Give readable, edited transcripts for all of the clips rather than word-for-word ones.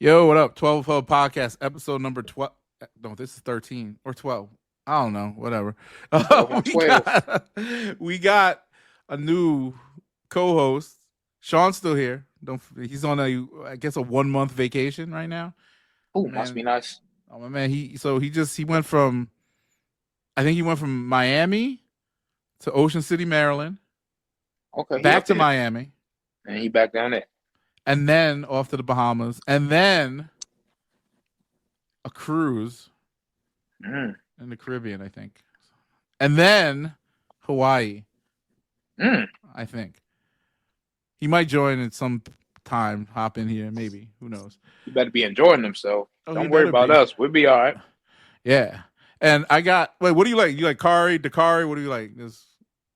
Yo, what up? 12 Hub Podcast, episode number 12. No, this is 13 or 12. I don't know, whatever. 12 on We 12. got we got a new co-host. Sean's still here. Don't he's on I guess a 1 month vacation right now. Ooh, must be Man, nice. oh my man, he went from I think he went from Miami to Ocean City, Maryland, Okay, he back up to there. Miami, And he back down there. and then off to the Bahamas, and then a cruise Mm. in the Caribbean, I think. And then Hawaii, Mm. I think. He might join at some time, hop in here, maybe. Who knows? He better be enjoying himself. Oh, he Don't worry better about be. us. We'll be all right. Yeah. And I got, wait, what do you like? You like Kari, Dakari? What do you like? This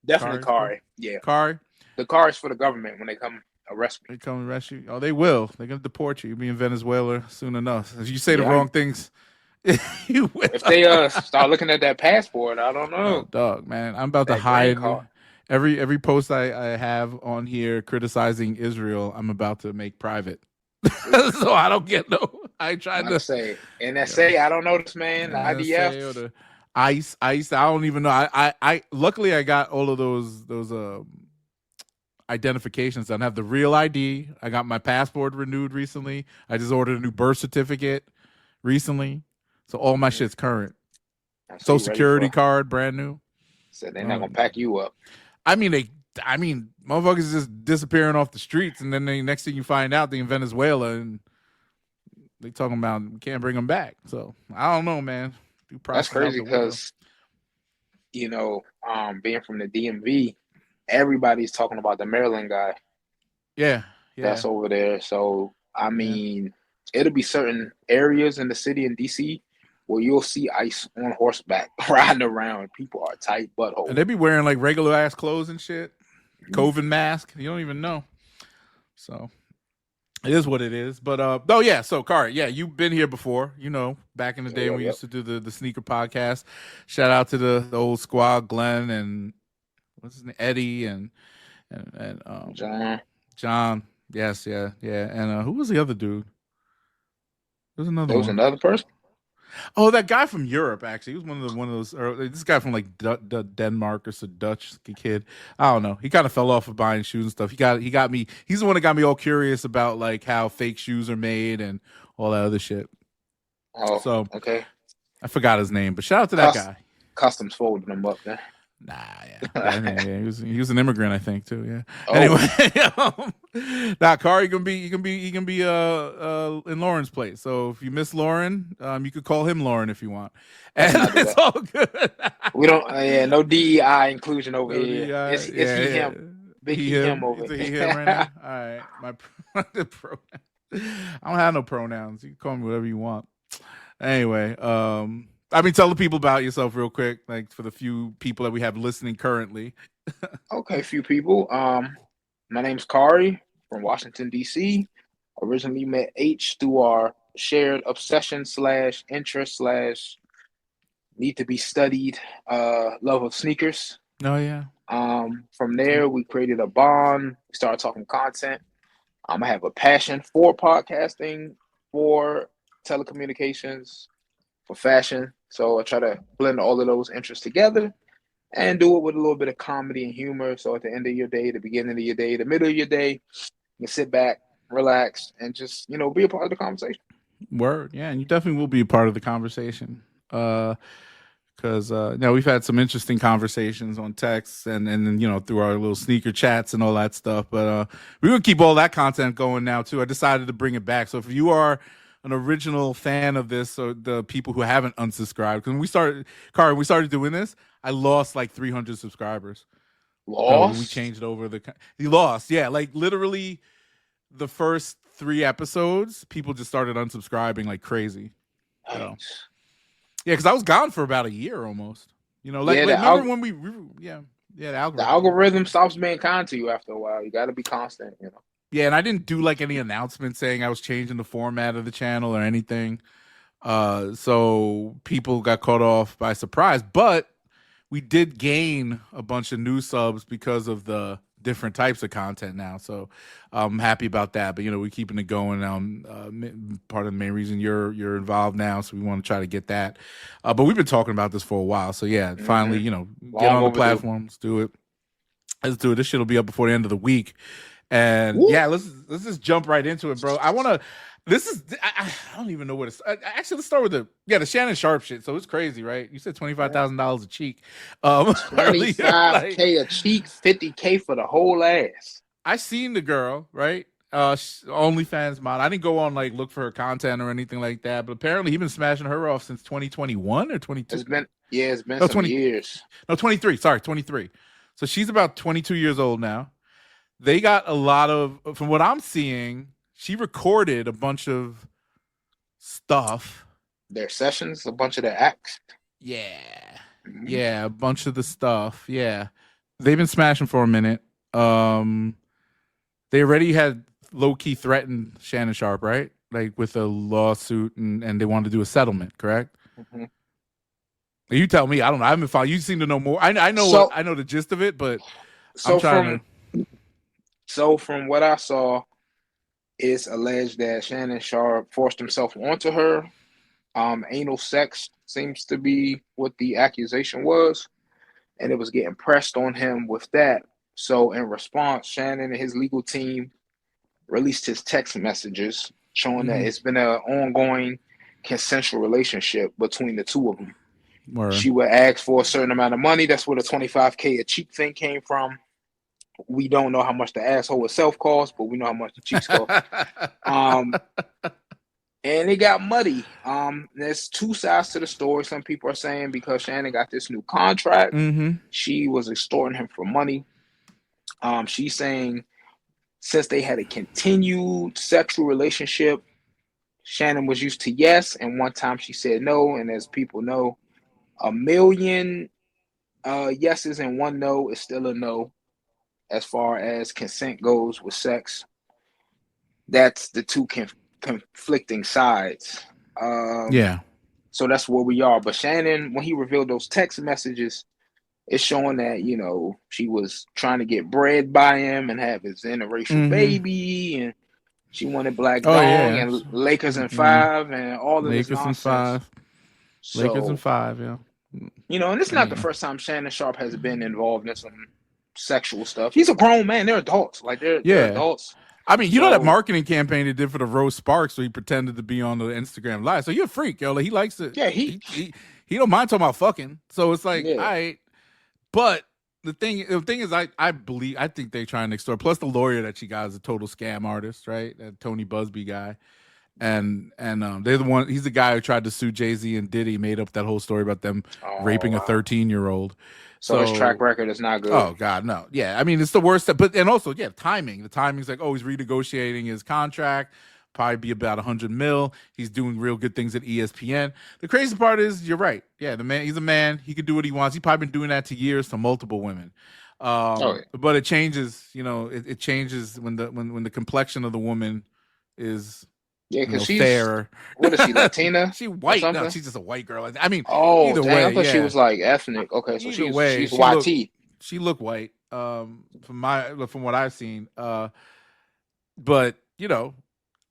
Definitely Kari's Kari. Yeah. Kari? The car is for the government when they come arrest me. They come and arrest you? Oh, they will. They're going to deport you. You'll be in Venezuela soon enough. If you say the Yeah. wrong things, you will. If they start looking at that passport, I don't Oh, know. dog, man. I'm about to That green hide. card. Every post I have on here criticizing Israel, I'm about to make private. So I don't get no. I tried Like I to say, NSA, I don't know this man. The NSA or IDF. the ICE. I don't even know. I luckily I got all of those identifications done. I have the real ID. I got my passport renewed recently. I just ordered a new birth certificate recently, so all my shit's current. I see Social you ready security for. card, brand new. Said they're not gonna pack you up. I mean, motherfuckers just disappearing off the streets, and then the next thing you find out, they in Venezuela, and they talking about we can't bring them back. So I don't know, man. That's crazy because being from the DMV, everybody's talking about the Maryland guy yeah, that's over there. So I mean, it'll be certain areas in the city in DC where you'll see ICE on horseback riding around. People are tight butthole. and they be wearing like regular ass clothes and shit, COVID mask. You don't even know. So it is what it is. But yeah. So Kari, yeah, you've been here before. Back in the day when we used to do the sneaker podcast. Shout out to the old squad, Glenn and what's his name, Eddie and John. Yes, yeah. And who was the other dude? There's another There was one. another person. Oh, that guy from Europe. Actually, he was one of those. This guy from like Denmark or some Dutch kid. I don't know. He kind of fell off of buying shoes and stuff. He got me. He's the one that got me all curious about like how fake shoes are made and all that other shit. Oh, So okay. I forgot his name, but shout out to that guy. Customs folding them up there. Nah, yeah. He was an immigrant, I think, too. Yeah. Oh. Anyway, Kari can be in Lauren's place. So if you miss Lauren, you could call him Lauren if you want, and it's all good. We don't. No DEI inclusion over No here. DEI, It's he him. Big he him over It's a here. he him right now. All right, the pronoun. I don't have no pronouns. You can call me whatever you want. Anyway, tell the people about yourself real quick, like for the few people that we have listening currently. Okay, few people. My name's Kari from Washington, D.C. Originally met H through our shared obsession / interest / need to be studied love of sneakers. Oh, yeah. From there, we created a bond. We started talking content. I have a passion for podcasting, for telecommunications, for fashion. So I try to blend all of those interests together and do it with a little bit of comedy and humor. So at the end of your day, the beginning of your day, the middle of your day, you can sit back, relax, and just, be a part of the conversation. Word. Yeah, and you definitely will be a part of the conversation. Because we've had some interesting conversations on text and through our little sneaker chats and all that stuff. But we're gonna keep all that content going now too. I decided to bring it back. So if you are an original fan of this, or the people who haven't unsubscribed, because when we started doing this, I lost like 300 subscribers. Lost? We changed over he lost. Yeah, like literally the first 3 episodes, people just started unsubscribing like crazy. So. Yeah, because I was gone for about a year almost. Remember when the algorithm. The algorithm stops being kind to you after a while. You got to be constant, Yeah, and I didn't do like any announcement saying I was changing the format of the channel or anything. So people got caught off by surprise. But we did gain a bunch of new subs because of the different types of content now. So I'm happy about that. But we're keeping it going. Part of the main reason you're involved now, so we want to try to get that. But we've been talking about this for a while. So yeah, finally, get on the platform. Let's do it. Let's do it. This shit will be up before the end of the week. And yeah, let's just jump right into it, bro. I don't even know what it's. Actually, let's start with the Shannon Sharpe shit. So it's crazy, right? You said $25,000 a cheek. $25K a cheek, $50K for the whole ass. I seen the girl, right? OnlyFans model. I didn't go on look for her content or anything like that, but apparently he's been smashing her off since 2021 or 22. It's been some 20 years. No, 23. Sorry, 23. So she's about 22 years old now. They got a lot of, from what I'm seeing, she recorded a bunch of stuff. Their sessions, a bunch of their acts. Yeah. Yeah, a bunch of the stuff. Yeah. They've been smashing for a minute. They already had low-key threatened Shannon Sharpe, right? With a lawsuit, and they wanted to do a settlement, correct? Mm-hmm. You tell me. I don't know. I haven't found. You seem to know more. I know. I know the gist of it, but I'm trying to. So from what I saw, it's alleged that Shannon Sharpe forced himself onto her. Anal sex seems to be what the accusation was, and it was getting pressed on him with that. So in response, Shannon and his legal team released his text messages showing that it's been an ongoing consensual relationship between the two of them. Word. She would ask for a certain amount of money. That's where the $25K a cheek thing came from. We don't know how much the asshole itself costs, but we know how much the cheeks cost. And it got muddy. There's two sides to the story. Some people are saying because Shannon got this new contract, she was extorting him for money. She's saying since they had a continued sexual relationship, Shannon was used to yes, and one time she said no. And as people know, a million yeses and one no is still a no as far as consent goes with sex. That's the two conflicting sides. Yeah. So that's where we are. But Shannon, when he revealed those text messages, it's showing that, she was trying to get bred by him and have his interracial baby, and she wanted Black Dog and Lakers in 5 and all of Lakers this nonsense. In 5. So, Lakers in 5, yeah. And it's not the first time Shannon Sharpe has been involved in some sexual stuff. He's a grown man. They're adults. They're adults. I mean, you know that marketing campaign they did for the Rose Sparks, where he pretended to be on the Instagram Live. So you're a freak, yo. He likes it. Yeah, he don't mind talking about fucking. So it's all right. But the thing is, I think they're trying to extort. Plus, the lawyer that she got is a total scam artist, right? That Tony Busby guy, and they're the one. He's the guy who tried to sue Jay-Z and Diddy. Made up that whole story about them raping a 13-year-old. So his track record is not good. Oh God, no. Yeah, I mean it's the worst. And also, timing. The timing's he's renegotiating his contract. Probably be about $100 million. He's doing real good things at ESPN. The crazy part is, you're right. Yeah, the man. He's a man. He can do what he wants. He's probably been doing that to years to multiple women. But it changes. It changes when the complexion of the woman is because she's fair. What is she, Latina? She white. No, she's just a white girl. I mean, either way, I thought she was ethnic. Okay, so she's YT. She looked white. From what I've seen. But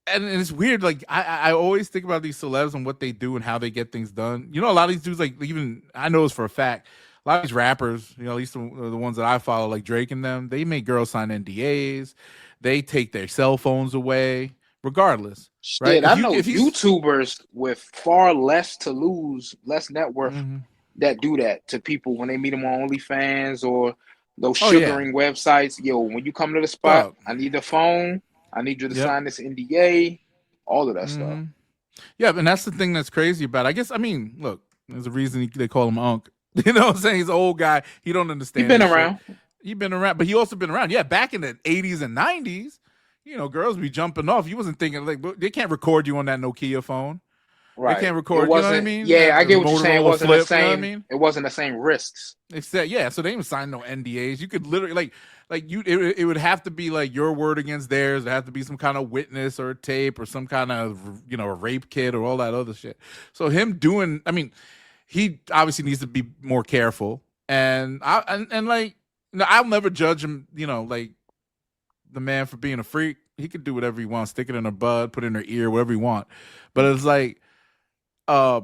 and it's weird. I always think about these celebs and what they do and how they get things done. A lot of these dudes, even I know this for a fact. A lot of these rappers, at least the ones that I follow, like Drake and them, they make girls sign NDAs. They take their cell phones away, regardless. Right? I know YouTubers with far less to lose, less net worth, that do that to people when they meet them on OnlyFans or those sugaring websites. Yo, when you come to the spot, I need the phone. I need you to sign this NDA, all of that stuff. Yeah, and that's the thing that's crazy about it. I guess, look, there's a reason they call him Unc. You know what I'm saying? He's an old guy. He don't understand. He's been around. He's been around, but he also been around. Yeah, back in the 80s and 90s, girls be jumping off. You wasn't thinking, they can't record you on that Nokia phone. Right. They can't record, you know what I mean? Yeah, I get what you're saying. It wasn't the same. You know what I mean? It wasn't the same risks. So they didn't sign no NDAs. You could literally it would have to be your word against theirs. There have to be some kind of witness or a tape or some kind of a rape kit or all that other shit. So him doing, he obviously needs to be more careful. And I'll never judge him. the man for being a freak. He could do whatever he wants, stick it in her bud, put it in her ear, whatever he want. But it's like, uh,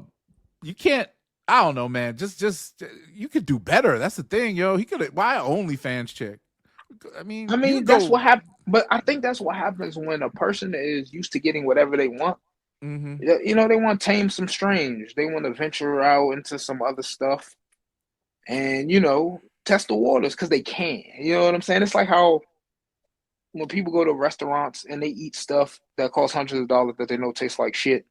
you can't. I don't know, man. Just you could do better. That's the thing, yo. He could. Why an OnlyFans chick? I mean, you could that's go. what happened. But I think that's what happens when a person is used to getting whatever they want. Mm-hmm. You know, they want to tame some strange. They want to venture out into some other stuff, and test the waters because they can. You know what I'm saying? It's like how when people go to restaurants and they eat stuff that costs hundreds of dollars that they know tastes like shit.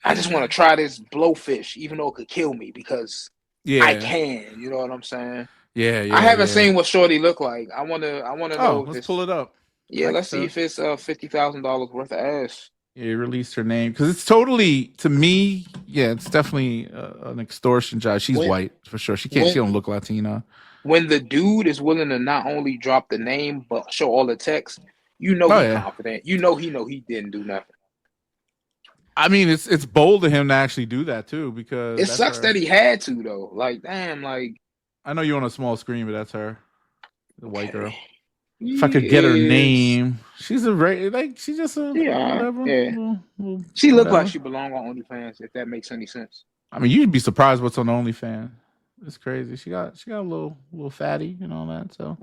I just want to try this blowfish, even though it could kill me, because I can. You know what I'm saying? Yeah. I haven't seen what Shorty look like. I wanna know. Let's pull it up. Yeah, let's see if it's $50,000 worth of ass. Yeah, released her name because it's totally, to me. Yeah, it's definitely an extortion job. She's white for sure. She don't look Latina. When the dude is willing to not only drop the name but show all the text, he's confident. He didn't do nothing. I mean, it's bold of him to actually do that too, because it sucks that he had to though. Like, damn, like I know you're on a small screen, but that's her, the white girl. If I could get her name, she's she's just a whatever. Yeah. She looked like she belonged on OnlyFans, if that makes any sense. I mean, you'd be surprised what's on OnlyFans. It's crazy. She got a little fatty and all that. So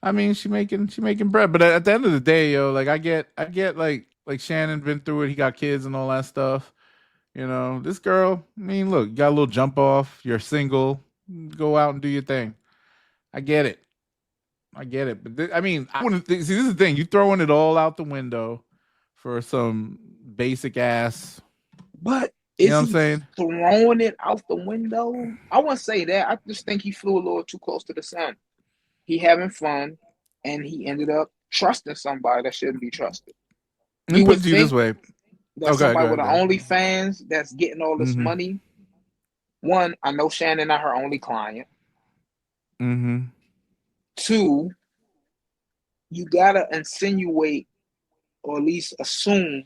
I mean, she making bread. But at the end of the day, yo, like I get like Shannon been through it. He got kids and all that stuff. You know, this girl. I mean, look, you got a little jump off. You're single. Go out and do your thing. I get it. But I mean, I wouldn't see. This is the thing. You throwing it all out the window for some basic ass. But you know what I'm saying? Throwing it out the window? I wouldn't say that. I just think he flew a little too close to the sun. He having fun, and he ended up trusting somebody that shouldn't be trusted. He would think this way. That somebody with an OnlyFans that's getting all this money. One, I know Shannon not her only client. Mm-hmm. Two, you gotta insinuate or at least assume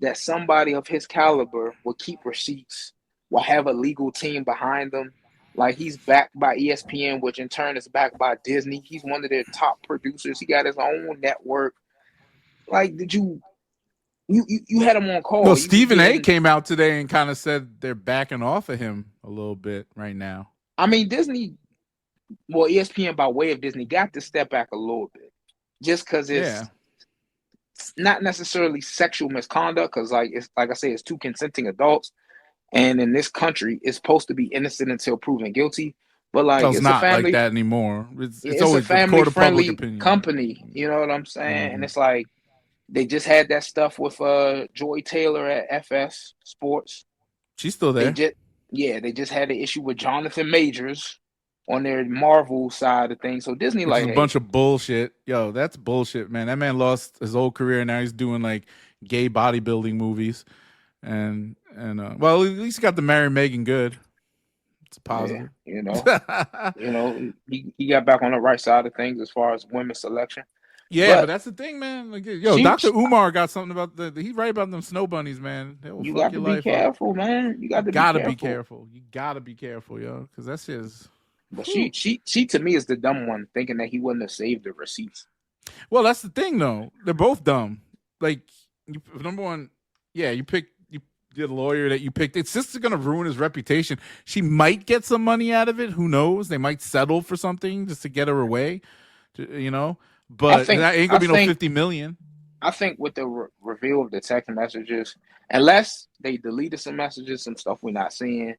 that somebody of his caliber will keep receipts, will have a legal team behind them. Like, he's backed by ESPN, which in turn is backed by Disney. He's one of their top producers. He got his own network. Like, did you had him on call? Well, Stephen A. came out today and kind of said they're backing off of him a little bit right now. I mean, ESPN by way of Disney got to step back a little bit, just because it's not necessarily sexual misconduct, because it's like I say, it's two consenting adults, and in this country, it's supposed to be innocent until proven guilty. But it's not like that anymore. It's always a family-friendly company. You know what I'm saying? Mm-hmm. And it's like they just had that stuff with Joy Taylor at FS Sports. She's still there. They just had an issue with Jonathan Majors on their Marvel side of things. So Disney, a bunch of bullshit. Yo, that's bullshit, man. That man lost his whole career, and now he's doing like gay bodybuilding movies. And well, at least he got to marry Megan Good. It's positive. Yeah, he got back on the right side of things as far as women's selection. Yeah, but that's the thing, man. Like, Dr. Umar got something about he's right about them snow bunnies, man. You got to be careful, man. You got to be careful. You got to be careful, yo, because that shit is. But she to me is the dumb one, thinking that he wouldn't have saved the receipts. Well, that's the thing, though. They're both dumb. Like, number one, you the lawyer that you picked. It's just going to ruin his reputation. She might get some money out of it. Who knows? They might settle for something just to get her away. But that ain't going to be no $50 million. I think with the reveal of the text messages, unless they deleted some messages, some stuff we're not seeing,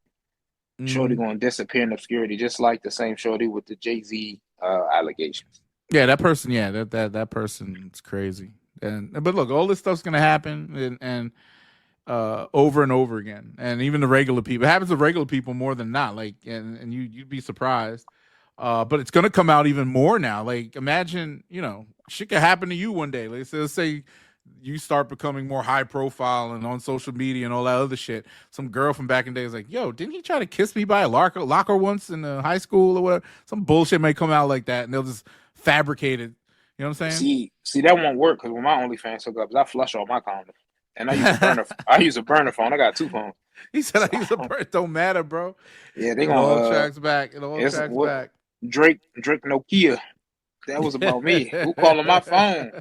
Shorty going to disappear in obscurity, just like the same Shorty with the Jay-Z allegations. Yeah, that person. Yeah, that person's crazy. But look, all this stuff's going to happen, and over and over again, and even the regular people. It happens to regular people more than not. Like, and you'd be surprised. But it's going to come out even more now. Like, imagine, shit could happen to you one day. Let's say you start becoming more high profile and on social media and all that other shit. Some girl from back in the day is like, yo, didn't he try to kiss me by a locker once in high school or whatever? Some bullshit may come out like that, and they'll just fabricate it. You know what I'm saying? See, that won't work, because when my OnlyFans hook up, I flush all my condoms. And I use a burner phone. I got two phones. He said I use a burner. Don't matter, bro. Yeah, they gonna all tracks back. It all tracks back. Drake Nokia. That was about me. Who calling my phone?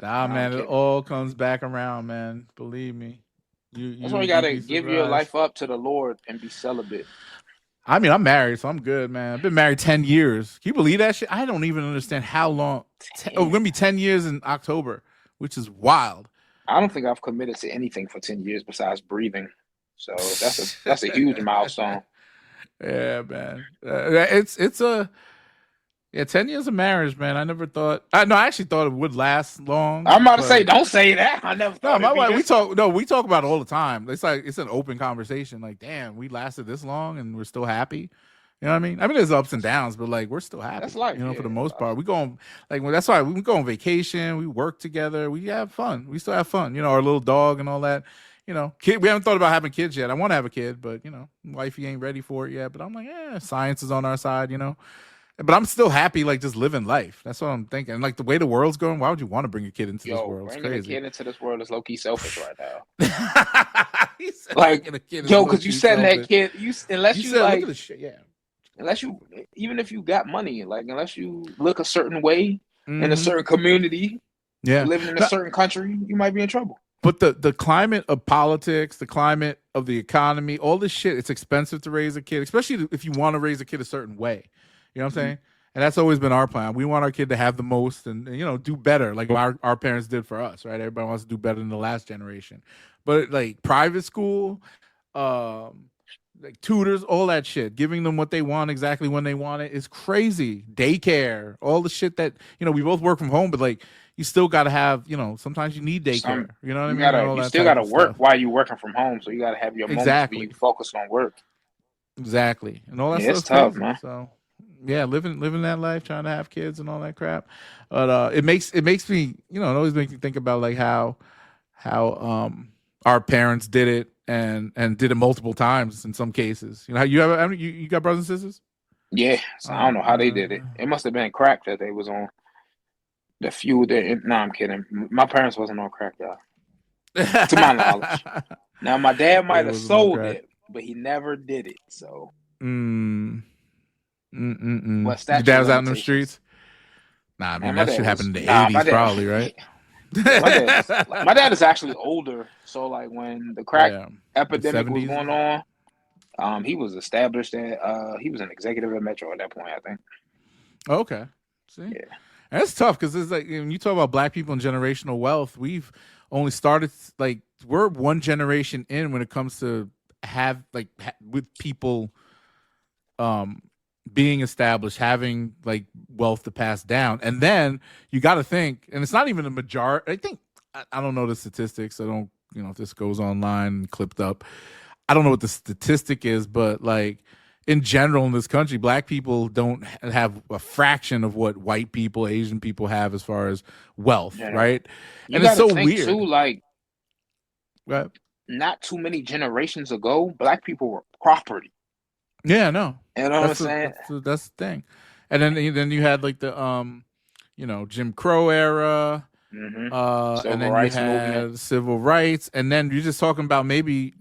Nah, No, I'm man, it kidding. all comes back around, man. Believe me. That's why you You'd gotta be give your surprised. life up to the Lord and be celibate. I mean, I'm married, so I'm good, man. I've been married 10 years. Can you believe that shit? I don't even understand how long. Oh, we're Damn. gonna be 10 years in October, which is wild. I don't think I've committed to anything for 10 years besides breathing. So that's a huge milestone. Yeah, man. It's a yeah, 10 years of marriage, man. I never thought. No, I actually thought it would last long, I'm about to say, but don't say that. I never no, thought my it'd be wife. We this. talk. No, we talk about it all the time. It's like it's an open conversation. Like, damn, we lasted this long and we're still happy. You know what I mean? I mean, there's ups and downs, but like we're still That's happy. life, You know, for yeah. the That's most life. part, we go on like well, that's why we go on vacation. We work together. We have fun. We still have fun. You know, our little dog and all that. You know, kid. We haven't thought about having kids yet. I want to have a kid, but you know, wifey ain't ready for it yet. But I'm like, science is on our side. You know, but I'm still happy, like just living life. That's what I'm thinking. And like the way the world's going, why would you want to bring a kid into this Yo, world? It's bringing a crazy. kid into this world is low key selfish right now. He said, Like, bringing a kid is yo, low because you key setting that selfish. kid, unless You you said, look at like, the shit. Yeah. unless you, even if you got money, like, unless you look a certain way in a Mm-hmm. certain community, Yeah. living in a No, certain country, you might be in trouble. but the climate of politics, the climate of the economy, all this shit, it's expensive to raise a kid, especially if you want to raise a kid a certain way. You know what I'm Mhm. saying? And that's always been our plan. We want our kid to have the most and you know, do better, like our parents did for us, right? Everybody wants to do better than the last generation. But like private school, um, like tutors, all that shit, giving them what they want exactly when they want it is crazy. Daycare, all the shit that, you know, we both work from home, but like you still got to have, you know, sometimes you need daycare, Some you know what I mean? And all you that still type gotta of work stuff. while you working from home, so you gotta have your moments where you Exactly. focus on work. Exactly. And all that Yeah, it's stuff's tough, crazy. man. So yeah, living that life, trying to have kids and all that crap. But it makes me, you know, it always makes me think about like how our parents did it and did it multiple times in some cases. You know, how you have I mean, you got brothers and sisters? Yeah, so I don't know how they did it. It must have been crack that they was on. The few that, no, I'm kidding. My parents wasn't on crack, y'all, to my knowledge. Now, my dad They might have wasn't on sold crack. it, but he never did it. So, Mm, what Your statute dad of was out in the limitations? streets? Nah, I mean Man, my that dad shit was happened in the nah. My '80s, dad, probably, right? yeah, my dad is actually older. So, like when the crack Yeah, the epidemic was '70s. going on, he was established at he was an executive at Metro at that point, I think. Okay, see, and Yeah, that's tough because it's like when you talk about black people and generational wealth, we've only started like we're one generation in when it comes to have with people um being established, having like wealth to pass down. And then you got to think, and it's not even a majority. I think, I don't know the statistics. I don't, you know, if this goes online and clipped up, I don't know what the statistic is, but like in general in this country, black people don't have a fraction of what white people, Asian people have as far as wealth, yeah. right? You And it's got to so think too, weird. like Right? not too many generations ago, black people were property. Yeah, no. You know what I'm saying? That's the thing. And then you had like the you know, Jim Crow era, Hmm. and Civil then you rights movement, had civil rights, and then you're just talking about maybe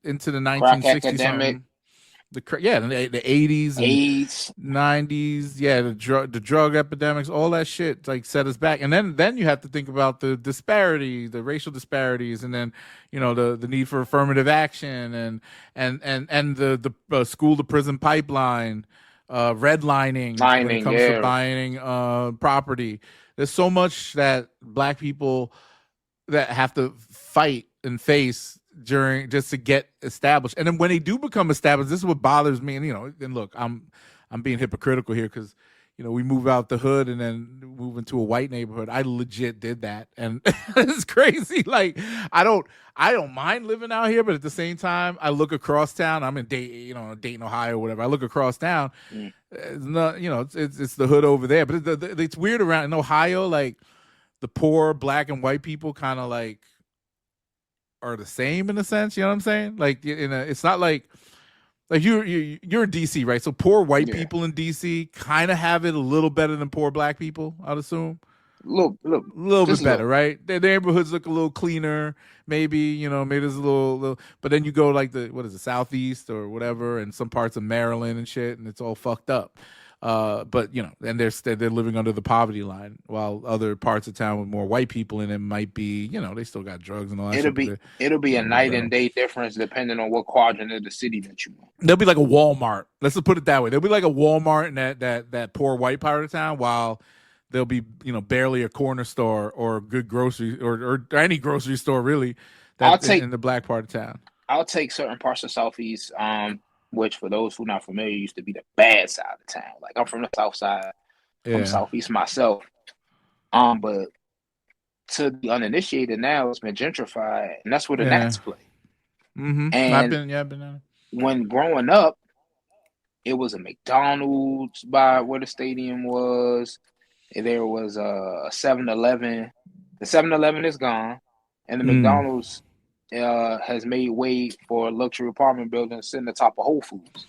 into the crack 1960s epidemic, something. Yeah, the 80s and AIDS. 90s, yeah, the drug epidemics, all that shit like set us back. And then you have to think about the disparity, the racial disparities, and then you know the need for affirmative action and the school to prison pipeline, redlining when it Mining, comes to yeah. buying property. There's so much that black people that have to fight and face during just to get established. And then when they do become established, this is what bothers me. And you know, and look, I'm being hypocritical here because you know we move out the hood and then move into a white neighborhood. I legit did that, and it's crazy. Like I don't mind living out here, but at the same time, I look across town. I'm in Dayton, Ohio, or whatever. I look across town. Mm. It's not, you know, it's the hood over there, but it's weird around in Ohio, like the poor black and white people kind of like are the same in a sense. You know what I'm saying? Like it's not like you're in DC, right? So poor white Yeah. people in DC kind of have it a little better than poor black people, I'd assume. Look, A little bit just better, look. right? Their neighborhoods look a little cleaner, maybe, you know, maybe there's a little, but then you go like what is it, Southeast or whatever, and some parts of Maryland and shit, and it's all fucked up. But and they're living under the poverty line, while other parts of town with more white people in it might be, they still got drugs and all that shit. But It'll be a a little night better. and day difference depending on what quadrant of the city that you in. There'll be like a Walmart. Let's just put it that way. There'll be like a Walmart in that poor white part of town, while there'll be barely a corner store or a good grocery or any grocery store really in the black part of town. I'll take certain parts of Southeast, which for those who are not familiar used to be the bad side of town. Like I'm from the South side, from Southeast myself. But to the uninitiated now, it's been gentrified, and that's where the Nats play. Mm-hmm. And I've been there. When growing up, it was a McDonald's by where the stadium was. There was a 7-Eleven. The 7-Eleven is gone, and the McDonald's has made way for a luxury apartment building sitting atop of Whole Foods.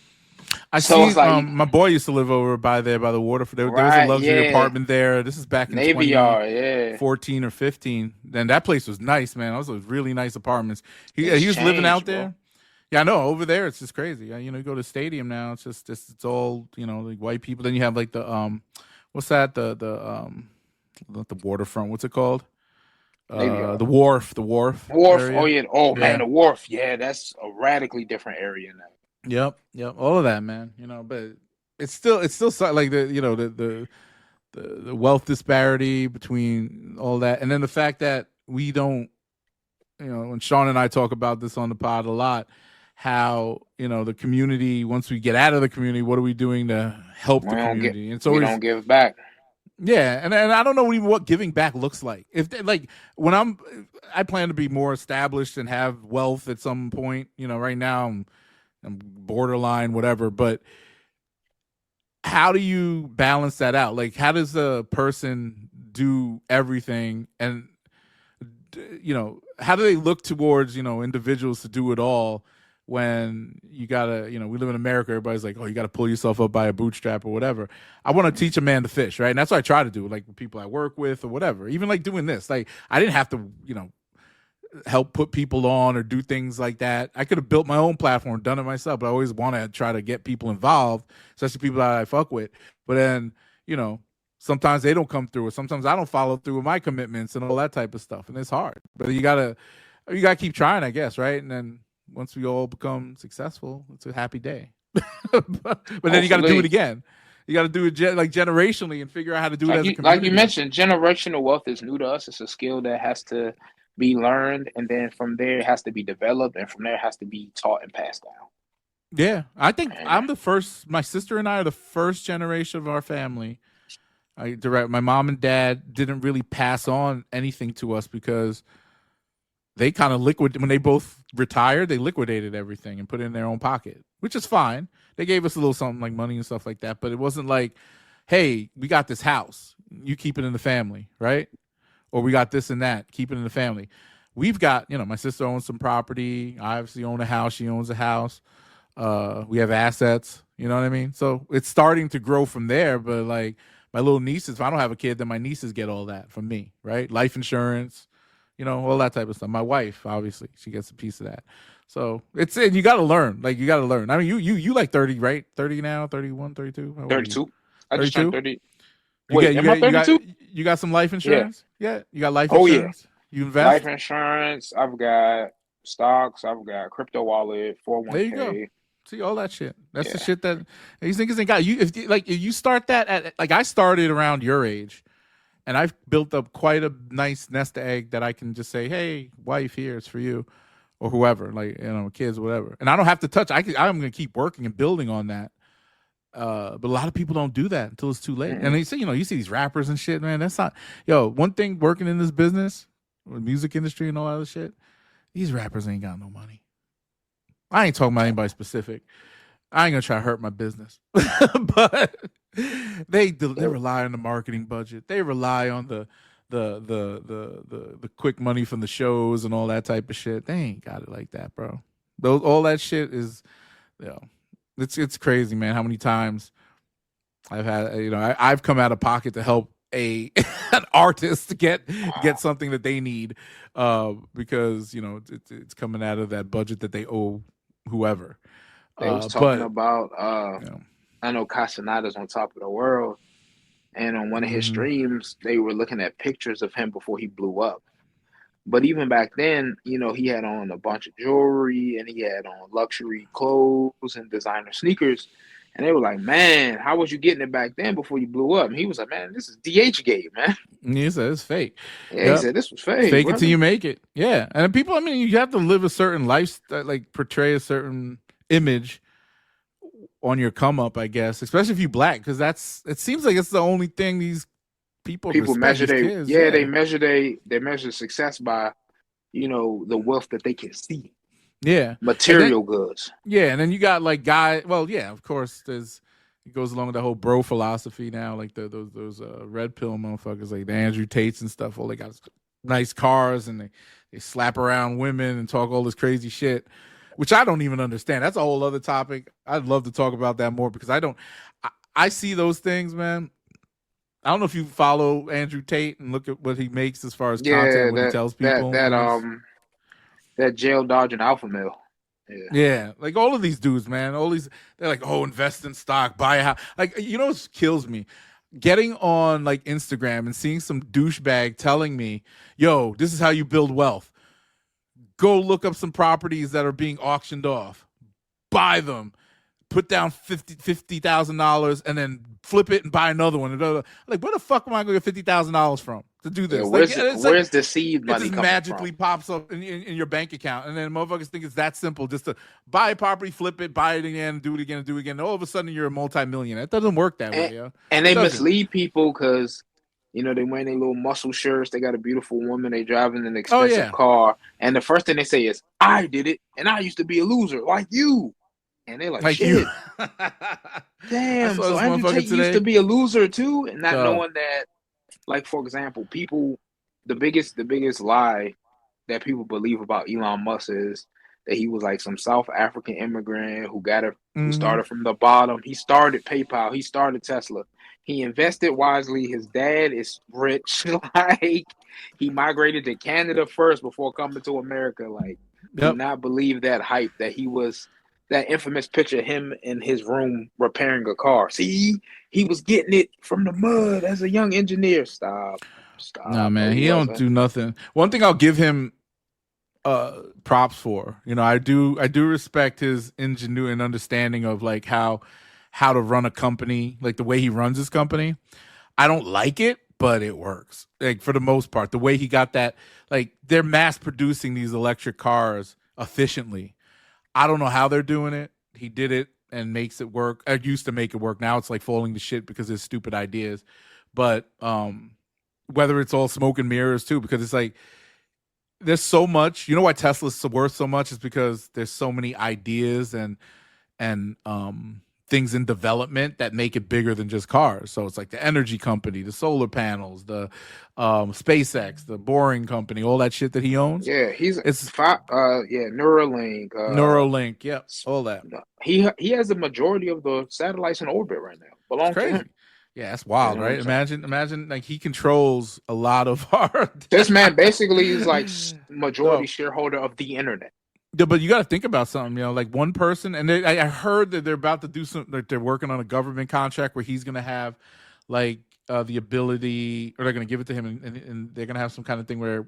My boy used to live over by there by the water. There was a luxury apartment there. This is back in Navy Yard, 14 or 15. Then that place was nice, man. Those were really nice apartments. He was living out there. Yeah, I know. Over there, it's just crazy. You go to the stadium now. It's just it's all like white people. Then you have like the what's that? Not the waterfront. What's it called? The wharf. The wharf. Area. Oh yeah. Oh man, the wharf. Yeah, that's a radically different area now. Yep. All of that, man. But it's still like the wealth disparity between all that, and then the fact that we don't, when Sean and I talk about this on the pod a lot, how the community, once we get out of the community, what are we doing to help the community? And so we don't give back. Yeah, and I don't know even what giving back looks like. If like when I plan to be more established and have wealth at some point. Right now I'm borderline whatever, but how do you balance that out? Like, how does a person do everything, and how do they look towards individuals to do it all, when you gotta, we live in America, everybody's like, oh, you gotta pull yourself up by a bootstrap or whatever. I want to teach a man to fish, right? And that's what I try to do, like with people I work with or whatever. Even like doing this, like I didn't have to, help put people on or do things like that. I could have built my own platform, done it myself, but I always want to try to get people involved, especially people that I fuck with. But then, sometimes they don't come through, or sometimes I don't follow through with my commitments and all that type of stuff. And it's hard, but you gotta keep trying, I guess. Right. And then once we all become successful, it's a happy day. but then you got to do it again. You got to do it like generationally and figure out how to do it as a community. Like you mentioned, generational wealth is new to us. It's a skill that has to be learned, and then from there it has to be developed, and from there it has to be taught and passed down. Yeah, I think I'm the first. My sister and I are the first generation of our family. My mom and dad didn't really pass on anything to us because they kind of when they both retired, they liquidated everything and put it in their own pocket, which is fine. They gave us a little something like money and stuff like that, but it wasn't like, hey, we got this house, you keep it in the family, right? Or we got this and that, keep it in the family. We've got, my sister owns some property. I obviously own a house. She owns a house. We have assets. You know what I mean? So it's starting to grow from there. But like my little nieces, if I don't have a kid, then my nieces get all that from me, right? Life insurance, all that type of stuff. My wife, obviously, she gets a piece of that. So you got to learn. Like, you got to learn. I mean, you like 30, right? 30 now, 31, 32? 32. I just turned 30. Wait, am I 32? You got some life insurance? Yeah. You got life insurance? Yeah. You invest? Life insurance. I've got stocks. I've got crypto wallet, 401k. There you go. See, all that shit. That's the shit that these niggas ain't got. If you start that at, like, I started around your age, and I've built up quite a nice nest egg that I can just say, hey, wife, here, it's for you, or whoever, like, kids, whatever. And I don't have to touch. I'm going to keep working and building on that. But a lot of people don't do that until it's too late. And they say, you see these rappers and shit, man. That's not, one thing working in this business, the music industry and all that other shit, these rappers ain't got no money. I ain't talking about anybody specific. I ain't gonna try to hurt my business, but they rely on the marketing budget. They rely on the quick money from the shows and all that type of shit. They ain't got it like that, bro. All that shit is, it's crazy, man. How many times I've had, I've come out of pocket to help an artist get something that they need, because it's coming out of that budget that they owe whoever. They was talking about I know Casanata's on top of the world, and on one of his Mm-hmm. streams, they were looking at pictures of him before he blew up. But even back then, he had on a bunch of jewelry and he had on luxury clothes and designer sneakers. And they were like, man, how was you getting it back then before you blew up? And he was like, man, this is DH Gate, man. He said it's fake. Yeah, he Yep. said this was fake, Fake it till brother. you make it. Yeah. And people, I mean, you have to live a certain lifestyle, like portray a certain image on your come up, I guess, especially if you black, because it seems like it's the only thing these people People respect, measure these kids. they measure they measure success by, the wealth that they can see. Yeah. Material goods. Yeah, and then you got like well, yeah, of course it goes along with the whole bro philosophy now, like those red pill motherfuckers like the Andrew Tates and stuff. All they got nice cars and they slap around women and talk all this crazy shit, which I don't even understand. That's a whole other topic. I'd love to talk about that more because I see those things, man. I don't know if you follow Andrew Tate and look at what he makes as far as content, what he tells people. That jail dodging alpha male. Yeah. Yeah, like all of these dudes, man. They're like, oh, invest in stock, buy a house. Like, what kills me? Getting on like Instagram and seeing some douchebag telling me, yo, this is how you build wealth. Go look up some properties that are being auctioned off. Buy them. Put down $50,000 and then flip it and buy another one. Like, where the fuck am I going to get $50,000 from to do this? Yeah, where's the seed money it just magically pops up in your bank account, and then motherfuckers think it's that simple just to buy a property, flip it, buy it again, do it again, and do it again. And all of a sudden, you're a multi-millionaire. It doesn't work that way, yo. And they mislead people because they wearing their little muscle shirts. They got a beautiful woman. They driving an expensive car, and the first thing they say is, "I did it, and I used to be a loser like you." And they're like shit. You. Damn, so Andrew Tate used to be a loser too, and not knowing that, like, for example, the biggest lie that people believe about Elon Musk is that he was like some South African immigrant who started from the bottom. He started PayPal, he started Tesla. He invested wisely. His dad is rich. Like, he migrated to Canada first before coming to America. Like, do not believe that hype that he was. That infamous picture of him in his room repairing a car. See, he was getting it from the mud as a young engineer. Stop. Nah, man, he don't do nothing. One thing I'll give him props for, I do respect his ingenuity and understanding of like how to run a company, like the way he runs his company. I don't like it, but it works. Like, for the most part, the way he got that, like, they're mass producing these electric cars efficiently. I don't know how they're doing it. He did it and makes it work. I used to make it work. Now it's like falling to shit because of stupid ideas. But whether it's all smoke and mirrors too, because it's like there's so much. You know why Tesla's worth so much is because there's so many ideas and things in development that make it bigger than just cars. So it's like the energy company, the solar panels, the SpaceX, the boring company, all that shit that he owns. Yeah, Neuralink. Neuralink, yeah, all that. He has the majority of the satellites in orbit right now. Belong to him. Yeah, that's wild, right? Imagine like he controls a lot of our. This man basically is like majority shareholder of the internet. Yeah, but you got to think about something, like one person, and I heard that they're about to do like they're working on a government contract where he's going to have like the ability, or they're going to give it to him, and they're going to have some kind of thing where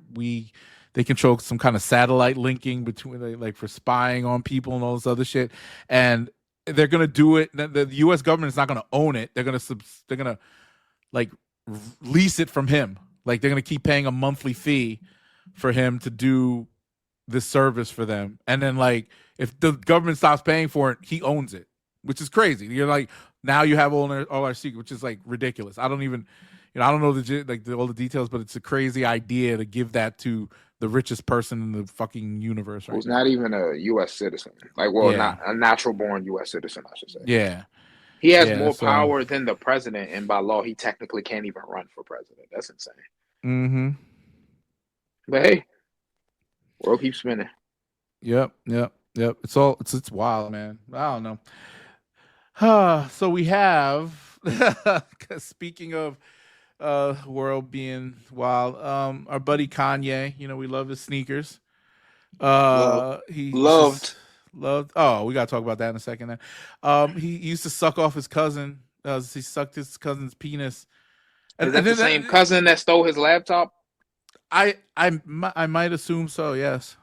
they control some kind of satellite linking between, like, for spying on people and all this other shit, and they're going to do it. The U.S. government is not going to own it. They're going to like lease it from him. Like, they're going to keep paying a monthly fee for him to do this service for them, and then, like, if the government stops paying for it, he owns it, which is crazy. You're like, now you have all our secret, which is like ridiculous. I don't even, I don't know all the details, but it's a crazy idea to give that to the richest person in the fucking universe. Right? Who's not even a U.S. citizen, not a natural born U.S. citizen, I should say. Yeah, he has more power than the president, and by law, he technically can't even run for president. That's insane. Mm-hmm. But hey. World keeps spinning. Yep. It's wild, man. I don't know. So we have, speaking of world being wild, our buddy Kanye. We love his sneakers. Loved. loved. Oh, we gotta talk about that in a second. Then, he used to suck off his cousin. He sucked his cousin's penis, Is and that the then same cousin that stole his laptop? I might assume so. Yes.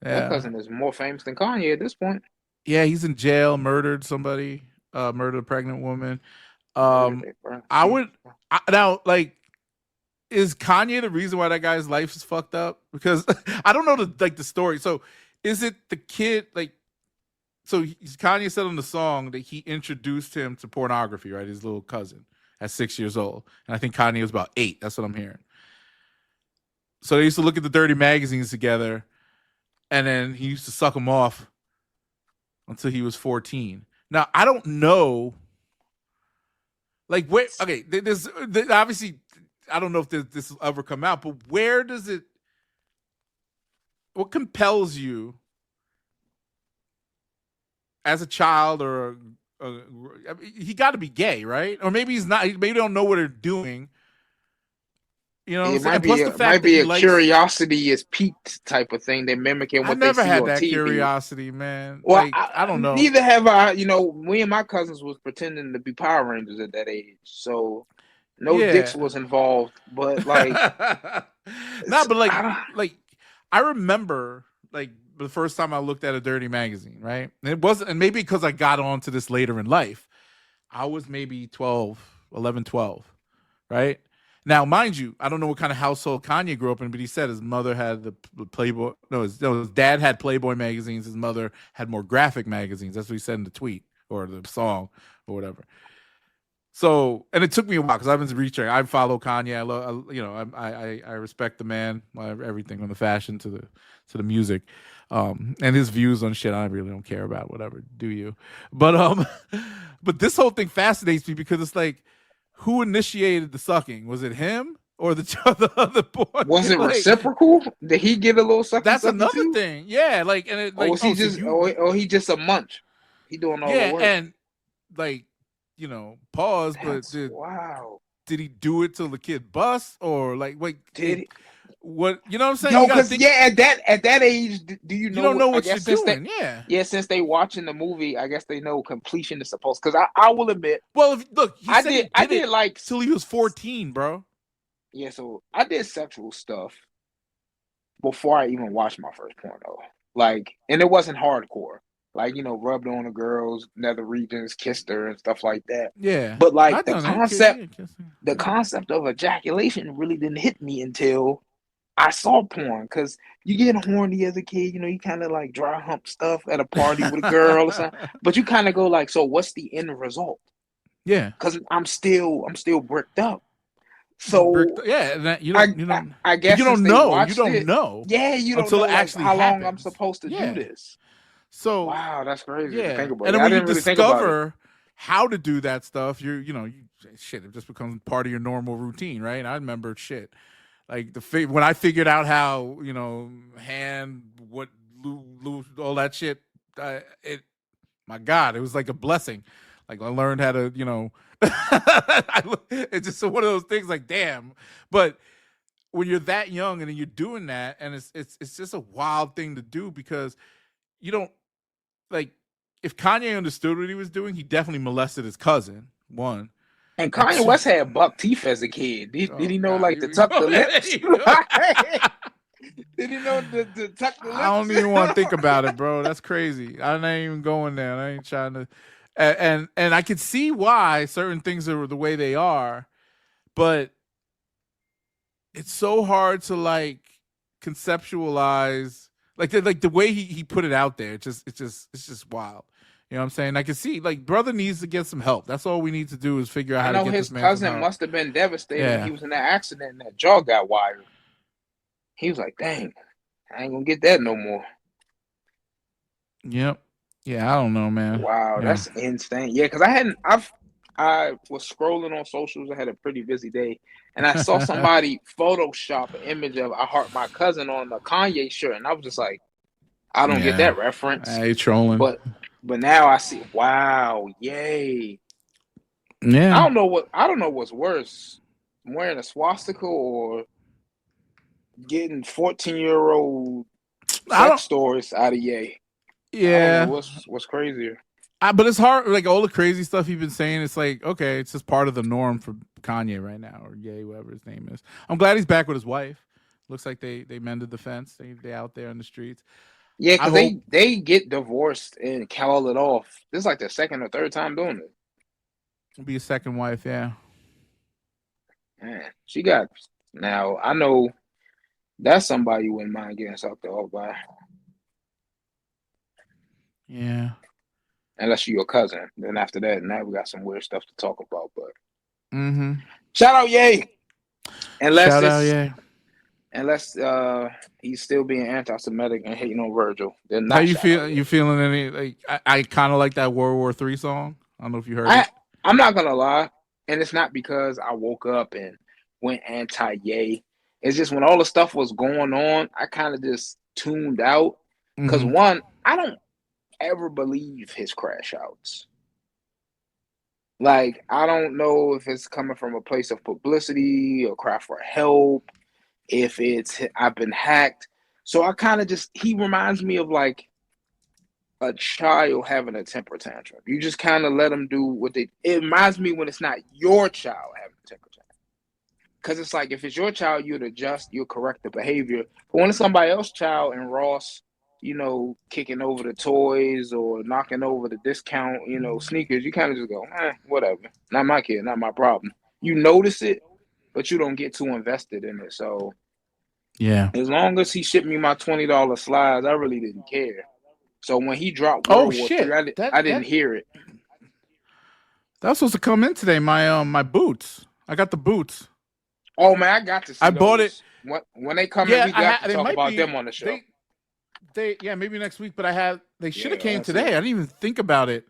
That Yeah. cousin is more famous than Kanye at this point. Yeah. He's in jail. Murdered somebody. Murdered a pregnant woman. Murdered it, bro. I Jesus. would now like. Is Kanye the reason why that guy's life is fucked up? Because I don't know the story. So is it the kid like? So Kanye said on the song that he introduced him to pornography, right? His little cousin at 6 years old, and I think Kanye was about 8. That's what I'm hearing. So they used to look at the dirty magazines together, and then he used to suck them off until he was 14. Now I don't know, like where. Okay, there's obviously I don't know if this will ever come out, but where does it? What compels you as a child, or I mean, he got to be gay, right? Or maybe he's not. Maybe they don't know what they're doing. You know, It might and plus be the a, fact might that be he a likes. curiosity is peaked type of thing. They're mimicking I what they never see had on that TV. curiosity, man. Well, Like I don't know. neither have I. You know, me and my cousins was pretending to be Power Rangers at that age, so no Yeah. dicks was involved. But like, Nah, but I don't. like I remember like the first time I looked at a dirty magazine, right? And it wasn't, and maybe because I got onto this later in life, I was maybe 12, 11, 12, right? Now, mind you, I don't know what kind of household Kanye grew up in, but he said his mother had the Playboy. No, his dad had Playboy magazines. His mother had more graphic magazines. That's what he said in the tweet or the song or whatever. So, and it took me a while because I've been researching. I follow Kanye. I love, I respect the man, everything from the fashion to the music, and his views on shit. I really don't care about. Whatever, do you? But but this whole thing fascinates me because it's like, who initiated the sucking? Was it him or the other boy? Was it Like, reciprocal? Did he get a little sucky that's sucky another too? thing. Yeah, like, and it Or like, was he so just, you, or he just a munch? He doing all the yeah, work. and like, pause, but That's wow. did he do it till the kid bust, or like wait, Did he? what, you know what I'm saying? Yo, You gotta because think, yeah, at that age, do you you know don't what? know I what you're guess since doing. Yeah. since they watching the movie, I guess they know completion is supposed. Because I will admit, Well, look, he said he I did did it like till he was 14, bro. yeah. So I did sexual stuff before I even watched my first porno. Like, and it wasn't hardcore. Like, rubbed on a girl's nether regions, kissed her and stuff like that. Yeah, But like I done that. the concept of ejaculation really didn't hit me until I saw porn. Because you get horny as a kid, you kind of like dry hump stuff at a party with a girl or something. But you kind of go like, so what's the end result? Yeah, Because I'm still bricked up. So yeah, and that, I but guess you since don't they know. You watched don't it, know yeah, you don't until know it like actually how long I'm happens. supposed to do Yeah. this. So Wow, that's crazy to yeah, think about. and then Yeah, I when you didn't really think about it. discover how to do that stuff, shit, it just becomes part of your normal routine, right? And I remember shit like when I figured out how hand what all that shit. My God, it was like a blessing. Like I learned how to, it's just one of those things. Like damn, but when you're that young and then you're doing that, and it's just a wild thing to do because you don't like. If Kanye understood what he was doing, he definitely molested his cousin. One. And And Kanye two, West had buck teeth as a kid. Did oh he know God, like here to we tuck go. the lips? Did he know to tuck the lips? I don't even want to think about it, bro. That's crazy. I ain't even going there. I ain't trying to. And I can see why certain things are the way they are, but it's so hard to like conceptualize like the way he put it out there. It's just wild. You know what I'm saying? I can see like brother needs to get some help. That's all we need to do is figure out I how to know get his this man some cousin help. must have been devastated when Yeah. he was in that accident and that jaw got wired. He was like, dang, I ain't gonna get that no more. Yep. Yeah, I don't know, man. Wow, Yeah. that's insane. Yeah, because I was scrolling on socials. I had a pretty busy day, and I saw somebody Photoshop an image of "I Heart My Cousin" on a Kanye shirt, and I was just like, I don't get Yeah. that reference. Hey, trolling. But now I see. Wow, yay! Yeah. I don't know what's worse, wearing a swastika or getting 14-year-old sex stories out of yay. I don't know Yeah. what's crazier. But it's hard. Like all the crazy stuff he's been saying, it's like okay, it's just part of the norm for Kanye right now, or Ye, whatever his name is. I'm glad he's back with his wife. Looks like they mended the fence. They out there in the streets. Yeah, I because hope they get divorced and call it off. This is like the second or third time doing it. it'll be a second wife. Yeah. Man, she got now. I know that's somebody you wouldn't mind getting sucked off by, Yeah. unless you're your cousin. Then after that, now we got some weird stuff to talk about. But Mm-hmm. shout out, Ye. Unless Shout out, it's yeah. unless he's still being anti-Semitic and hating on Virgil, then How not you shout out feel? Ye. You feeling any? Like I kind of like that World War III song. I don't know if you heard it. I'm not gonna lie, and it's not because I woke up and went anti-Ye. It's just when all the stuff was going on, I kind of just tuned out. Because Mm-hmm. one, I don't ever believe his crash outs. Like, I don't know if it's coming from a place of publicity or cry for help, if it's I've been hacked. So I kind of just, he reminds me of like a child having a temper tantrum. You just kind of let them do what it reminds me when it's not your child having a temper tantrum. Because it's like, if it's your child, you'd adjust, you'll correct the behavior. But when it's somebody else's child and Ross, kicking over the toys or knocking over the discount, sneakers, you kind of just go, whatever. Not my kid, not my problem. You notice it, but you don't get too invested in it. So Yeah. as long as he shipped me my $20 slides, I really didn't care. So when he dropped Oh World War shit! III, I didn't hear it. That was supposed to come in today. My boots. I got the boots. Oh man, I got to see I those. bought it. When they come in, Yeah, we got to they talk might about be. them on the show. They maybe next week. But they should have Yeah, came that's today. it. I didn't even think about it.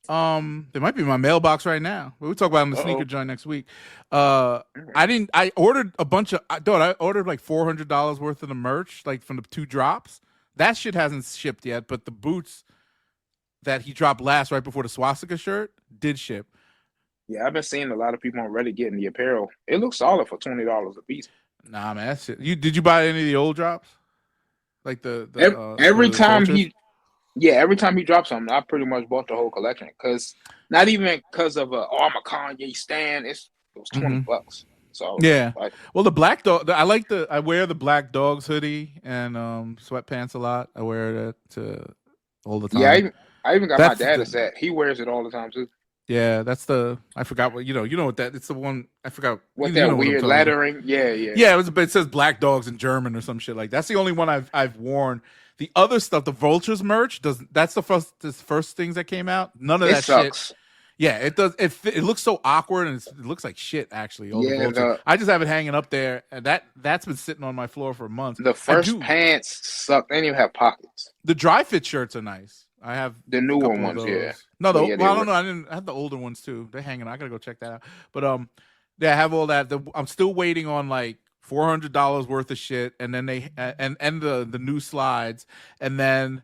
They might be in my mailbox right now. But we'll talk about it in the Uh-oh. sneaker joint next week. I ordered a bunch of. I ordered like $400 worth of the merch, like from the 2 drops. That shit hasn't shipped yet. But the boots that he dropped last, right before the swastika shirt, did ship. Yeah, I've been seeing a lot of people on Reddit getting the apparel. It looks solid for $20 a piece. Nah, man, that's it. Did you buy any of the old drops? Like every the time vultures? every time he drops something, I pretty much bought the whole collection. Cause not even because of I'm a Kanye stan. It was $20. So yeah. like, Well, the black dog. I wear the black dogs hoodie and sweatpants a lot. I wear that all the time. yeah, I even got my dad a set. He wears it all the time too. Yeah, that's I forgot what you know what that it's the one I forgot What you that know weird what I'm lettering? Yeah. Yeah, it says black dogs in German or some shit like that's the only one I've worn. The other stuff, the Vultures merch, that's the first things that came out. None of that sucks. shit. Yeah, it does. It looks so awkward and it looks like shit. Actually, all the Vultures. I just have it hanging up there, and that's been sitting on my floor for months. The first pants suck. They didn't even have pockets. The dry fit shirts are nice. I have the newer ones, yeah. No, I don't know. I had the older ones too. They're hanging. I gotta go check that out. But yeah, I have all that. I'm still waiting on like $400 worth of shit, and then and the new slides, and then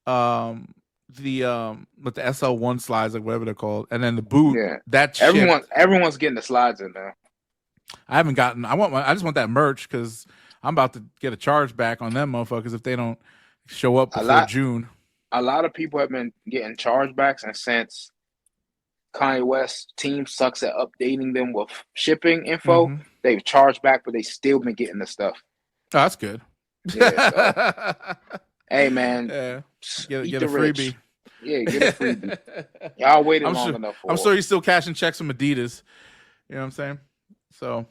with the SL1 slides, like whatever they're called, and then the boot. Yeah, that everyone's getting the slides in there. I haven't gotten. I just want that merch because I'm about to get a charge back on them motherfuckers if they don't show up before June. A lot of people have been getting chargebacks, and since Kanye West's team sucks at updating them with shipping info, they've charged back, but they still been getting the stuff. Oh, that's good. Yeah. So, hey man, get a freebie. Yeah, get a freebie. Y'all waited long enough for. I'm sure you're still cashing checks from Adidas. You know what I'm saying? So,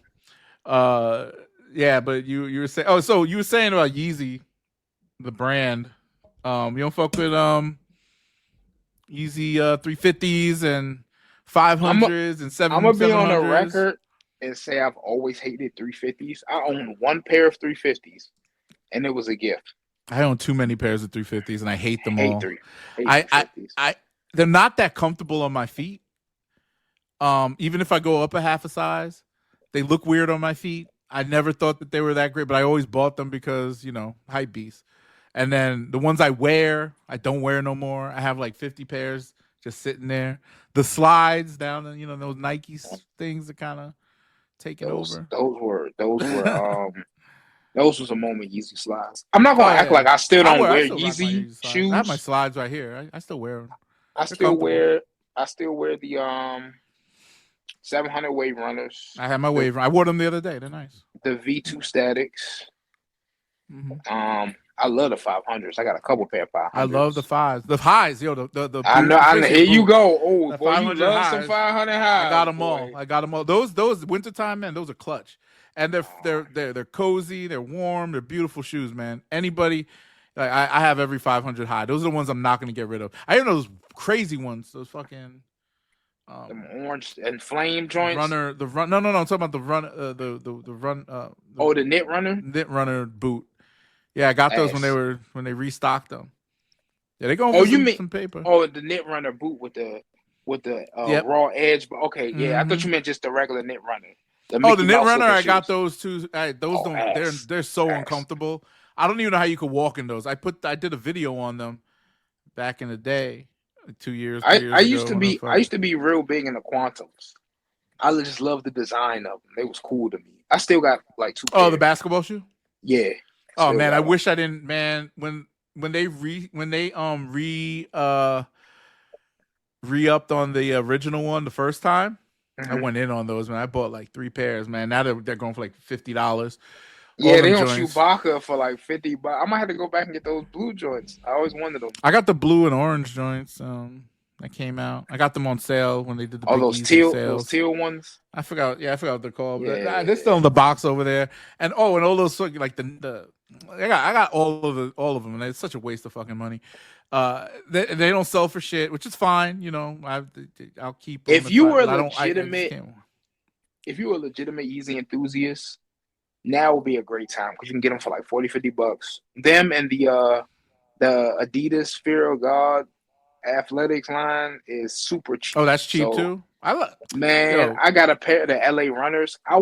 yeah, but you were saying. Oh, so you were saying about Yeezy, the brand. You don't fuck with Yeezy 350s and 500s and 700s. I'm gonna be on a record and say I've always hated 350s. I own one pair of 350s, and it was a gift. I own too many pairs of 350s, and I hate them all. I they're not that comfortable on my feet. Even if I go up a half a size, they look weird on my feet. I never thought that they were that great, but I always bought them because hype beast. And then the ones I wear, I don't wear no more. I have like 50 pairs just sitting there. The slides down, those Nike things are kind of taking over. Those were Those was a moment Yeezy slides. I'm not gonna act like I still don't wear still rock my Yeezy Yeezy slides. shoes. I have my slides right here. I still wear them. I still wear the 700 wave runners. I had my wave. I wore them the other day. They're nice. The V2 statics. Mm-hmm. I love the 500s. I got a couple pair of 500s. I love the fives. The highs, yo. The I know. Here you go. Oh, boy, you love highs. some 500 highs. I got them all. Those wintertime, man. Those are clutch, and they're cozy. They're warm. They're beautiful shoes, man. Anybody, like I have every 500 high. Those are the ones I'm not gonna get rid of. I even know those crazy ones. Those fucking. The orange and flame joints. No. I'm talking about the run. The run. The knit runner. Knit runner boot. Yeah, I got those when they restocked them. Yeah, they going for some paper. Oh, the knit runner boot with the raw edge. Okay, yeah, I thought you meant just the regular knit runner. The knit runner, I got those too. They're so uncomfortable. I don't even know how you could walk in those. I did a video on them back in the day, 2 years. I used to be real big in the quantums. I just loved the design of them. They was cool to me. I still got like 2 pairs. The basketball shoe? Yeah. Oh man, I wish I didn't. Man, when they re-upped on the original one the first time, I went in on those, man. I bought like 3 pairs, man. Now they're going for like $50. Yeah, they on Chewbacca for like $50. I might have to go back and get those blue joints. I always wanted them. I got the blue and orange joints. That came out. I got them on sale when they did the big those teal sales. Those teal ones. I forgot what they're called. Yeah. They're still in the box over there. And all those like I got all of them, and it's such a waste of fucking money. They don't sell for shit, which is fine. You know, I'll keep them. If you were legitimate Yeezy enthusiast, now would be a great time because you can get them for like $40-$50. Them and the Adidas Fear of God athletics line is super cheap. Oh, that's cheap too. I got a pair of the LA Runners. I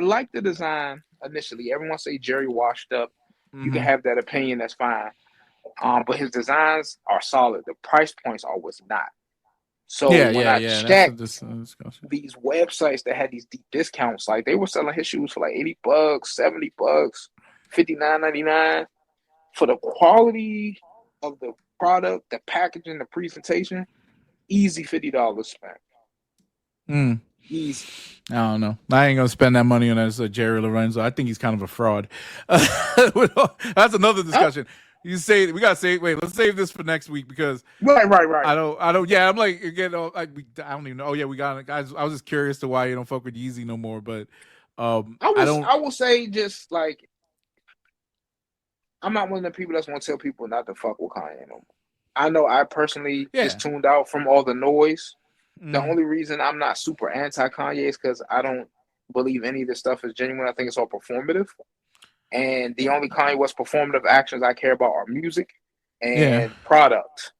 like the design initially. Everyone say Jerry washed up. You can have that opinion. That's fine. But his designs are solid. The price points was not. So when I checked these websites that had these deep discounts, like they were selling his shoes for like $80, $70, $59.99 for the quality of the product, the packaging, the presentation. Easy $50 spent. Easy. I don't know. I ain't gonna spend that money on Jerry Lorenzo. I think he's kind of a fraud. That's another discussion. You say we gotta say. Wait, let's save this for next week because right. I don't. Yeah, I'm like again. I don't even know. Oh yeah, we got it, guys. I was just curious to why you don't fuck with Yeezy no more. But I will say just like I'm not one of the people that's gonna tell people not to fuck with Kanye no more. I know I personally just tuned out from all the noise. The only reason I'm not super anti-Kanye is because I don't believe any of this stuff is genuine. I think it's all performative. And the only Kanye West performative actions I care about are music and product.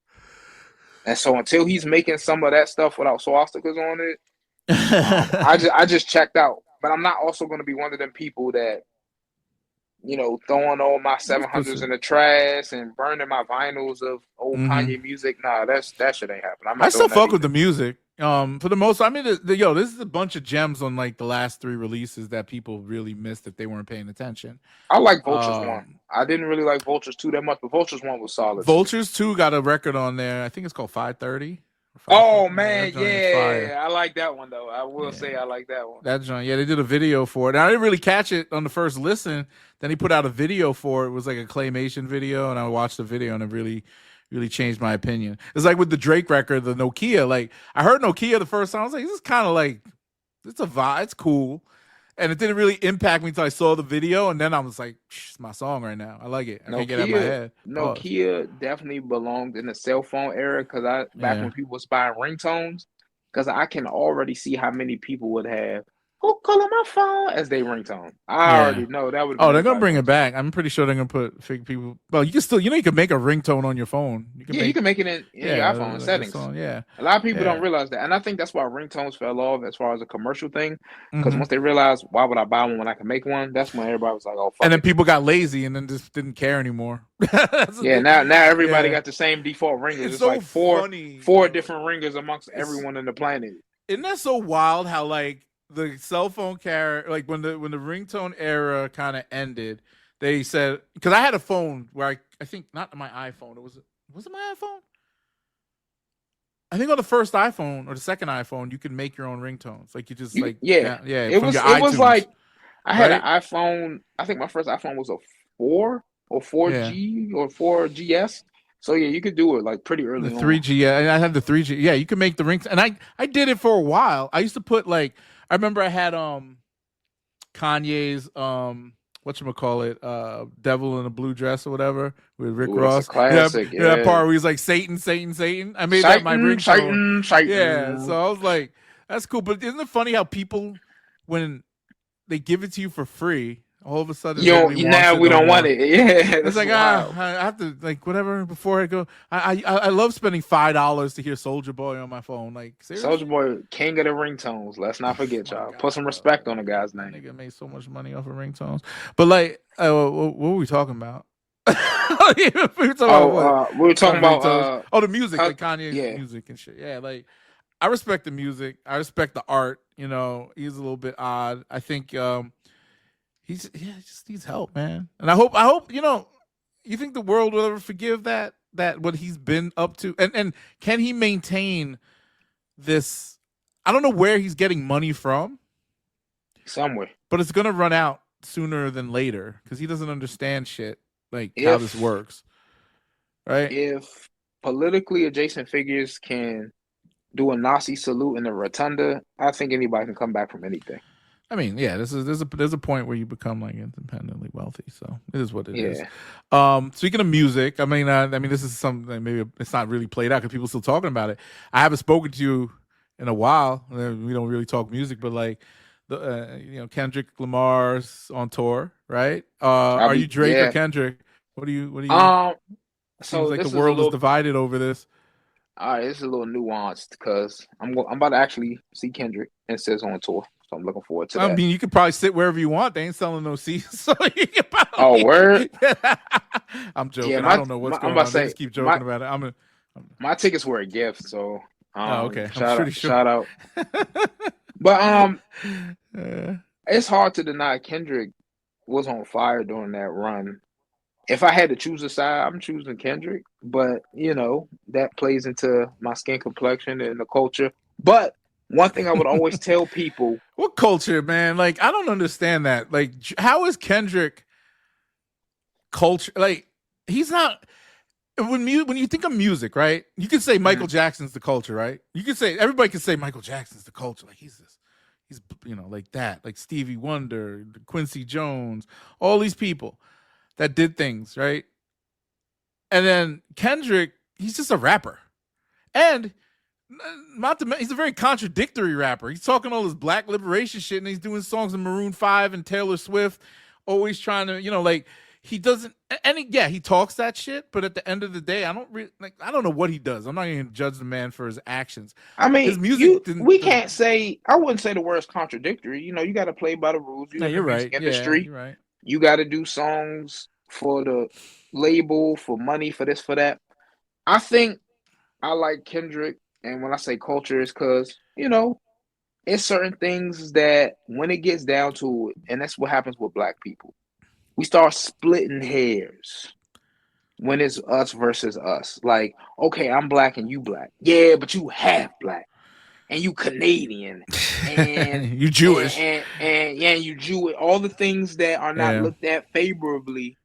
And so until he's making some of that stuff without swastikas on it, I just checked out. But I'm not also going to be one of them people that, you know, throwing all my 700s in the trash and burning my vinyls of old Kanye music. Nah, that shit ain't happening. I still fuck with the music. For the most, I mean, this is a bunch of gems on like the last 3 releases that people really missed if they weren't paying attention. I like Vultures 1. I didn't really like Vultures 2 that much, but Vultures 1 was solid. Vultures 2 got a record on there. I think it's called 530. Oh man, I like that one though. I will say I like that one. That joint, they did a video for it. Now, I didn't really catch it on the first listen. Then he put out a video for it. It was like a claymation video, and I watched the video, and it really changed my opinion. It's like with the Drake record, the Nokia. Like I heard Nokia the first time, I was like, this is kind of like it's a vibe. It's cool. And it didn't really impact me until I saw the video, and then I was like, it's my song right now. I like it. I can't get it out of my head. Nokia definitely belonged in the cell phone era because back when people was buying ringtones, because I can already see how many people would have "Who calling my phone" as they ringtone. I already know that would. They're gonna bring it back. I'm pretty sure they're gonna put fake people. Well, you can still, you can make a ringtone on your phone. You can make it in your iPhone settings. A lot of people don't realize that, and I think that's why ringtones fell off as far as a commercial thing. Because once they realized, why would I buy one when I can make one? That's when everybody was like, "Oh, fuck." And then people got lazy and then just didn't care anymore. Now everybody got the same default ringers. It's so like four different ringers amongst everyone on the planet. Isn't that so wild? How like the cell phone carrier, like when the ringtone era kind of ended, they said, because I had a phone where I think not my iPhone, was it my iPhone? I think on the first iPhone or the second iPhone, you could make your own ringtones. Like you just It was like I had an iPhone. I think my first iPhone was a 4 or 4G or 4GS. So yeah, you could do it like pretty early. The 3G, yeah, and I had the 3G. Yeah, you could make the rings, and I did it for a while. I used to put like, I remember I had Kanye's whatchamacallit, Devil in a Blue Dress or whatever with Rick Ross. Classic. Yeah, that part where he's like Satan. I made that my ringtone. Satan. Yeah, so I was like, that's cool. But isn't it funny how people, when they give it to you for free, all of a sudden we don't want it. Yeah, it's like I have to like whatever before I go. I love spending $5 to hear Soulja Boy on my phone. Like Soulja Boy, king of the ringtones. Let's not forget, y'all. Put some respect on the guy's name. Nigga made so much money off of ringtones. But like, what were we talking about? we were talking about the music, like Kanye's music and shit. Yeah, like I respect the music. I respect the art. You know, he's a little bit odd. I think. He just needs help, man. And I hope, you think the world will ever forgive that what he's been up to? And can he maintain this? I don't know where he's getting money from. Somewhere. But it's going to run out sooner than later because he doesn't understand shit, like how this works. Right? If politically adjacent figures can do a Nazi salute in the rotunda, I think anybody can come back from anything. I mean, yeah, there's a point where you become like independently wealthy, so it is what it is. Speaking of music, I mean, this is something maybe it's not really played out because people are still talking about it. I haven't spoken to you in a while. We don't really talk music, but like Kendrick Lamar's on tour, right? Are you Drake or Kendrick? What do you? Seems like the world is divided over this. All right, it's a little nuanced because I'm about to actually see Kendrick and says on tour. So I'm looking forward to that. I mean, you could probably sit wherever you want. They ain't selling no seats. So you can probably... Oh, word? I'm joking. Yeah, I don't know what's going on. They just keep joking about it. My tickets were a gift, so okay. Shout out. But it's hard to deny Kendrick was on fire during that run. If I had to choose a side, I'm choosing Kendrick. But, that plays into my skin complexion and the culture. But one thing I would always tell people. What culture, man? Like, I don't understand that. Like, how is Kendrick culture? Like, he's not. When you think of music, right? You can say Michael Jackson's the culture, right? You can say, everybody can say Michael Jackson's the culture. Like, he's like that. Like Stevie Wonder, Quincy Jones, all these people that did things, right? And then Kendrick, he's just a rapper. And he's a very contradictory rapper. He's talking all this black liberation shit, and he's doing songs in Maroon 5 and Taylor Swift, always trying to, like he doesn't. And he talks that shit, but at the end of the day, I don't know what he does. I'm not going to judge the man for his actions. I mean, his music. Can't say. I wouldn't say the word's contradictory. You got to play by the rules. You're right. Industry. Yeah, you're right. You got to do songs for the label, for money, for this, for that. I think I like Kendrick. And when I say culture, it's because, it's certain things that when it gets down to it, and that's what happens with black people, we start splitting hairs when it's us versus us. Like, okay, I'm black and you black. Yeah, but you half black and you Canadian and you Jewish. And you Jewish. All the things that are not looked at favorably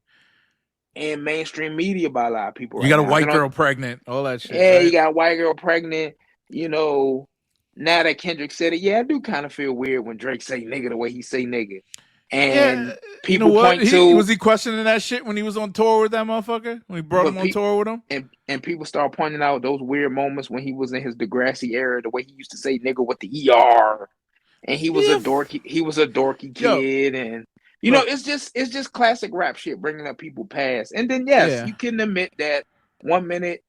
in mainstream media by a lot of people. You got a white girl pregnant, all that shit. Yeah, right? You got a white girl pregnant. Now that Kendrick said it, I do kind of feel weird when Drake say nigga the way he say nigga. And people point to... Was he questioning that shit when he was on tour with that motherfucker? When he brought him on tour with him? And people start pointing out those weird moments when he was in his Degrassi era, the way he used to say nigga with the ER. And he was a dorky kid. And... it's just classic rap shit, bringing up people past. And then, you can admit that 1 minute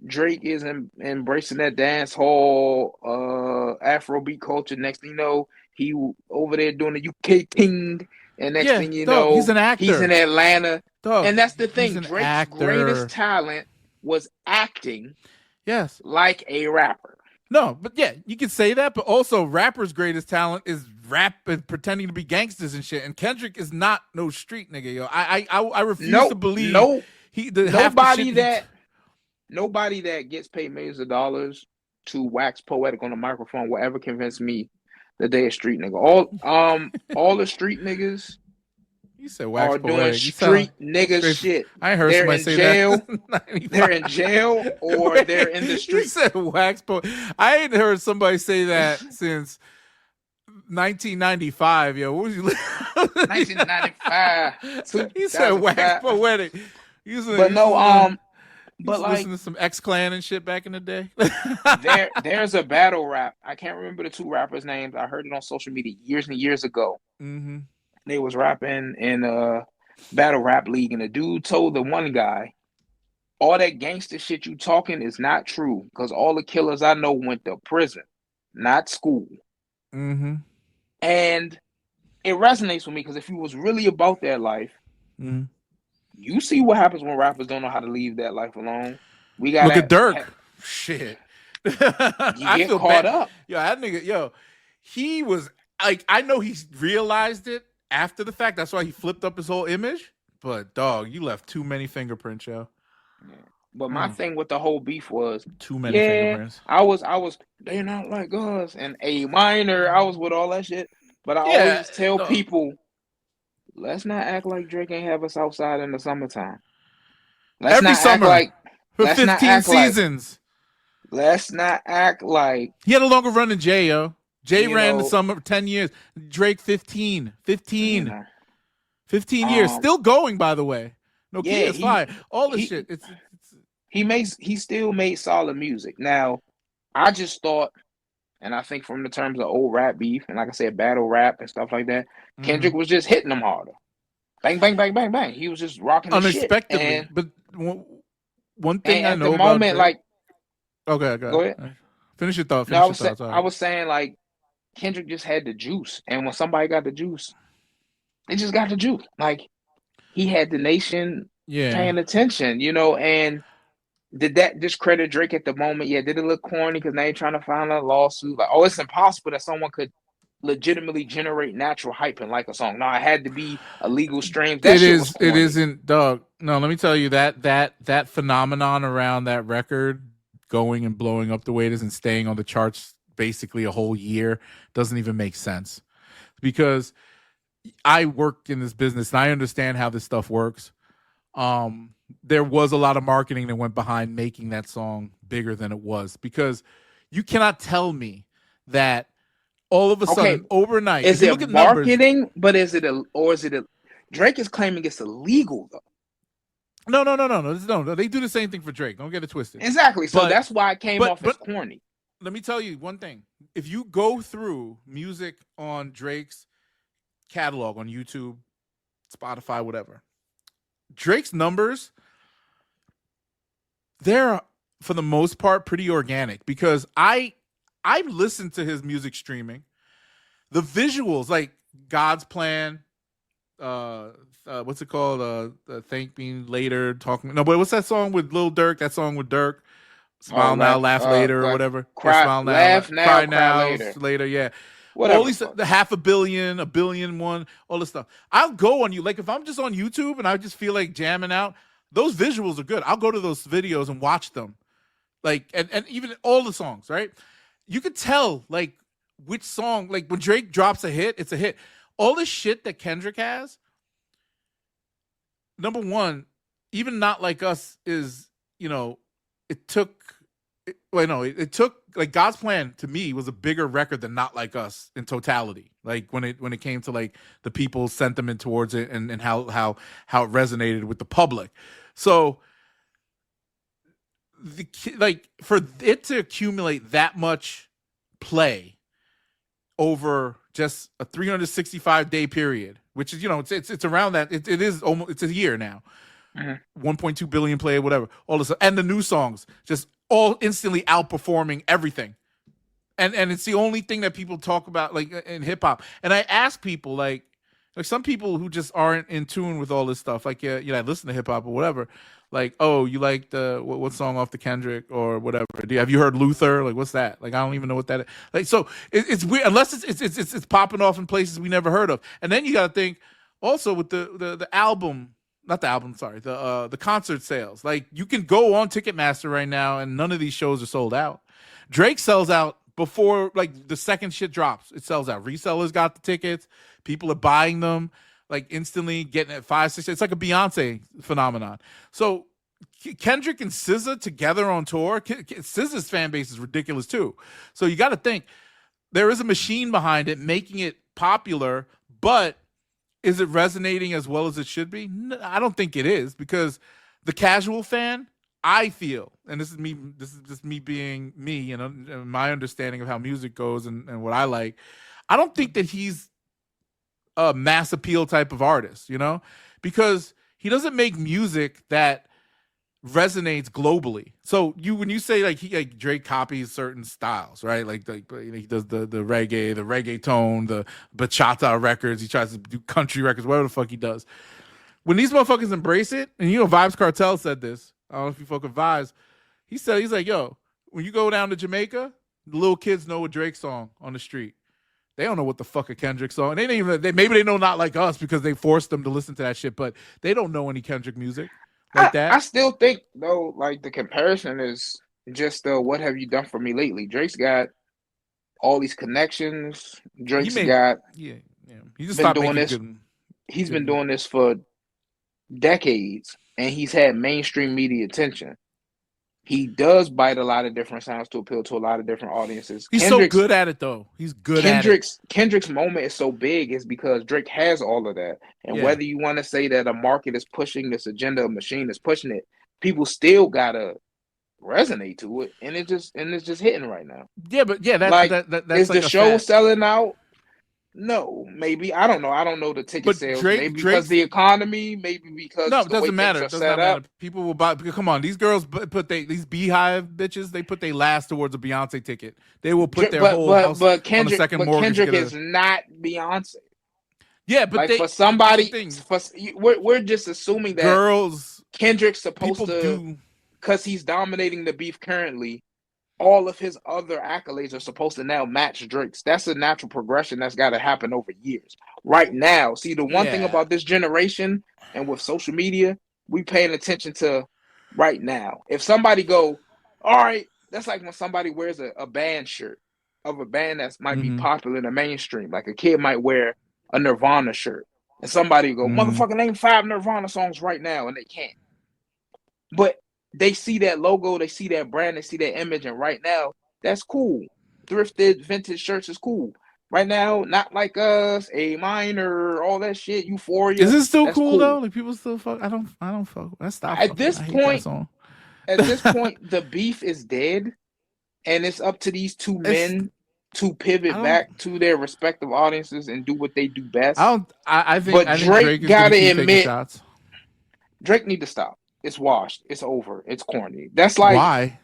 Drake is embracing that dance hall, Afrobeat culture. Next thing you know, he over there doing the UK King. And next thing you know, he's an actor. He's in Atlanta. And that's the thing. Drake's greatest talent was acting like a rapper. No, but yeah, you can say that, but also rappers' greatest talent is rap and pretending to be gangsters and shit. And Kendrick is not no street nigga, yo. I refuse to believe half the shit nobody that gets paid millions of dollars to wax poetic on a microphone will ever convince me that they a street nigga. All the street niggas You said wax are doing poetic. street nigga shit. I ain't heard somebody say jail. that. They're in jail or they're in the street. You said wax poetic. I ain't heard somebody say that since 1995, yo. What was you? 1995. He said wax poetic. But like, listen to some X-Clan and shit back in the day. there's a battle rap. I can't remember the two rappers' names. I heard it on social media years and years ago. Mm-hmm. They was rapping in a battle rap league, and the dude told the one guy, "All that gangster shit you talking is not true, because all the killers I know went to prison, not school." Mm-hmm. And it resonates with me because if you was really about that life, mm-hmm. you see what happens when rappers don't know how to leave that life alone. We got look at Dirk. Shit. You get caught up. Yo, that nigga, he was like, I know he realized it after the fact. That's why he flipped up his whole image. But dog, you left too many fingerprints, yo. Yeah. But my thing with the whole beef was too many fingerprints. I was they're not like us and A minor. I was with all that shit. But I always tell people, let's not act like Drake ain't have us outside in the summertime. Every summer for 15 seasons. Let's not act like he had a longer run than Jay, yo. Jay ran the summer 10 years. Drake 15 years. Still going, by the way. No kid is fine. All this shit. He still made solid music. Now, I just thought, and I think from the terms of old rap beef, and like I said, battle rap and stuff like that, Kendrick was just hitting them harder. Bang, bang, bang, bang, bang. He was just rocking the unexpectedly. Shit. But one thing I know at the moment, about okay, go ahead. Finish your thought. I was saying, like, Kendrick just had the juice. And when somebody got the juice, they just got the juice. Like, he had the nation paying attention, and did that discredit Drake at the moment? Yeah, did it look corny because now you're trying to file a lawsuit? Like, it's impossible that someone could legitimately generate natural hype and like a song. No, it had to be a legal stream. It isn't, dog. No, let me tell you that phenomenon around that record going and blowing up the way it is and staying on the charts basically a whole year doesn't even make sense. Because I worked in this business and I understand how this stuff works. There was a lot of marketing that went behind making that song bigger than it was, because you cannot tell me that all of a sudden overnight. Is it marketing? Numbers, but is it Drake is claiming it's illegal though. No. They do the same thing for Drake. Don't get it twisted. Exactly. So that's why it came off as corny. Let me tell you one thing. If you go through music on Drake's catalog on YouTube, Spotify, whatever, Drake's numbers, they're for the most part pretty organic, because I listened to his music streaming. The visuals, like God's Plan, what's it called? Thank Me Later, Talking. No, but what's that song with Lil Durk? That song with Durk, Smile Now, Laugh Later, or whatever. Smile Now, Laugh now, Cry Now, later. Yeah. Whatever. All these, the 500 million, 1 billion one, all this stuff. I'll go on you. Like if I'm just on YouTube and I just feel like jamming out, those visuals are good. I'll go to those videos and watch them. Like, and even all the songs, right? You could tell like which song, like when Drake drops a hit, it's a hit. All this shit that Kendrick has, number one, even Not Like Us is, it took like God's Plan to me was a bigger record than Not Like Us in totality. Like when it came to like the people's sentiment towards it and how it resonated with the public. So for it to accumulate that much play over just a 365-day period, which is, it's around that. It is almost, it's a year now. 1.2 billion play, whatever, all this, and the new songs just all instantly outperforming everything. And it's the only thing that people talk about, like in hip hop. And I ask people, like some people who just aren't in tune with all this stuff, like I listen to hip hop or whatever. Like, oh, you like the what song off the Kendrick or whatever? Have you heard Luther? Like, what's that? Like, I don't even know what that is. Like, so it's weird unless it's popping off in places we never heard of. And then you got to think also with the album, not the album, sorry, the concert sales. Like, you can go on Ticketmaster right now, and none of these shows are sold out. Drake sells out before like the second shit drops. It sells out. Resellers got the tickets. People are buying them like instantly, getting it 5, 6. It's like a Beyonce phenomenon. So Kendrick and SZA together on tour. SZA's fan base is ridiculous too. So you got to think there is a machine behind it making it popular, but is it resonating as well as it should be? I don't think it is, because the casual fan, I feel, and this is just me being me, you know, my understanding of how music goes and what I like. I don't think that he's a mass appeal type of artist, you know, because he doesn't make music that resonates globally. So when you say like Drake copies certain styles, right? Like he does the reggae, the reggaeton, the bachata records. He tries to do country records, whatever the fuck he does. When these motherfuckers embrace it, and you know, Vibes Cartel said this. I don't know if you fuck with Vibes. He's like, yo, when you go down to Jamaica, the little kids know a Drake song on the street. They don't know what the fuck a Kendrick song. Maybe they know Not Like Us because they forced them to listen to that shit, but they don't know any Kendrick music like that. I still think though, like the comparison is just what have you done for me lately? Drake's got all these connections. He just been doing this. He's been doing this for decades, and he's had mainstream media attention. He does bite a lot of different sounds to appeal to a lot of different audiences. He's so good at it, though. He's good at it. Kendrick's moment is so big is because Drake has all of that. And whether you want to say that a market is pushing this agenda, a machine is pushing it, people still gotta resonate to it, and it's just hitting right now. Yeah, but that's is like the show selling out? No, maybe. I don't know. I don't know the ticket sales. Maybe because the economy. Maybe because it doesn't matter. It does not matter. People will buy. Come on, these girls these beehive bitches. They put their last towards a Beyonce ticket. They will put their whole house on the second mortgage. Kendrick is not Beyonce. Yeah, but like for somebody, we're just assuming that girls Kendrick's supposed to, because he's dominating the beef currently. All of his other accolades are supposed to now match Drake's. That's a natural progression that's got to happen over years. Right now, see, the one thing about this generation and with social media, we paying attention to right now. If somebody go, all right, that's like when somebody wears a band shirt of a band that might be popular in the mainstream. Like a kid might wear a Nirvana shirt, and somebody go, motherfucker, name 5 Nirvana songs right now, and they can't. But they see that logo, they see that brand, they see that image, and right now, that's cool. Thrifted vintage shirts is cool. Right now, Not Like Us, A Minor, all that shit, Euphoria. Is it still cool though? Like people still fuck? I don't fuck. That's stop. At this point, the beef is dead, and it's up to these two men to pivot back to their respective audiences and do what they do best. I think Drake gotta admit, Drake need to stop. It's washed. It's over. It's corny. That's like why?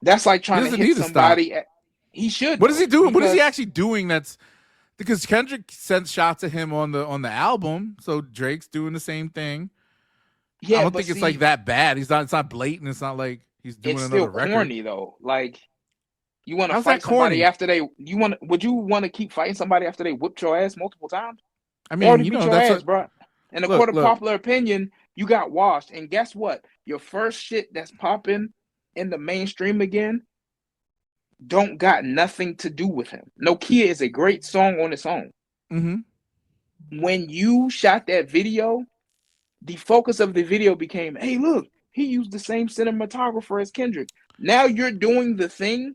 That's like trying to hit somebody. He should. What is he doing? What is he actually doing? That's because Kendrick sent shots at him on the album, so Drake's doing the same thing. Yeah, I don't think it's like that bad. It's not blatant. It's not like he's doing another record. It's still corny though. Like you want to fight somebody after they. Would you want to keep fighting somebody after they whipped your ass multiple times? I mean, you know, that's bro. And according to popular opinion, you got washed. And guess what? Your first shit that's popping in the mainstream again don't got nothing to do with him. Nokia is a great song on its own. When you shot that video, the focus of the video became, hey, look, he used the same cinematographer as Kendrick. Now you're doing the thing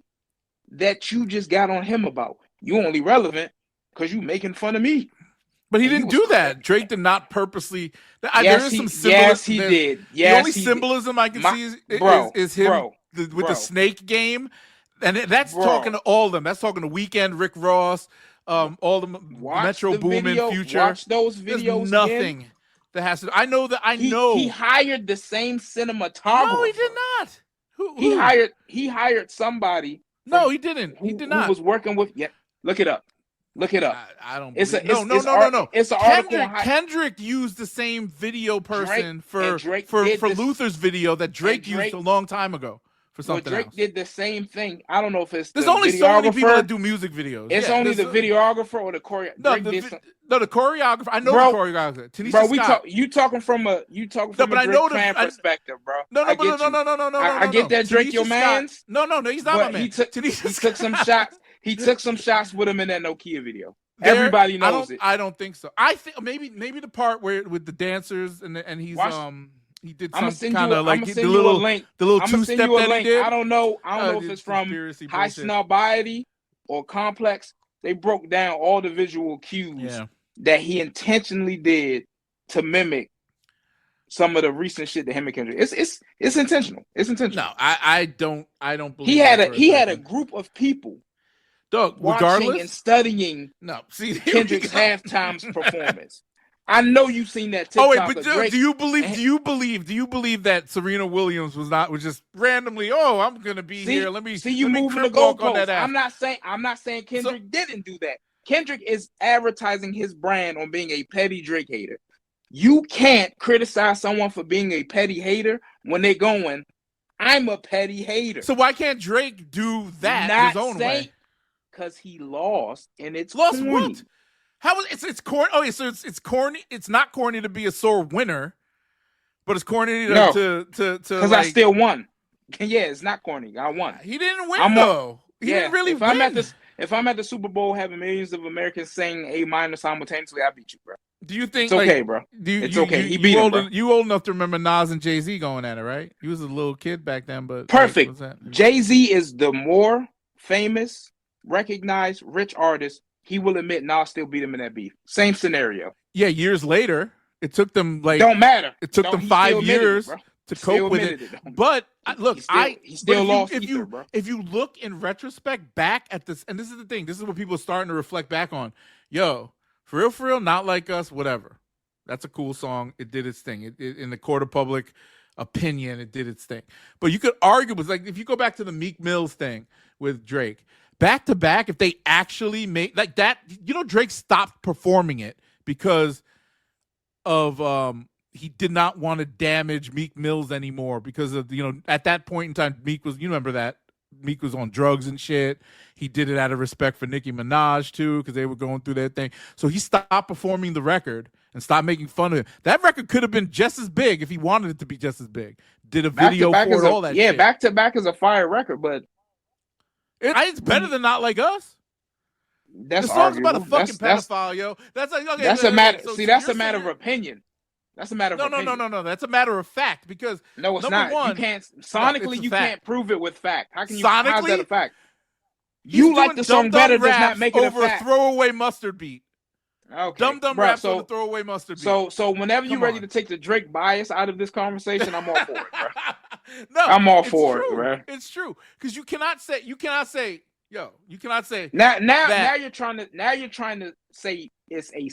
that you just got on him about. You only relevant because you making fun of me. But he didn't do that. Drake did not purposely. There is some symbolism. Yes, he did. The only symbolism I can see is him with the snake game. And that's talking to all of them. That's talking to Weeknd, Rick Ross, all the Metro Boomin, Future. Watch those videos. There's nothing that has to. I know. He hired the same cinematographer. No, he did not. Who? He hired somebody. No, he didn't. He did not. Who was working with? Yeah, look it up. Look it up. I don't It's believe. a No. It's an article on Kendrick used the same video person for this, Luther's video that Drake used a long time ago for something Drake else. did the same thing. I don't know if it's there's the only so many people that do music videos. It's only the videographer or the choreographer. No, the choreographer. I know the choreographer. Tanisha Scott. You talking from a Drake fan perspective, bro. No. I get that Drake your man's. No, he's not my man. He took some shots. He took some shots with him in that Nokia video. Everybody knows it. I don't think so. I think maybe the part where with the dancers and he's he did some kind of like the little two-step that he did. I don't know if it's from High Snobiety or Complex. They broke down all the visual cues that he intentionally did to mimic some of the recent shit that him and Kendrick. It's intentional. It's intentional. No, I don't believe he had a group of people watching and studying Kendrick's halftime performance. I know you've seen that TikTok. Oh wait, but do you believe that Serena Williams was just randomly? Oh, I'm gonna be here. Let me see you moving the goalpost. I'm not saying Kendrick didn't do that. Kendrick is advertising his brand on being a petty Drake hater. You can't criticize someone for being a petty hater when they're going, I'm a petty hater. So why can't Drake do that his own way? Because he lost, and it's lost corny. What? How is it's corny? Oh, so it's corny. It's not corny to be a sore winner, but it's corny to because I still won. Yeah, it's not corny. I won. He didn't win though. He didn't really win. If I'm at the Super Bowl having millions of Americans saying A- simultaneously, I beat you, bro. Do you think it's okay, bro? It's okay. He beat him, bro. You old enough to remember Nas and Jay-Z going at it, right? He was a little kid back then, but perfect. Jay-Z is the more famous, recognized, rich artist. He will admit Nas still beat him in that beef. Same scenario. Yeah, years later, it took them don't matter. It took them 5 years to cope with it. But look, he still lost. If you look in retrospect back at this, and this is the thing, this is what people are starting to reflect back on. Yo, for real, Not Like Us, whatever. That's a cool song. It did its thing. It in the court of public opinion, it did its thing. But you could argue with if you go back to the Meek Mills thing with Drake. Back to back, if they actually made like that, Drake stopped performing it because of he did not want to damage Meek Mills anymore because of at that point in time Meek was remember that Meek was on drugs and shit. He did it out of respect for Nicki Minaj too because they were going through their thing. So he stopped performing the record and stopped making fun of it. That record could have been just as big if he wanted it to be just as big. Did a video for it, all that. Yeah, shit. Back to Back is a fire record, but. It's better than Not Like Us. That's the song's about a fucking pedophile, yo. That's like okay. That's a matter. That's a matter of opinion. That's a matter of opinion. No. That's a matter of fact because no, it's not. You can't sonically. You can't prove it with fact. How can you? Sonically, how's that a fact? You like the song better does not make it a fact. Over a throwaway mustard beat. Okay. Dumb raps on a throwaway mustard beat. So whenever you're ready to take the Drake bias out of this conversation, I'm all for it, bro. No, I'm all for it, bro. It's true because you cannot say now you're trying to say it's a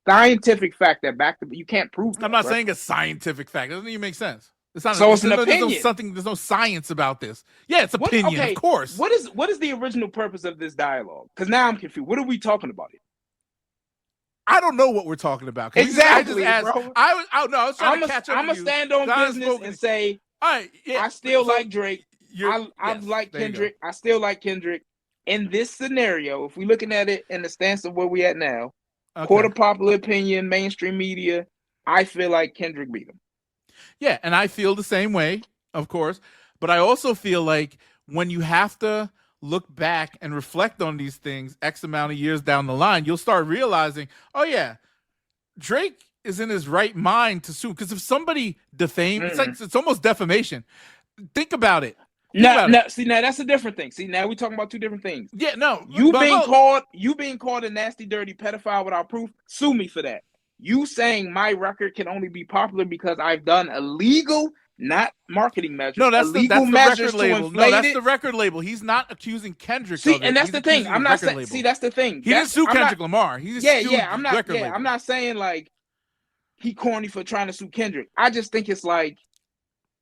scientific fact that you can't prove that. I'm not saying a scientific fact. It doesn't even make sense. It's not. So it's an opinion. There's no science about this. Yeah, it's opinion, of course. What is the original purpose of this dialogue? Because now I'm confused. What are we talking about here? I don't know what we're talking about. Exactly, bro. I was trying to catch up. I'm gonna stand on business and say, all right, yeah. I still like Drake. I like Kendrick. I still like Kendrick. In this scenario, if we're looking at it in the stance of where we at now, court of popular opinion, mainstream media, I feel like Kendrick beat him. Yeah, and I feel the same way, of course. But I also feel like when you have to look back and reflect on these things X amount of years down the line, you'll start realizing, oh yeah, Drake is in his right mind to sue. Because if somebody defames, it's almost defamation. Think about it. Now that's a different thing. See, now we're talking about two different things. Yeah, no. You being called a nasty, dirty pedophile without proof, sue me for that. You saying my record can only be popular because I've done illegal, not marketing measures. No, that's the record label. No, that's the record label. He's not accusing Kendrick. See, and that's the thing. I'm not saying. See, that's the thing. He didn't sue Kendrick Lamar. He just sued I'm not. Record label. I'm not saying like he corny for trying to sue Kendrick. I just think it's like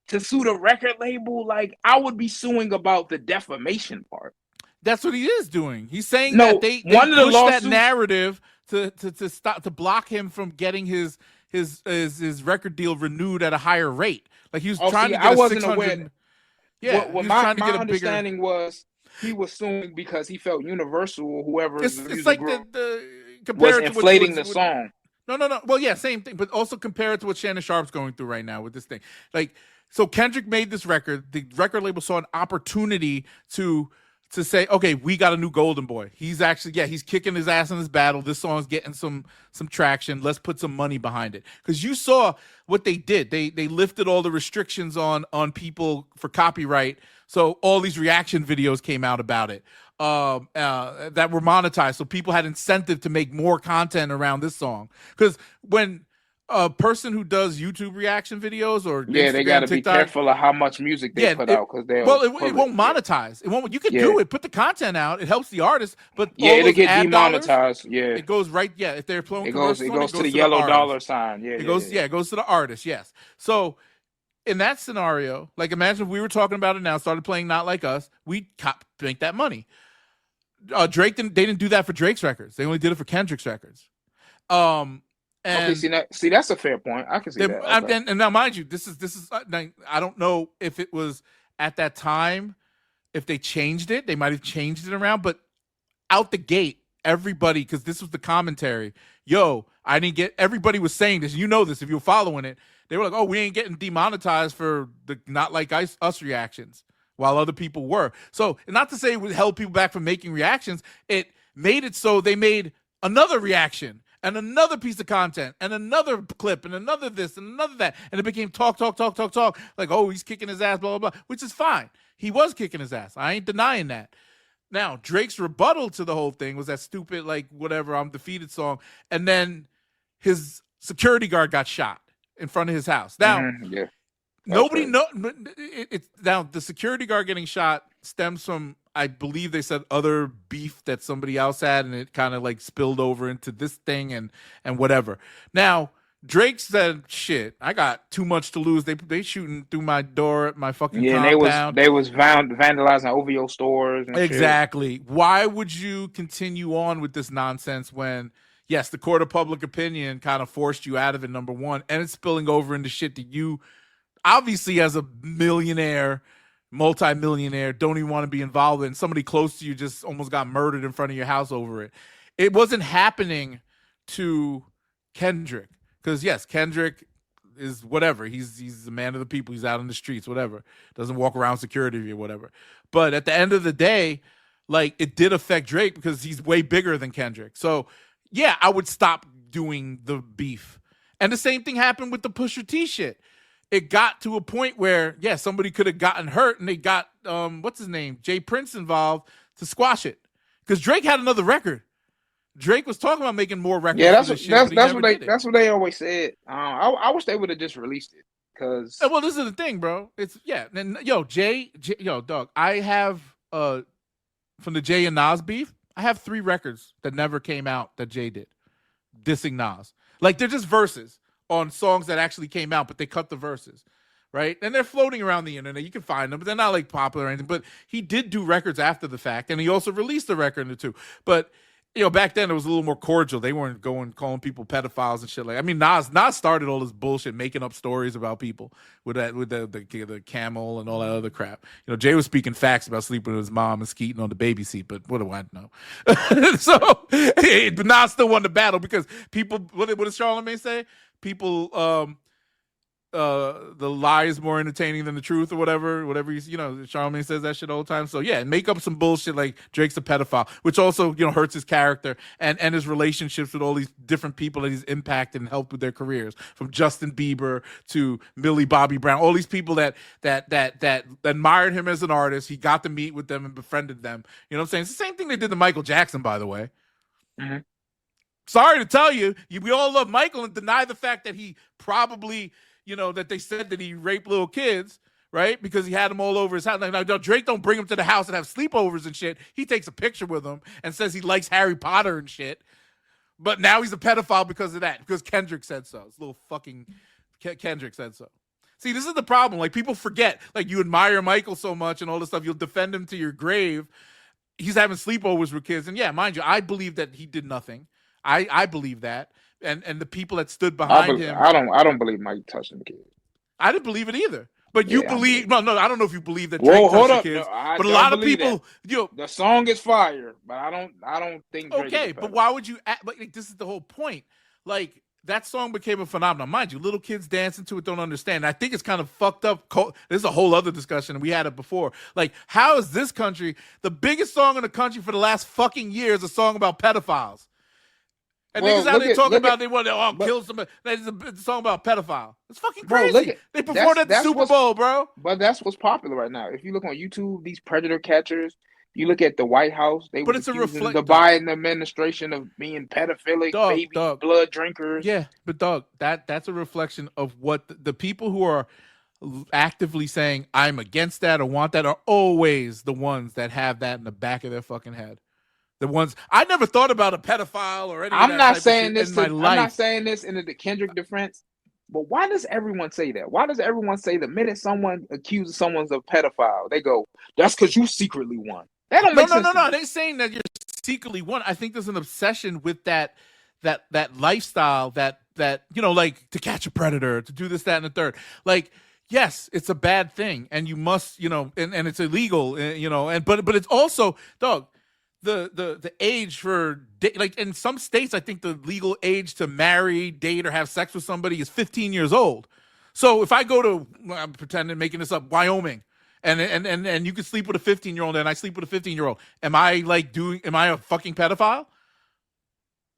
to sue the record label. Like I would be suing about the defamation part. That's what he is doing. He's saying No, that they one of the push that lawsuits- narrative to stop, to block him from getting his record deal renewed at a higher rate. Like he was trying to get I a wasn't 600. aware. Yeah, What he was my trying to get a bigger. understanding was he was suing because he felt Universal or whoever It's the like music the group was compared to inflating the song. No. Well, yeah, same thing, but also compare it to what Shannon Sharpe's going through right now with this thing. Like, so Kendrick made this record. The record label saw an opportunity to say, okay, we got a new golden boy. He's actually, he's kicking his ass in this battle. This song's getting some traction. Let's put some money behind it. Because you saw what they did. They lifted all the restrictions on people for copyright. So all these reaction videos came out about it that were monetized. So people had incentive to make more content around this song. Because when a person who does YouTube reaction videos or they Instagram, got to be TikTok, careful of how much music they put out because they it won't monetize. It won't. You can do it, put the content out. It helps the artist, but it'll get demonetized. Dollars, it goes right. Yeah, if they're flowing, it goes to the yellow dollar sign. Yeah, it goes to the artist. Yes. So in that scenario, like imagine if we were talking about it now, started playing Not Like Us, we'd make that money. Drake didn't. They didn't do that for Drake's records. They only did it for Kendrick's records. And see, that's a fair point. I can see that. Okay. And now, mind you, this is. I don't know if it was at that time, if they changed it. They might have changed it around, but out the gate, everybody, because this was the commentary. Yo, I didn't get. Everybody was saying this. You know this if you're following it. They were like, "Oh, we ain't getting demonetized for the Not Like Us reactions," while other people were. So, not to say it would held people back from making reactions. It made it so they made another reaction and another piece of content and another clip and another this and another that. And it became talk. Like, oh, he's kicking his ass, blah, blah, blah, which is fine. He was kicking his ass. I ain't denying that. Now, Drake's rebuttal to the whole thing was that stupid, like, whatever, I'm defeated song. And then his security guard got shot in front of his house. Now, nobody know. Now, the security guard getting shot stems from, I believe they said, other beef that somebody else had, and it kind of like spilled over into this thing and whatever. Now, Drake said, "Shit, I got too much to lose. They shooting through my door at my fucking compound. They was vandalizing OVO stores. And exactly. Shit. Why would you continue on with this nonsense when, yes, the court of public opinion kind of forced you out of it, number one, and it's spilling over into shit that you, obviously, as a millionaire, multi-millionaire, don't even want to be involved in. Somebody close to you just almost got murdered in front of your house over it. It wasn't happening to Kendrick. Because, yes, Kendrick is whatever. He's a man of the people. He's out in the streets, whatever. Doesn't walk around security or whatever. But at the end of the day, like, it did affect Drake because he's way bigger than Kendrick. So, yeah, I would stop doing the beef. And the same thing happened with the Pusha T shit. It got to a point where, yeah, somebody could have gotten hurt, and they got, what's his name, Jay Prince involved to squash it. Because Drake had another record. Drake was talking about making more records. Yeah, that's what they always said. I wish they would have just released it. Because well, this is the thing, bro. It's and Jay, dog. I have from the Jay and Nas beef, I have 3 records that never came out that Jay did, dissing Nas. Like, they're just verses on songs that actually came out, but they cut the verses, right? And they're floating around the internet. You can find them, but they're not like popular or anything. But he did do records after the fact, and he also released a record or two. But back then it was a little more cordial. They weren't calling people pedophiles and shit like. I mean, Nas started all this bullshit, making up stories about people with the camel and all that other crap. Jay was speaking facts about sleeping with his mom and skeeting on the baby seat, but what do I know? So, but Nas still won the battle because people. What does Charlamagne say? People. The lie is more entertaining than the truth, or whatever he's, Charlamagne says that shit all the time. So yeah, make up some bullshit like Drake's a pedophile, which also, hurts his character and his relationships with all these different people that he's impacted and helped with their careers, from Justin Bieber to Millie Bobby Brown, all these people that admired him as an artist. He got to meet with them and befriended them. You know what I'm saying? It's the same thing they did to Michael Jackson, by the way. Mm-hmm. Sorry to tell you, we all love Michael and deny the fact that he probably, that they said that he raped little kids, right? Because he had them all over his house. Now, Drake don't bring them to the house and have sleepovers and shit. He takes a picture with them and says he likes Harry Potter and shit. But now he's a pedophile because of that, because Kendrick said so. It's little fucking Kendrick said so. See, this is the problem. Like, people forget. Like, you admire Michael so much and all this stuff. You'll defend him to your grave. he's having sleepovers with kids. And yeah, mind you, I believe that he did nothing. I believe that. And the people that stood behind him. I don't believe Mike touching the kid. I didn't believe it either. But you believe no, I don't know if you believe that Whoa, Drake hold touched up. the kids. No, I but a don't lot of believe people, that. The song is fire, but I don't think Drake okay, but why would you act, like this is the whole point. Like that song became a phenomenon. Mind you, little kids dancing to it don't understand. And I think it's kind of fucked up. This is a whole other discussion, and we had it before. Like, how is this country, the biggest song in the country for the last fucking year is a song about pedophiles? And niggas out there talking about they want to kill somebody. It's a song about pedophile. It's fucking crazy. They performed at the Super Bowl, bro. But that's what's popular right now. If you look on YouTube, these predator catchers, you look at the White House, they were accusing the Biden administration of being pedophilic, blood drinkers. Yeah, but dog, that's a reflection of what the people who are actively saying I'm against that or want that are always the ones that have that in the back of their fucking head. The ones I never thought about a pedophile or anything. I'm not saying this in the Kendrick defense, but why does everyone say that? Why does everyone say the minute someone accuses someone of pedophile, they go, "That's because you secretly won." That don't make sense. No. They're saying that you're secretly won. I think there's an obsession with that lifestyle that like to catch a predator, to do this, that, and the third. Like, yes, it's a bad thing, and you must, and it's illegal, but it's also, dog. The age for like in some states, I think the legal age to marry, date, or have sex with somebody is 15 years old. So if I go to, I'm pretending making this up, Wyoming, and you can sleep with a 15-year-old, and I sleep with a 15-year-old, am I a fucking pedophile?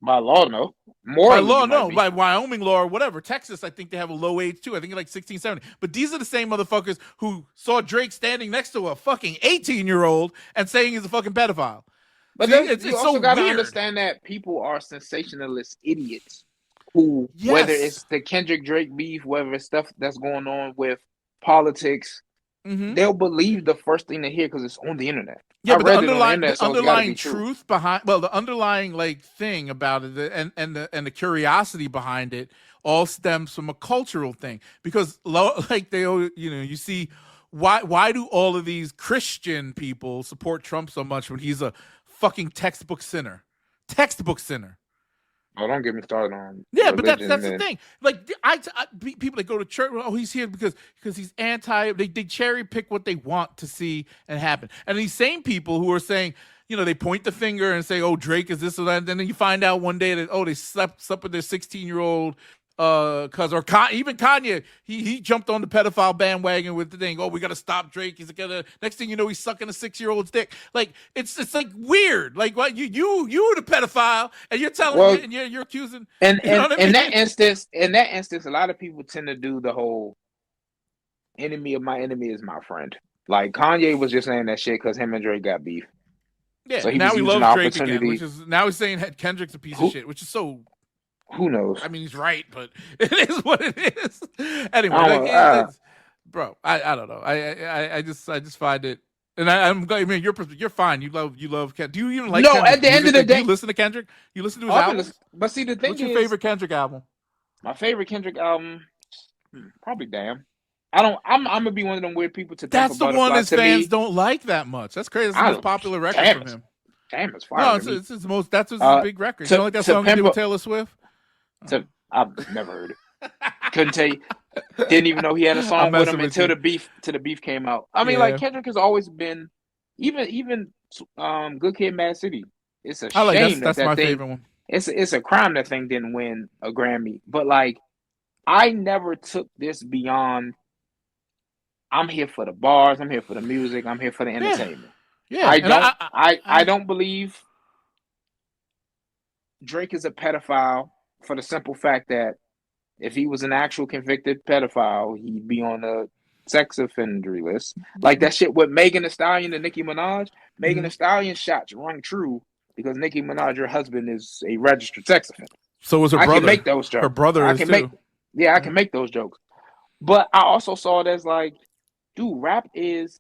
By law, no. By law, no. By Wyoming law or whatever. Texas, I think they have a low age too. I think like 16, 17. But these are the same motherfuckers who saw Drake standing next to a fucking 18-year-old and saying he's a fucking pedophile. But it's you also got to understand that people are sensationalist idiots who, whether it's the Kendrick Drake beef, whether it's stuff that's going on with politics, they'll believe the first thing they hear because it's on the internet. Yeah, but the underlying truth behind, the underlying like thing about it, and the curiosity behind it, all stems from a cultural thing. Because like you see, why do all of these Christian people support Trump so much when he's a fucking textbook sinner? Oh, don't get me started on. Yeah, but that's the thing. Like people that go to church, he's here because he's anti. They cherry pick what they want to see and happen. And these same people who are saying, they point the finger and say, "Oh, Drake is this or that," and then you find out one day that they slept with their 16-year-old. Even Kanye, he jumped on the pedophile bandwagon with the thing. Oh, we got to stop Drake. He's like, next thing you know, he's sucking a 6-year-old's dick. Like it's like weird. Like what you were the pedophile, and you're telling me, and you're accusing. And in that instance, a lot of people tend to do the whole enemy of my enemy is my friend. Like Kanye was just saying that shit because him and Drake got beef. Yeah, so now he loves Drake again, which is now he's saying Kendrick's a piece of shit, which is so. Who knows? I mean, he's right, but it is what it is. Anyway, bro, I don't know. I just find it, and I mean, you're fine. You love Kendrick. Do you even like? No, Kendrick? At the end of the day, do you listen to Kendrick? You listen to his albums? But see, the thing what's your favorite Kendrick album? My favorite Kendrick album, probably Damn. I'm gonna be one of them weird people to. That's the one his fans don't like that much. That's crazy. That's the most popular record from him. Damn, it's fire. No, it's his most. That's his big record. You don't like that song he did with Taylor Swift? I've never heard it. Couldn't tell you. Didn't even know he had a song with him until the beef came out. I mean, like Kendrick has always been, even Good Kid, Mad City. It's a shame that's my favorite one. It's a crime that thing didn't win a Grammy. But like, I never took this beyond. I'm here for the bars. I'm here for the music. I'm here for the entertainment. Yeah, I don't believe Drake is a pedophile. For the simple fact that if he was an actual convicted pedophile, he'd be on a sex offender list. Like that shit with Megan Thee Stallion and Nicki Minaj. Megan Thee Stallion shots rung true because Nicki Minaj, her husband, is a registered sex offender. So was her brother. I can make those jokes. Her brother I can make those jokes. But I also saw it as like, dude, rap is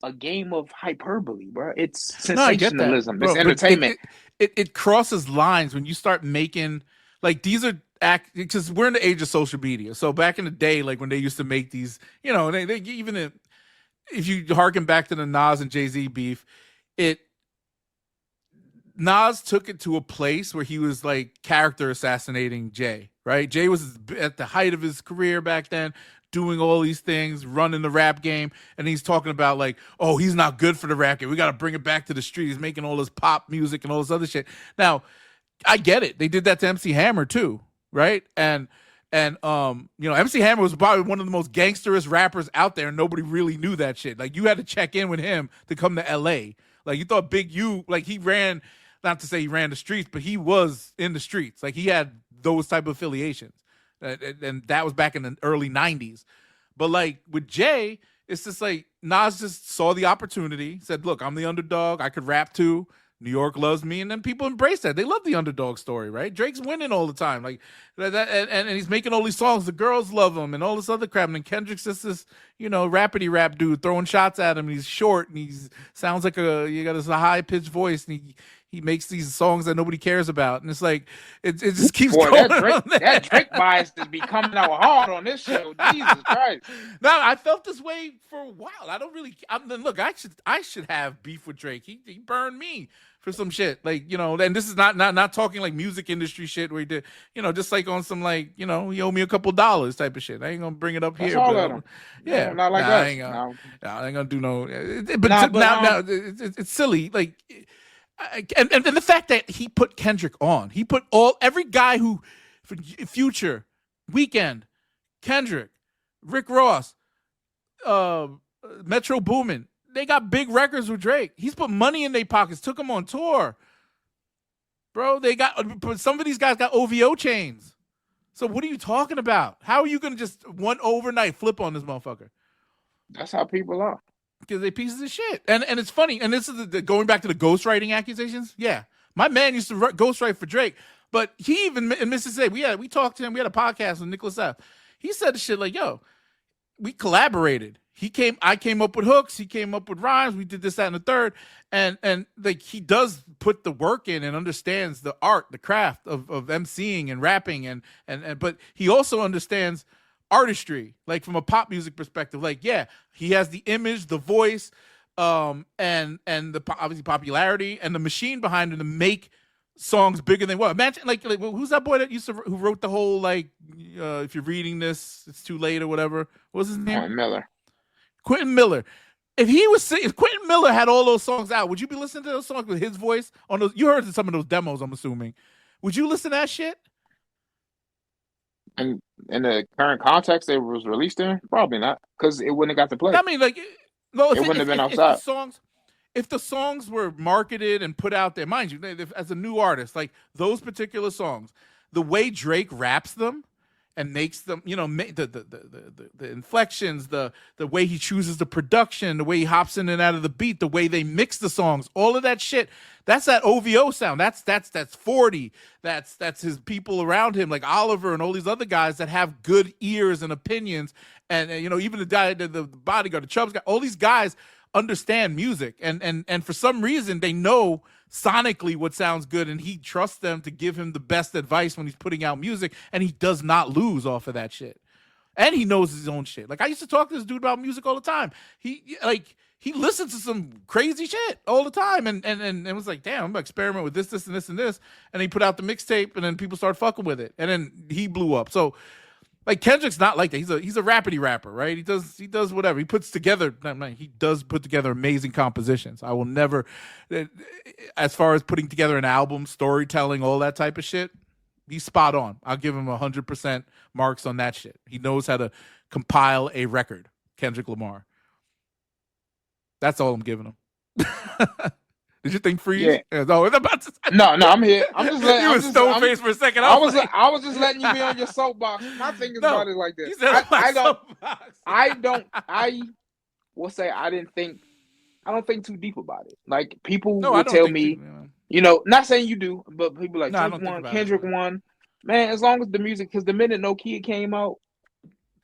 a game of hyperbole, bro. It's sensationalism. It's entertainment. It crosses lines when you start making like these are because we're in the age of social media. So back in the day, like when they used to make these, they even if you harken back to the Nas and Jay-Z beef, Nas took it to a place where he was like character assassinating Jay, right? Jay was at the height of his career back then, doing all these things, running the rap game, and he's talking about like, oh, he's not good for the rap game. We got to bring it back to the street. He's making all this pop music and all this other shit. Now, I get it. They did that to MC Hammer too, right? And MC Hammer was probably one of the most gangsterous rappers out there, and nobody really knew that shit. Like, you had to check in with him to come to LA. Like, you thought Big U, like, he ran, not to say he ran the streets, but he was in the streets. Like, he had those type of affiliations. And that was back in the early 90s. But, like, with Jay, it's just like Nas just saw the opportunity, said, look, I'm the underdog. I could rap too. New York loves me, and then people embrace that. They love the underdog story, right? Drake's winning all the time, like that, and he's making all these songs. The girls love him, and all this other crap. And then Kendrick's just this, rappity rap dude throwing shots at him. And he's short, and he's sounds like you got this high pitched voice, and he makes these songs that nobody cares about, and it's like it just keeps going. That Drake bias is be coming out hard on this show. Jesus Christ! No, I felt this way for a while. Look, I should have beef with Drake. He burned me for some shit, like, and this is not talking like music industry shit where he did, just like on some like, he owe me a couple dollars type of shit. I ain't gonna bring it up here. But, yeah, not like I ain't gonna do no. Now it's silly, like. And the fact that he put Kendrick on, he put every guy who, Future, Weeknd, Kendrick, Rick Ross, Metro Boomin, they got big records with Drake. He's put money in their pockets, took them on tour, bro. Some of these guys got OVO chains. So what are you talking about? How are you gonna just one overnight flip on this motherfucker? That's how people are. Because they pieces of shit. And it's funny. And this is going back to the ghostwriting accusations. Yeah. My man used to ghostwrite for Drake. But he even, in Mississippi, we talked to him. We had a podcast with Nicholas F. He said the shit like, yo, we collaborated. I came up with hooks. He came up with rhymes. We did this, that, and the third. And like, he does put the work in and understands the art, the craft of emceeing and rapping. And but he also understands artistry, like from a pop music perspective. Like, yeah, he has the image, the voice, and the obviously popularity and the machine behind him to make songs bigger than what. Imagine like who's that boy that who wrote the whole like if you're reading this, it's too late or whatever. What was his name? Quentin Miller. If Quentin Miller had all those songs out, would you be listening to those songs with his voice on those? You heard some of those demos, I'm assuming. Would you listen to that shit? And in the current context it was released in, probably not, because it wouldn't have got to play. I mean, like, no, it wouldn't have been outside. If the songs were marketed and put out there, mind you, as a new artist, like those particular songs, the way Drake raps them and makes them, the inflections, the way he chooses the production, the way he hops in and out of the beat, the way they mix the songs, all of that shit. That's that OVO sound. That's 40. That's his people around him, like Oliver and all these other guys that have good ears and opinions. And even the guy, the bodyguard, the Chubbs guy, all these guys understand music. And for some reason they know sonically what sounds good, and he trusts them to give him the best advice when he's putting out music, and he does not lose off of that shit. And he knows his own shit. Like, I used to talk to this dude about music all the time. He listens to some crazy shit all the time, and was like, damn, I'm gonna experiment with this, and this, and this. And he put out the mixtape, and then people started fucking with it, and then he blew up. So, like, Kendrick's not like that. He's a rapidy rapper, right? He does whatever. He does put together amazing compositions. I will never, as far as putting together an album, storytelling, all that type of shit, he's spot on. I'll give him 100% marks on that shit. He knows how to compile a record. Kendrick Lamar. That's all I'm giving him. Did you think freeze? Yeah. No, it's about to. No, I'm here. I'm just letting you were stone faced for a second. I was just letting you be on your soapbox. My thing is about it like this. I don't think too deep about it. Like, people will tell me, not saying you do, but people like Drake won, Kendrick won. Man, as long as the music, because the minute No Kid came out,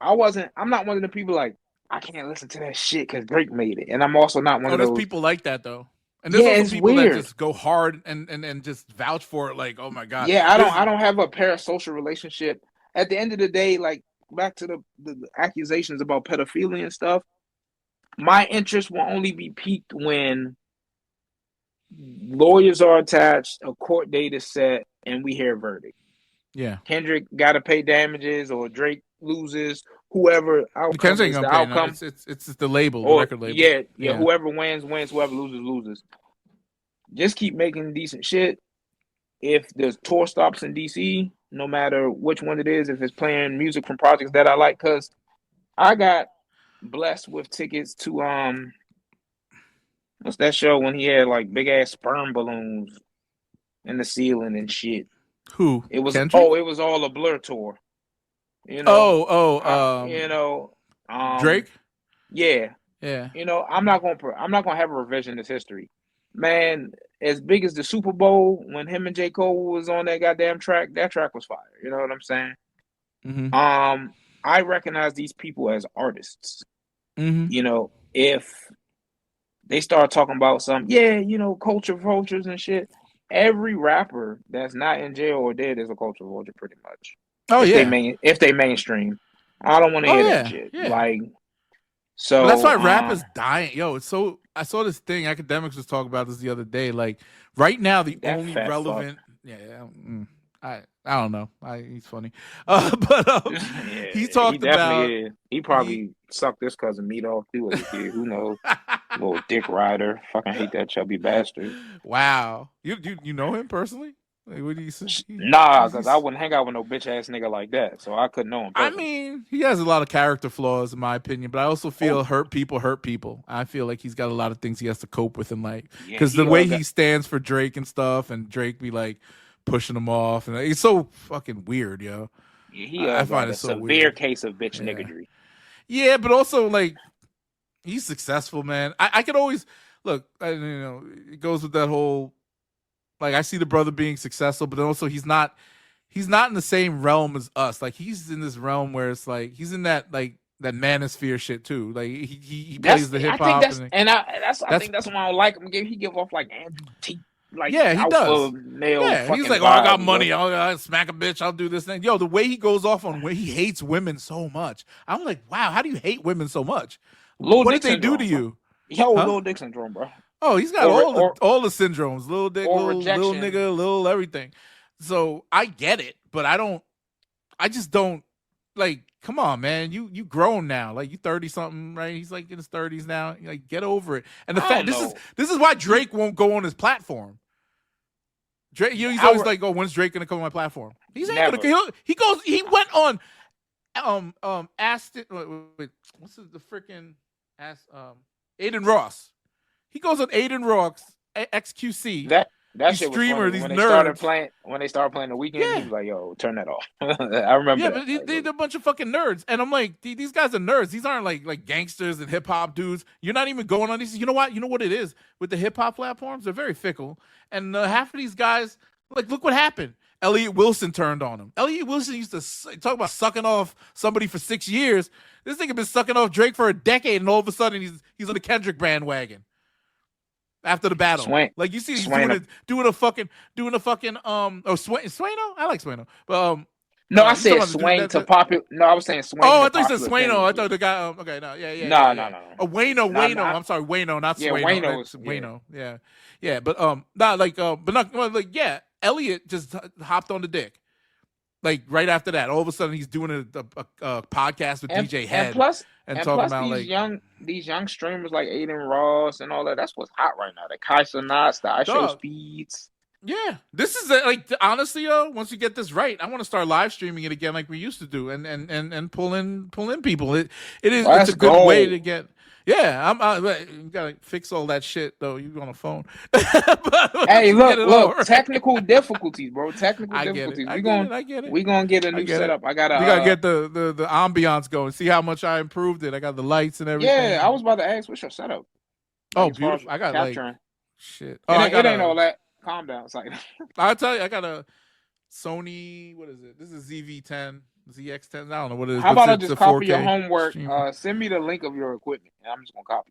I'm not one of the people like, I can't listen to that shit because Drake made it. And I'm also not one of those. There's people like that though. And there's also people that just go hard and just vouch for it, like, oh my God. Yeah, I don't have a parasocial relationship. At the end of the day, like, back to the accusations about pedophilia and stuff, my interest will only be piqued when lawyers are attached, a court date is set, and we hear a verdict. Yeah. Kendrick got to pay damages, or Drake loses. Whoever outcome Kendrick ain't is the gonna pay. No, outcome. it's the label, the Or record label. yeah. Whoever wins, wins. Whoever loses, loses. Just keep making decent shit. If the tour stops in DC, no matter which one it is, if it's playing music from projects that I like, because I got blessed with tickets to what's that show when he had like big ass sperm balloons in the ceiling and shit. Who? It was Kendrick? it was all a Blur tour. You know. You know. Drake. Yeah. Yeah. You know, I'm not gonna have a revisionist history, man. As big as the Super Bowl when him and J. Cole was on that goddamn track, that track was fire. You know what I'm saying? Mm-hmm. I recognize these people as artists. Mm-hmm. You know, if they start talking about culture vultures and shit, every rapper that's not in jail or dead is a culture vulture, pretty much. Oh, if they mainstream, I don't want to hear that shit. Yeah. Like, so but that's why rap is dying. Yo, it's so. I saw this thing. Akademiks was talking about this the other day. Like, right now, the only relevant. I don't know. He's funny. He talked about. He probably sucked this cousin meat off too as a kid. Who knows? Little dick rider. Fucking hate that chubby bastard. Wow. You know him personally? Like, what do you say? Nah, because I wouldn't hang out with no bitch ass nigga like that. So I couldn't know him personally. I mean, he has a lot of character flaws in my opinion, but I also feel hurt people. I feel like he's got a lot of things he has to cope with in life. Because the way he stands for Drake and stuff, and Drake be like pushing him off, and it's so fucking weird, yo. Yeah, I find it so severe weird. Case of bitch niggery. Yeah, but also like he's successful, man. I could always look. It goes with that whole. Like, I see the brother being successful, but then also he's not in the same realm as us. Like, he's in this realm where it's like he's in that like that manosphere shit too. Like he plays the hip hop, I think that's why I don't like him. He give off like Andrew Tate. Like, he does. Male he's like, I got money. I'll smack a bitch. I'll do this thing. Yo, the way he goes off on where he hates women so much. I'm like, wow, how do you hate women so much? What did they do to you? Yo, Lil Dick syndrome, bro. Oh, he's got all the syndromes, little dick, little nigga, little everything. So I get it, but I just don't like. Come on, man, you grown now, like you 30 something, right? He's like in his 30s now. Like, get over it. And the fact this is why Drake won't go on his platform. Drake, he's always like, oh, when's Drake gonna come on my platform? He's ain't gonna. He went on Aston. Wait, what's the freaking Aiden Ross. He goes on Aiden Ross, XQC. That shit streamer, was these when nerds. When they started playing the weekend, he was like, yo, turn that off. I remember. Yeah, but they're a bunch of fucking nerds. And I'm like, these guys are nerds. These aren't like gangsters and hip hop dudes. You're not even going on these. You know what? You know what it is? With the hip hop platforms, they're very fickle. And half of these guys, like, look what happened. Elliot Wilson turned on him. Elliot Wilson used to talk about sucking off somebody for 6 years. This nigga been sucking off Drake for a decade, and all of a sudden he's on the Kendrick bandwagon. After the battle, like you see, he's doing a fucking Swano. I like Swano, but no, I said Swain to popular. No, I was saying Swain. Oh, I thought you said Swano. I thought the guy. Okay, no, yeah. No. Wayno. I'm sorry, Wayno, not Swano. Wayno. Yeah, but not like but not like Elliot just hopped on the dick. Like right after that, all of a sudden he's doing a podcast with DJ Head, and talking about these young streamers like Aiden Ross and all that. That's what's hot right now. The Kaiser Knots, the iShow Speeds. Yeah, this is like honestly, once you get this right, I want to start live streaming it again like we used to do, and pull in people. It's a good way to get. Yeah, you gotta fix all that shit though. You on a phone. Hey, look, technical difficulties, bro. Technical difficulties. I get it. We gonna get a new setup. We gotta get the ambiance going. See how much I improved it. I got the lights and everything. Yeah, I was about to ask, what's your setup? Oh, beautiful. I got capturing. Shit. Oh, it ain't all that. Calm down. It's like I'll tell you, I got a Sony. What is it? This is ZV-10. ZX-10. I don't know what it is. How about I just copy your homework? Send me the link of your equipment, and I'm just gonna copy.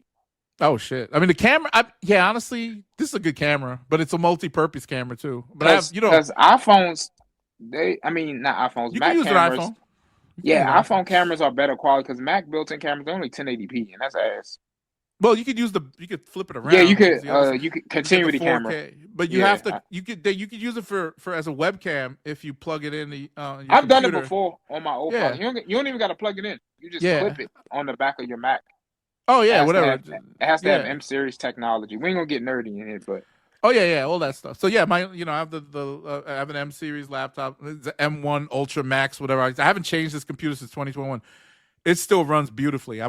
Oh shit! I mean, the camera. Honestly, this is a good camera, but it's a multi-purpose camera too. But because iPhones, not iPhones. You Mac can use cameras, an iPhone. Yeah, iPhone cameras are better quality because Mac built-in cameras are only 1080p, and that's ass. Well, you could flip it around. Yeah, you use could. the other You could you get the continue the camera. 4K, but you Yeah, have to. You could use it for as a webcam if you plug it in the your I've done it computer. before on my old Yeah. phone. You don't even got to plug it in. You just Yeah. clip it on the back of your Mac. Oh yeah, whatever. It has to have Yeah. M series technology. We ain't gonna get nerdy in it, but Oh yeah, all that stuff. So yeah, I have I have an M series laptop, it's an M1 Ultra Max, whatever. I haven't changed this computer since 2021. It still runs beautifully. I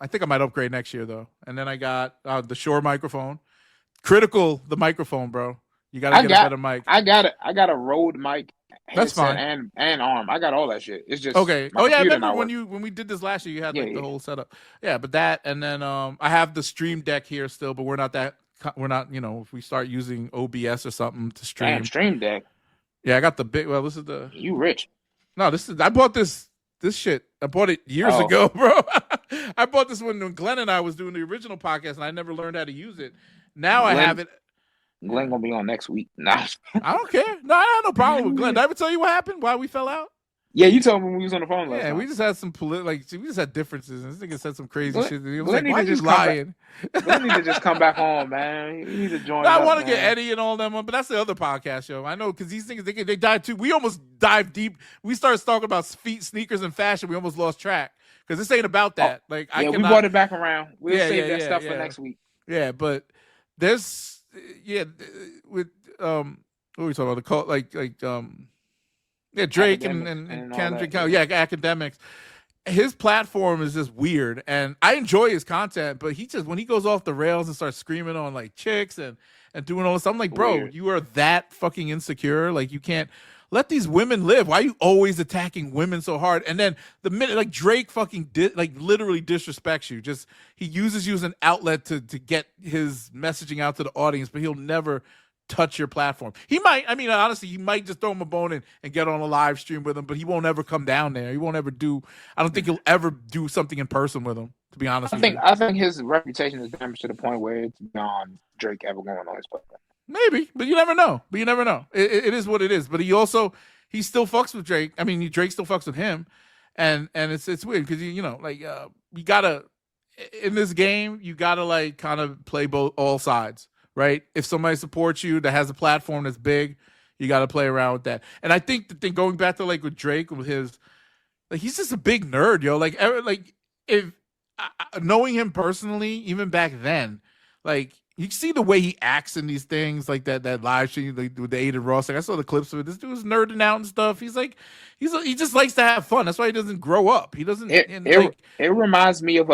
think I might upgrade next year though. And then I got the Shure microphone. Critical the microphone, bro. You gotta get a better mic. I got a Rode mic. That's fine. And arm. I got all that shit. It's just okay. Oh yeah, I remember when we did this last year, you had the whole setup. Yeah, but that, and then I have the Stream Deck here still, but we're not, if we start using OBS or something to stream. Damn, Stream Deck. Yeah, I got the big. Well, this is the. You rich? No, I bought this shit. I bought it years ago, bro. I bought this when Glenn and I was doing the original podcast, and I never learned how to use it. Now I have it. Glenn gonna be on next week. Nah. I don't care. No, I have no problem with Glenn. Did I ever tell you what happened? Why we fell out? Yeah, you told me when we was on the phone last time. We just had some we just had differences. And this nigga said some crazy shit. He was Glenn like, "Why you lying?" Glenn need to just come back on, man. You need to join. I want to get Eddie and all them on, but that's the other podcast show. I know because these things they dive too. We almost dive deep. We started talking about feet, sneakers, and fashion. We almost lost track because this ain't about that. We brought it back around. We'll save that stuff for next week. Yeah, but there's with what are we talking about? Drake and Kendrick. Akademiks. His platform is just weird, and I enjoy his content, but when he goes off the rails and starts screaming on like chicks and doing all this, I'm like, bro, you are that fucking insecure. Like, you can't let these women live. Why are you always attacking women so hard? And then the minute Drake fucking literally disrespects you, just he uses you as an outlet to get his messaging out to the audience, but he'll never touch your platform. He might, honestly, he might just throw him a bone and get on a live stream with him, but he won't ever come down there. He won't ever I don't think he'll ever do something in person with him, to be honest with you. I think his reputation is damaged to the point where it's beyond Drake ever going on his platform. Maybe, but you never know. It is what it is. But he still fucks with Drake. Drake still fucks with him, and it's weird because you gotta, in this game, you gotta kind of play all sides, right? If somebody supports you that has a platform that's big, you gotta play around with that. And I think the thing going back to with Drake with his, he's just a big nerd, yo. If knowing him personally, even back then, you see the way he acts in these things, like that live stream with the Aiden Ross. I saw the clips of it. This dude's nerding out and stuff. He's he just likes to have fun. That's why he doesn't grow up. He doesn't. It reminds me of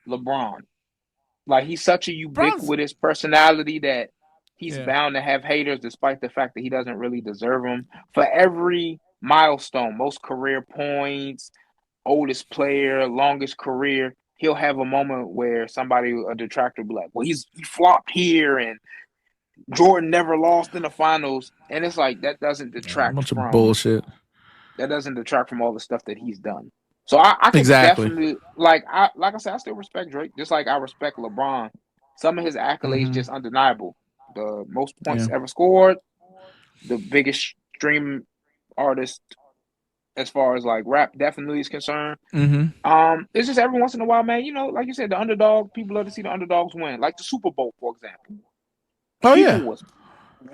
LeBron. He's such a ubiquitous personality that he's bound to have haters, despite the fact that he doesn't really deserve them. For every milestone, most career points, oldest player, longest career, he'll have a moment where a detractor will be like, well, he flopped here and Jordan never lost in the finals. And it's that doesn't detract from bullshit. That doesn't detract from all the stuff that he's done. So I can definitely, I said, I still respect Drake, just like I respect LeBron. Some of his accolades just undeniable. The most points ever scored, the biggest stream artist as far as rap definitely is concerned. Mm-hmm. It's just every once in a while, man, like you said, the underdog, people love to see the underdogs win. Like the Super Bowl, for example. People was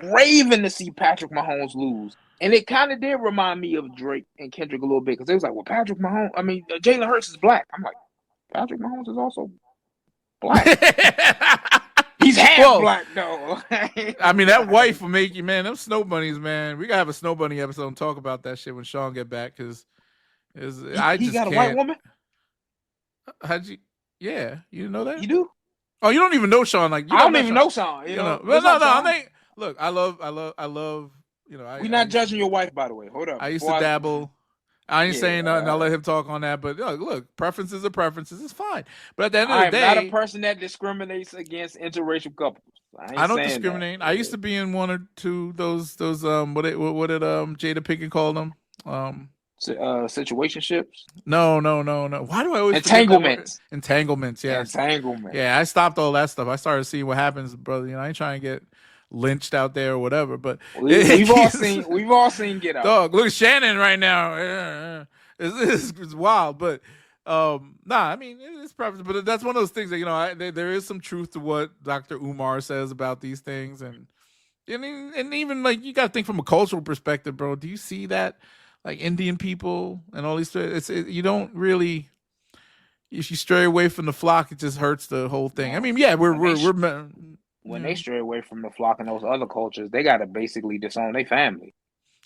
raving to see Patrick Mahomes lose. And it kind of did remind me of Drake and Kendrick a little bit, because it was like, well, Patrick Mahomes, Jalen Hurts is black. I'm like, Patrick Mahomes is also black. He's half black, though. That wife will make you, man, them snow bunnies, man. We got to have a snow bunny episode and talk about that shit when Sean get back, because he got a white woman? How'd you? Yeah, you didn't know that? You do? Oh, you don't even know Sean. I don't even know Sean. No. Look, I love. We're not judging your wife, by the way. Hold up. I used to dabble. I ain't saying nothing. I'll let him talk on that. But look, preferences are preferences. It's fine. But at the end of the day, I'm not a person that discriminates against interrational couples. I don't discriminate. I used to be in one or two those what did Jada Pinkett call them? Situationships? No. Why do I always entanglements? Entanglements, yeah. Entanglement. Yeah, I stopped all that stuff. I started seeing what happens, brother. I ain't trying to get lynched out there or whatever, but we've all seen Get Out. Dog, look at Shannon right now. It's wild, but I mean it's probably, but that's one of those things that there is some truth to what Dr. Umar says about these things, and even like you got to think from a cultural perspective, bro. Do you see that like Indian people and all these? You don't really. If you stray away from the flock, it just hurts the whole thing. I mean, yeah, when they stray away from the flock in those other cultures, they got to basically disown their family.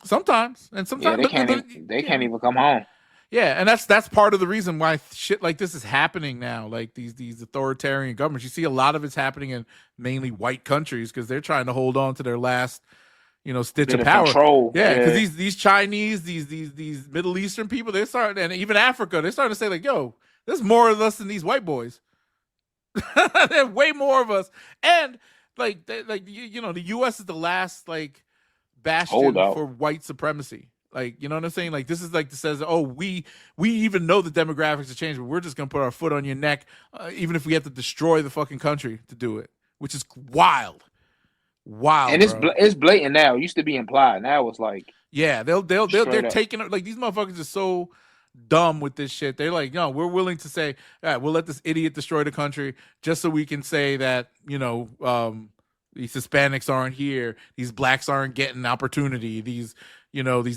Sometimes they can't even come home. Yeah, and that's part of the reason why shit like this is happening now. Like these authoritarian governments, you see a lot of it's happening in mainly white countries because they're trying to hold on to their last, stitch of power. Control. Yeah, because these Chinese, these Middle Eastern people, they're starting, and even Africa, they're starting to say like, "Yo, there's more of us than these white boys. There's way more of us." And the U.S. is the last like bastion for white supremacy. Like, you know what I'm saying? Like, this is like, this says, oh, we even know the demographics have changed, but we're just going to put our foot on your neck, even if we have to destroy the fucking country to do it, which is wild. And it's blatant now. It used to be implied. Now it's like, yeah, they're taking it. Like, these motherfuckers are so dumb with this shit. They're like, no, we're willing to say, all right, we'll let this idiot destroy the country just so we can say that, these Hispanics aren't here, these blacks aren't getting opportunity, these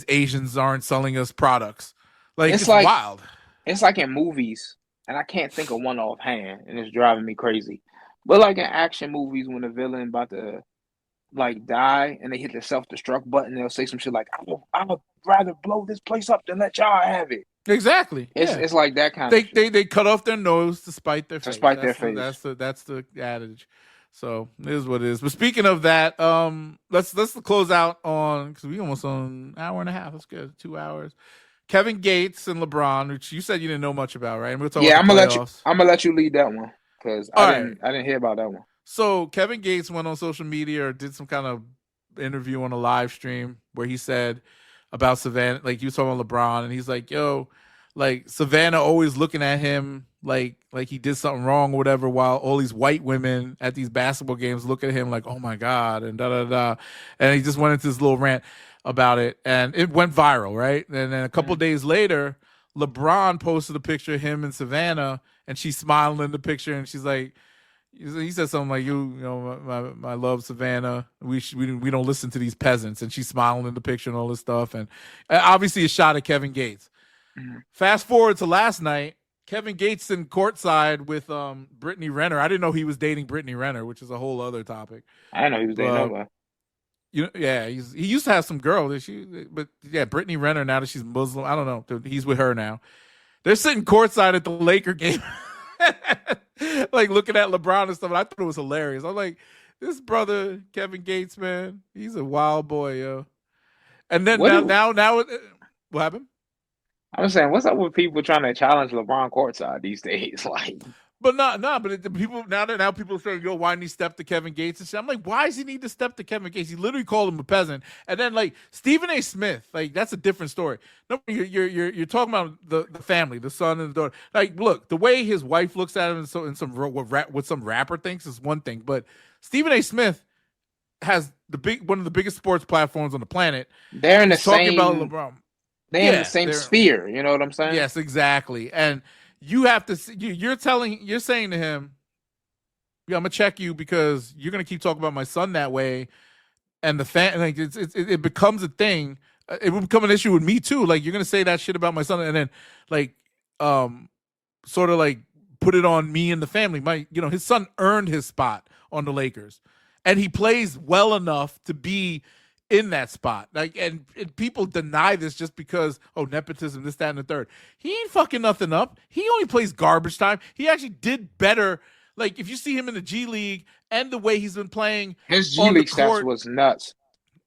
Asians aren't selling us products. Like, it's wild. It's like in movies, and I can't think of one offhand, and it's driving me crazy. But like in action movies, when the villain about to like die and they hit the self-destruct button, they'll say some shit like, I would rather blow this place up than let y'all have it. Exactly. It's like that kind of shit. They cut off their nose to spite their face. That's the adage. So it is what it is. But speaking of that, let's close out on, because we almost on an hour and a half. That's good. 2 hours. Kevin Gates and LeBron, which you said you didn't know much about, right? And we'll talk about the playoffs. I'm gonna let you lead that one because I didn't hear about that one. So Kevin Gates went on social media or did some kind of interview on a live stream where he said about Savannah, like he was talking about LeBron, and he's like, yo, like Savannah always looking at him like he did something wrong or whatever, while all these white women at these basketball games look at him like, oh my God, and da. And he just went into this little rant about it, and it went viral, right? And then a couple days later, LeBron posted a picture of him and Savannah, and she's smiling in the picture, and she's like, he said something like, my love, Savannah, we don't listen to these peasants, and she's smiling in the picture and all this stuff, and obviously a shot at Kevin Gates. Fast forward to last night, Kevin Gates in courtside with Brittany Renner. I didn't know he was dating Brittany Renner, which is a whole other topic. I didn't know he was dating nobody. He used to have some girl, but Brittany Renner, now that she's Muslim, I don't know. He's with her now. They're sitting courtside at the Laker game, like looking at LeBron and stuff. And I thought it was hilarious. I'm like, this brother Kevin Gates, man, he's a wild boy, yo. And then now, what happened? I'm saying, what's up with people trying to challenge LeBron courtside these days? Like, but people now people say, yo, why didn't he step to Kevin Gates and shit? I'm like, why does he need to step to Kevin Gates? He literally called him a peasant. And then like Stephen A. Smith, like that's a different story. No, you're talking about the family, the son and the daughter. Like, look, the way his wife looks at him what some rapper thinks is one thing, but Stephen A. Smith has one of the biggest sports platforms on the planet. They're in the talking same about LeBron. They're in the same sphere, you know what I'm saying? Yes, exactly. And you have to. You're saying to him, "Yeah, I'm gonna check you because you're gonna keep talking about my son that way." And the fan, like, it becomes a thing. It will become an issue with me too. Like, you're gonna say that shit about my son, and then like, sort of like put it on me and the family. His son earned his spot on the Lakers, and he plays well enough to be in that spot. Like, and people deny this just because, nepotism, this, that, and the third. He ain't fucking nothing up. He only plays garbage time. He actually did better. Like, if you see him in the G League and the way he's been playing, his G League stats was nuts.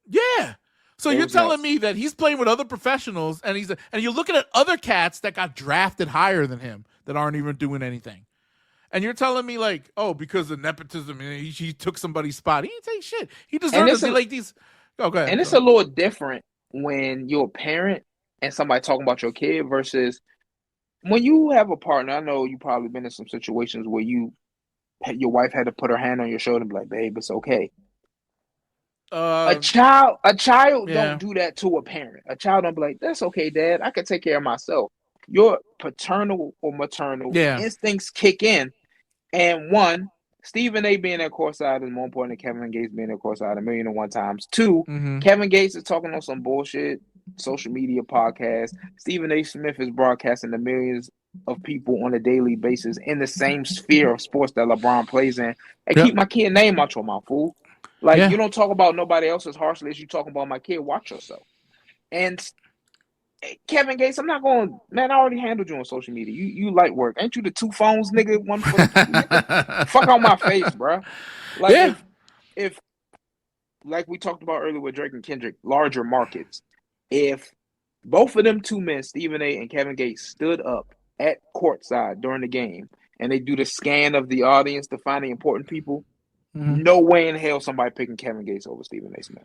Yeah. So you're telling me that he's playing with other professionals, and you're looking at other cats that got drafted higher than him that aren't even doing anything. And you're telling me like, because of nepotism, he took somebody's spot. He didn't take shit. He deserves to be like these. Oh, go ahead. And it's a little different when you're a parent and somebody talking about your kid versus when you have a partner. I know you probably been in some situations where your wife had to put her hand on your shoulder and be like, babe, it's okay. A child don't do that to a parent. A child don't be like, that's okay, Dad. I can take care of myself. your paternal or maternal instincts kick in. And one, Stephen A. being at courtside is more important than Kevin Gates being at courtside 1,000,001 times. Two, Kevin Gates is talking on some bullshit social media podcast. Stephen A. Smith is broadcasting to millions of people on a daily basis in the same sphere of sports that LeBron plays in. And keep my kid name out your mouth, fool. Like, you don't talk about nobody else as harshly as you talking about my kid. Watch yourself. And Kevin Gates, I'm not going, man, I already handled you on social media. You light work. Ain't you the 2 phones, nigga? One for the fuck out my face, bro. Like, if like we talked about earlier with Drake and Kendrick, larger markets, if both of them 2 men, Stephen A. and Kevin Gates, stood up at courtside during the game and they do the scan of the audience to find the important people, no way in hell somebody picking Kevin Gates over Stephen A. Smith.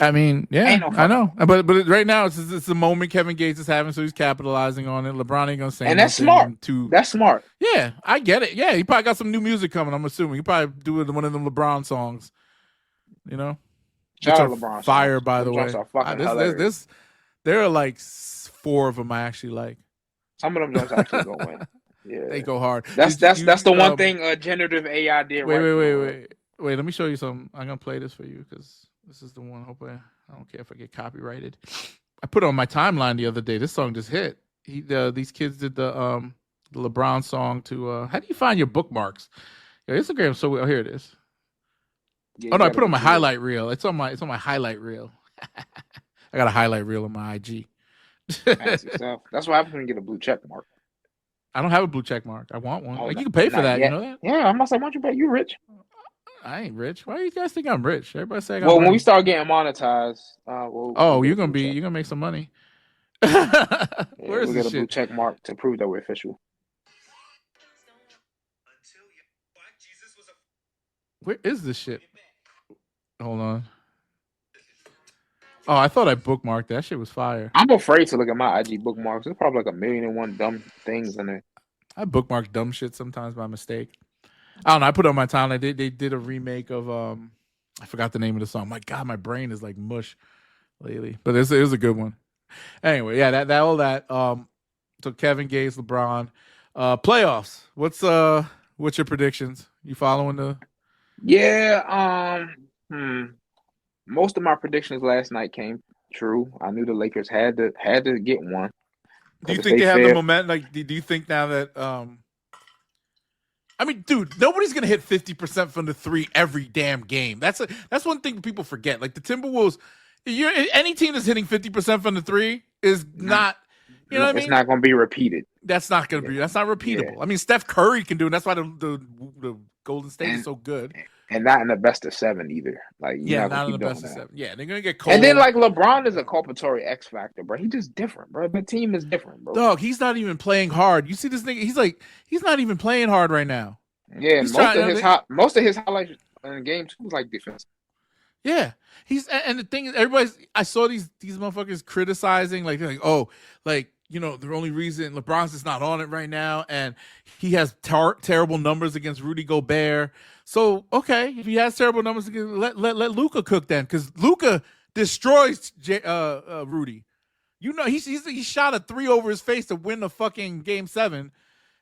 I mean, I know, but right now it's the moment Kevin Gates is having, so he's capitalizing on it. LeBron ain't gonna say, and that's smart. That's smart. Yeah, I get it. Yeah, he probably got some new music coming. I'm assuming he probably do one of them LeBron songs. You know, shout out LeBron. Fire, songs. by the way. There are like 4 of them I actually like. Some of them just actually go in. Yeah, they go hard. That's the one thing generative AI did. Wait. Let me show you something. I'm gonna play this for you because this is the one. Hopefully, I don't care if I get copyrighted. I put it on my timeline the other day. This song just hit. These kids did the LeBron song to. How do you find your bookmarks? Your Instagram. So here it is. Yeah, I put it on my highlight reel. It's on my highlight reel. I got a highlight reel on my IG. Fancy stuff. That's what happens when you get a blue check mark. I don't have a blue check mark. I want one. Like, you can pay for that. Yet. You know that? Yeah, I'm not saying, why don't you pay? You rich? I ain't rich. Why do you guys think I'm rich? Everybody say I got money. When we start getting monetized, you're gonna make some money. Where's we get a blue check mark to prove that we're official. Where is this shit? Hold on. Oh, I thought I bookmarked that. Shit was fire. I'm afraid to look at my IG bookmarks. There's probably like 1,000,001 dumb things in there. I bookmark dumb shit sometimes by mistake. I don't know. I put it on my timeline. They did a remake of I forgot the name of the song. My God, my brain is like mush lately. But it was a good one. Anyway, yeah, that all that. So Kevin Gates, LeBron, playoffs. What's your predictions? You following the? Yeah. Most of my predictions last night came true. I knew the Lakers had to get one. Do you think they have the momentum? Like, do you think now that I mean, dude, nobody's gonna hit 50% from the 3 every damn game. That's one thing people forget. Like the Timberwolves, any team that's hitting 50% from the 3 is not. You know what I mean? It's not gonna be repeated. That's not gonna be. That's not repeatable. Yeah. I mean, Steph Curry can do it. That's why the Golden State is so good. And not in the best of 7 either. Like, not in the best of 7. Yeah, they're gonna get cold. And then like LeBron is a culpatory X factor, bro. He's just different, bro. The team is different, bro. Dog, he's not even playing hard. You see this nigga? He's not even playing hard right now. Yeah, most of his highlights in game 2 was like defense. Yeah, and the thing is, I saw these motherfuckers criticizing like you know, the only reason LeBron's just not on it right now, and he has terrible numbers against Rudy Gobert. So, okay, if he has terrible numbers, let Luka cook then, because Luka destroys Rudy. You know, he shot a 3 over his face to win the fucking game 7,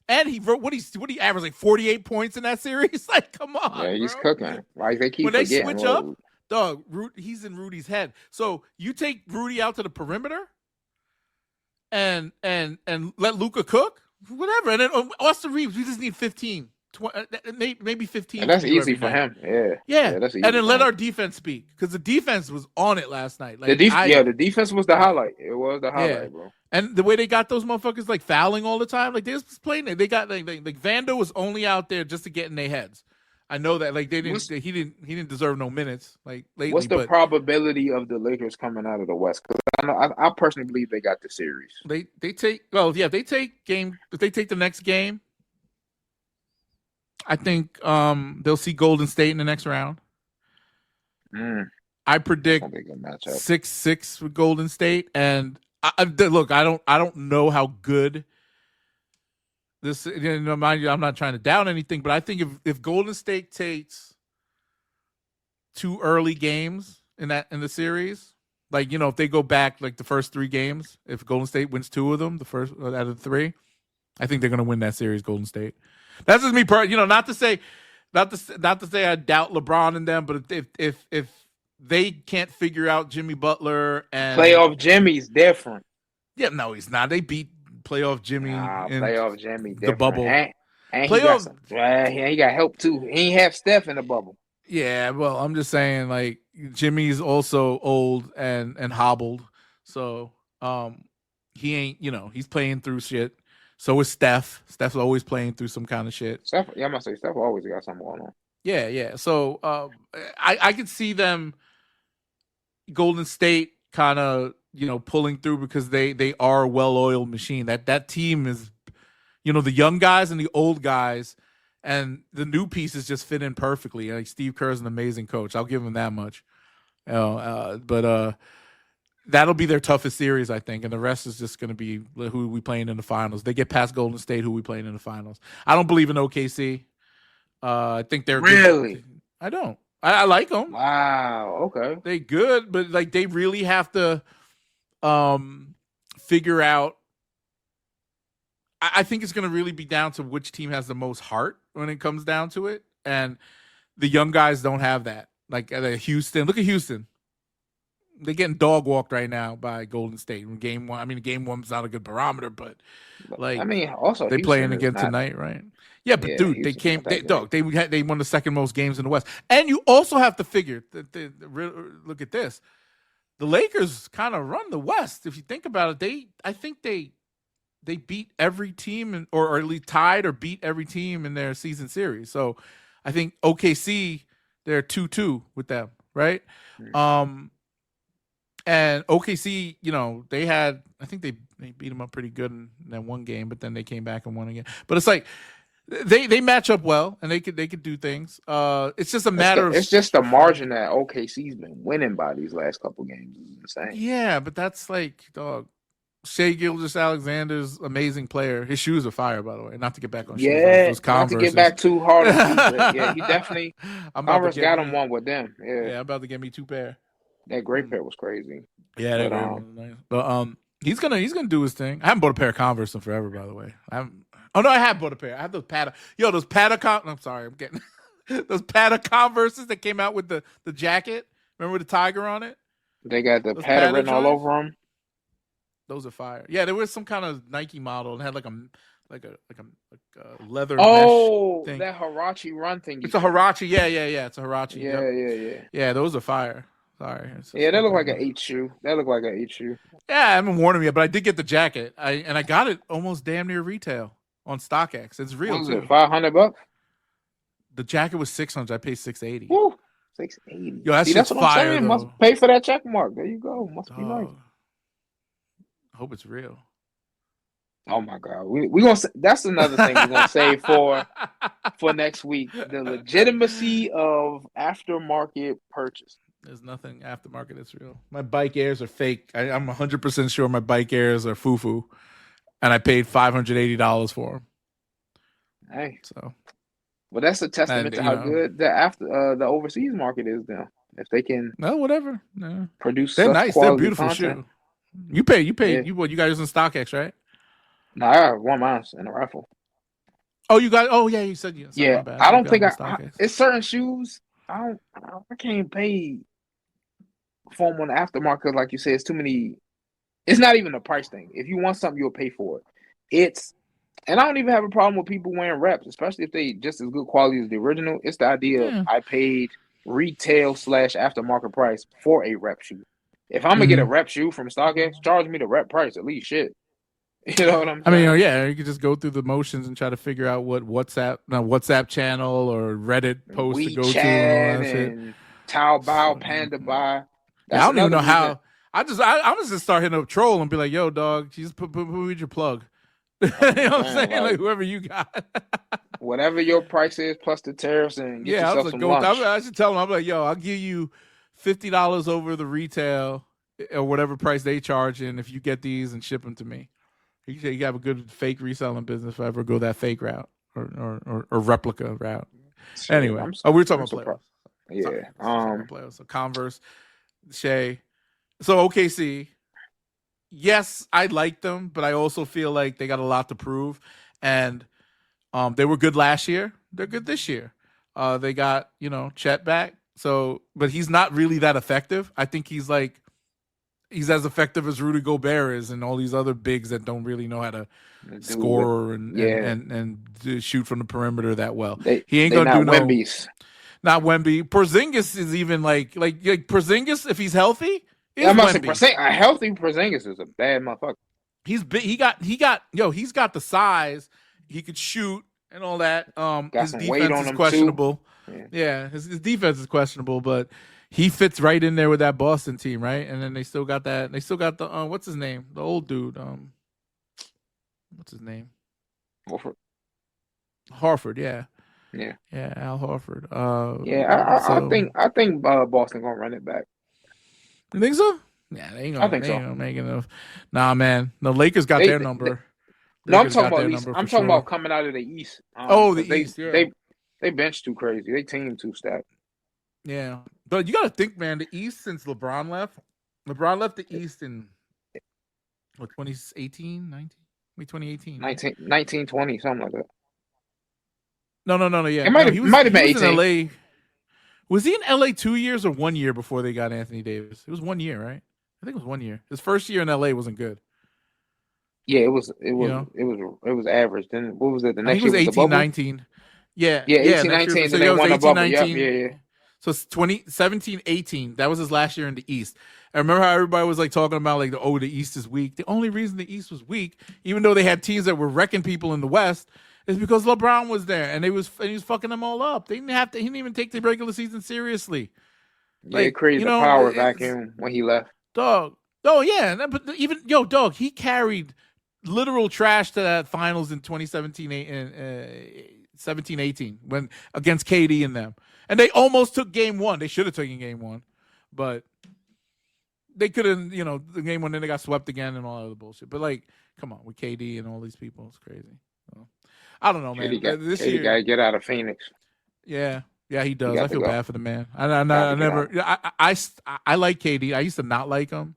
and he averaged like 48 points in that series. Like, come on, yeah, he's cooking. Like they keep forgetting. When they switch up, dog, he's in Rudy's head. So you take Rudy out to the perimeter. And let Luka cook, whatever. And then Austin Reeves, we just need 15, 20, maybe 15. And that's easy for him. Yeah, that's easy. And then let our defense speak, because the defense was on it last night. Like the defense was the highlight. It was the highlight, bro. And the way they got those motherfuckers like fouling all the time, like they was playing. They got like Vando was only out there just to get in their heads. I know that like he didn't deserve no minutes like lately. What's the probability of the Lakers coming out of the West? Because I personally believe they got the series. They take if they take the next game, I think they'll see Golden State in the next round. I predict 6-6 with Golden State, and look, I don't know how good. This, mind you, I'm not trying to down anything, but I think if Golden State takes 2 early games in the series, Like, if they go back like the first 3 games, if Golden State wins 2 of them, the first out of 3, I think they're going to win that series. Golden State. That's just me. Not to say I doubt LeBron and them, but if they can't figure out Jimmy Butler and playoff Jimmy's different. Yeah, no, he's not. They beat playoff Jimmy in playoff Jimmy the different. bubble. And he got help too. He ain't have Steph in the bubble. Yeah, well, I'm just saying, like, Jimmy's also old and hobbled, so he ain't, he's playing through shit. So is Steph. Steph's always playing through some kind of shit. Steph, yeah, I must say Steph always got something going on. Yeah. So I could see them, Golden State, kind of pulling through because they are a well-oiled machine. That team is, the young guys and the old guys. And the new pieces just fit in perfectly. Like Steve Kerr's an amazing coach. I'll give him that much. But that'll be their toughest series, I think. And the rest is just going to be who we playing in the finals. They get past Golden State, who we playing in the finals. I don't believe in OKC. I think they're really. Good. I don't. I like them. Wow. Okay. They good, but like they really have to figure out. I think it's going to really be down to which team has the most heart when it comes down to it. And the young guys don't have that. Like at Houston, look at Houston. They're getting dog walked right now by Golden State in game 1. I mean, game 1's not a good barometer, but like, also they playing again tonight, right? Yeah, but dude, Houston they won the second most games in the West. And you also have to figure that look at this. The Lakers kind of run the West. If you think about it, I think they beat every team or at least tied or beat every team in their season series. So I think OKC, they're 2-2 with them, right? Mm-hmm. And OKC, I think they beat them up pretty good in that one game, but then they came back and won again. But it's like they match up well and they could do things. It's just a matter of it's just the margin that OKC's been winning by these last couple games is insane. Yeah, but that's like, dog. Shea Gilgeous-Alexander's amazing player. His shoes are fire, by the way. Not to get back on shoes. Those not to get back too hard. Yeah, he definitely. Converse got him one with them. Yeah, I'm about to get me 2 pair. That gray pair was crazy. Yeah, that was nice. But he's gonna do his thing. I haven't bought a pair of Converse in forever, by the way. I have bought a pair. I have those those I'm sorry, I'm getting those Pata Converses that came out with the jacket. Remember with the tiger on it? They got the Pata written all over them. Those are fire. Yeah, there was some kind of Nike model and had like a leather. Oh, mesh thing. That Hirachi run thing. It's a Hirachi. Yeah. It's a Hirachi. Yeah. Yeah, those are fire. Sorry. Yeah, that look like an 8 shoe. Yeah, I haven't worn them yet, but I did get the jacket. I got it almost damn near retail on StockX. It's real. What was it, $500? The jacket was $600. I paid $680. Woo, $680. Yo, that's what fire, I'm saying. Must pay for that check mark. There you go. Must be nice. I hope it's real. Oh my God, we gonna. That's another thing we're gonna save for next week. The legitimacy of aftermarket purchase. There's nothing aftermarket that's real. My bike airs are fake. I'm 100% sure my bike airs are foo-foo, and I paid $580 for them. Hey, so. Well, that's a testament to how good the overseas market is now. If they can, whatever, produce. They're nice. They're beautiful content. shoe. You pay. Yeah. You guys using StockX, right? No, I won mine in a raffle. Oh, you got? Oh, yeah. You said you. Yeah, I don't think it's certain shoes. I can't pay for them on the aftermarket. Like you said, it's too many. It's not even a price thing. If you want something, you'll pay for it. And I don't even have a problem with people wearing reps, especially if they just as good quality as the original. It's the idea I paid retail / aftermarket price for a rep shoe. If I'm gonna get a rep shoe from StockX, charge me the rep price at least. Shit, you know what I'm saying? I mean, yeah, you could just go through the motions and try to figure out what WhatsApp channel or Reddit post to go to and all that shit. Taobao, Panda Buy. I don't even know how. I'm just start hitting up troll and be like, "Yo, dog, just put your plug." You know what I'm saying? Like whoever you got. Whatever your price is plus the tariffs and get yourself some lunch. I should tell them. I'm like, yo, I'll give you $50 over the retail or whatever price they charge in if you get these and ship them to me. You have a good fake reselling business if I ever go that fake route or replica route. Anyway, we were talking about players. Yeah. Sorry, players. So Converse, Shay, So OKC, yes, I like them, but I also feel like they got a lot to prove. And they were good last year. They're good this year. They got, Chet back. So, but he's not really that effective. I think he's as effective as Rudy Gobert is and all these other bigs that don't really know how to score and shoot from the perimeter that well. He ain't they gonna not do no. Wemby's. Not Wemby. Porzingis is even like Porzingis, if he's healthy, is I'm not saying Wemby. a healthy Porzingis is a bad motherfucker. He's big. He's got the size. He could shoot and all that. Got His some weight defense on is him questionable. too. Yeah, his defense is questionable, but he fits right in there with that Boston team, right? And then they still got that. They still got the what's his name? The old dude. What's his name? Harford. Yeah. Yeah. Yeah, Al Horford. I think Boston gonna run it back. You think so? Yeah, they ain't gonna. I think they so. Ain't gonna make enough. Nah, man. The Lakers got their number. No, I'm talking about East. I'm talking about coming out of the East. The East. Yeah. They bench too crazy. They team too stacked. Yeah, but you got to think, man. The East since LeBron left the East in what 2018, 19, 2018, 19, 20, something like that. No. Yeah, it might have been 18. In LA. Was he in LA 2 years or 1 year before they got Anthony Davis? It was 1 year, right? I think it was 1 year. His first year in LA wasn't good. Yeah, it was average. Then what was it? The next year was 18, 19. Yeah, 18, 19. Then they won a bubble. 19. Yeah. So it's 2017, 18. That was his last year in the East. I remember how everybody was like talking about like the East is weak. The only reason the East was weak, even though they had teams that were wrecking people in the West, is because LeBron was there and he was fucking them all up. He didn't even take the regular season seriously. Yeah, it created a power vacuum when he left. Dog. Oh yeah, but even dog, he carried literal trash to that finals in 2017 17-18 when against KD and them. And they almost took game one. They should have taken game one. But they couldn't, the game one, then they got swept again and all that other bullshit. But like, come on, with KD and all these people, it's crazy. So, I don't know, man. KD got to get out of Phoenix. Yeah, he does. I feel bad for the man. I like KD. I used to not like him.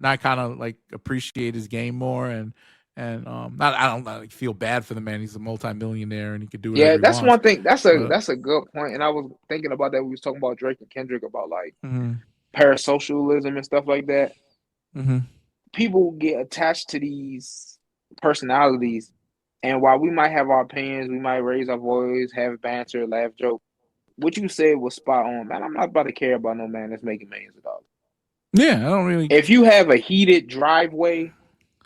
Now I kind of like appreciate his game more and I don't feel bad for the man. He's a multimillionaire and he could do whatever he that's wants. one thing. That's a good point. And I was thinking about that. We was talking about Drake and Kendrick about like parasocialism and stuff like that. Mm-hmm. People get attached to these personalities, and while we might have our opinions, we might raise our voice, have banter, laugh, joke. What you said was spot on, man. I'm not about to care about no man that's making millions of dollars. Yeah, I don't really. If you have a heated driveway,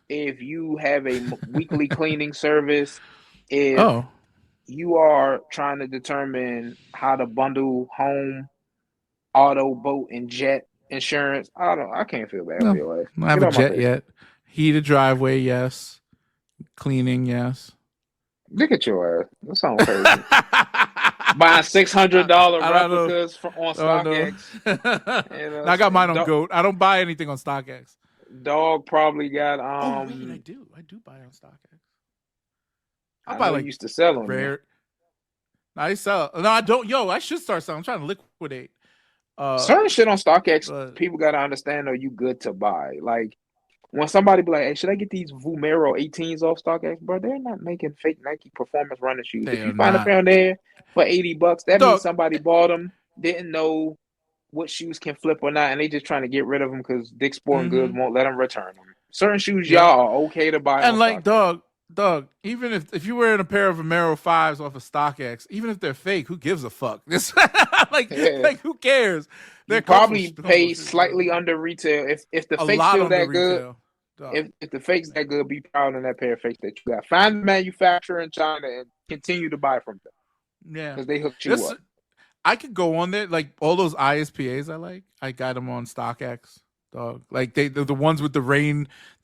if you have a weekly cleaning service, if you are trying to determine how to bundle home, auto, boat, and jet insurance, I can't feel bad for your life. I don't have a jet yet. Heated driveway, yes. Cleaning, yes. Look at your ass. That sounds crazy. Buying $600 replicas on StockX. I got mine on GOAT. I don't buy anything on StockX. Dog probably got I do buy on StockX. I buy like used to sell them. Rare. I sell. No, I don't. Yo, I should start selling. I'm trying to liquidate. Certain shit on StockX, people gotta understand. Are you good to buy? Like when somebody be like, "Hey, should I get these Vomero 18s off StockX?" Bro, they're not making fake Nike performance running shoes. If you find a pair on there for $80, that means somebody bought them, didn't know what shoes can flip or not, and they just trying to get rid of them because Dick's Sporting Goods won't let them return them. Certain shoes, y'all are okay to buy. And like, dog, even if you're wearing a pair of Vomero 5s off of StockX, even if they're fake, who gives a fuck? like who cares? They probably pay slightly under retail. If the fake's still that good, if the fake's that good, be proud of that pair of fakes that you got. Find the manufacturer in China and continue to buy from them. Yeah, because they hooked you up. I could go on there, like all those ISPAs I got them on StockX, dog. Like they're the ones with the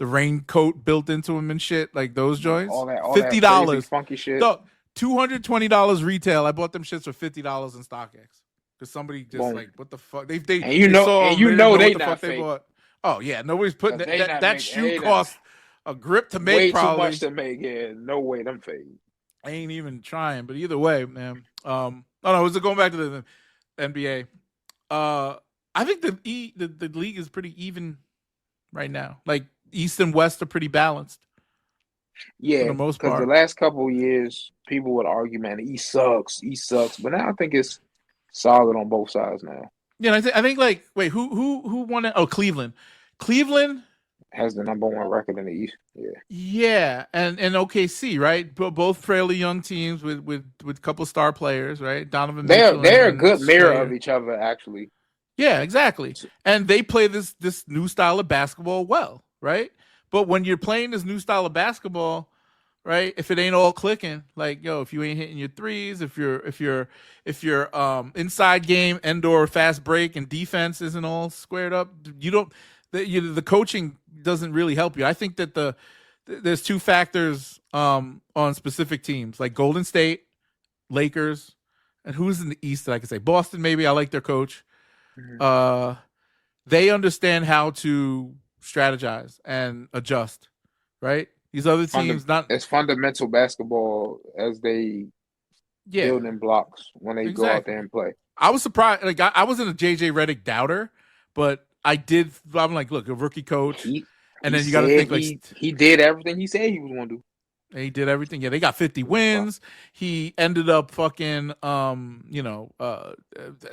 raincoat built into them and shit, like those joints. All $50 funky shit. Dog, $220 retail. I bought them shits for $50 in StockX because somebody just like, what the fuck? They they not fake. Bought. Oh yeah, nobody's putting that shoe cost a grip to make. Way probably too much to make. Yeah, no way them fake. I ain't even trying, but either way, man. Going back to the NBA. I think the league is pretty even right now. Like East and West are pretty balanced for Yeah, the most because the part. last couple of years, people would argue, man, the East sucks. But now I think it's solid on both sides now. Yeah, I think like wait, who won it? Oh, Cleveland. Cleveland, Has the number one record in the East. Yeah. yeah, and OKC, right? Both fairly young teams with a couple star players, right? Donovan Mitchell They're a and good mirror Shay. of each other, actually. Yeah, exactly. And they play this new style of basketball well, right? But when you're playing this new style of basketball, right? If it ain't all clicking, like yo, if you ain't hitting your threes, if your inside game and/or fast break and defense isn't all squared up, you don't the coaching doesn't really help you. I think that there's two factors on specific teams like Golden State, Lakers, and who's in the East that I could say Boston. Maybe I like their coach. Mhm. Uh, they understand how to strategize and adjust, right? These other teams, not It's fundamental basketball as they yeah, building blocks when they go out there exactly. and play. I was surprised. Like I wasn't a JJ Redick doubter, but I did. I'm like, look, a rookie coach, He and he then you got to said think like he did everything he said he was going to do. he did everything. Yeah, they got 50 Wow, wins. He ended up fucking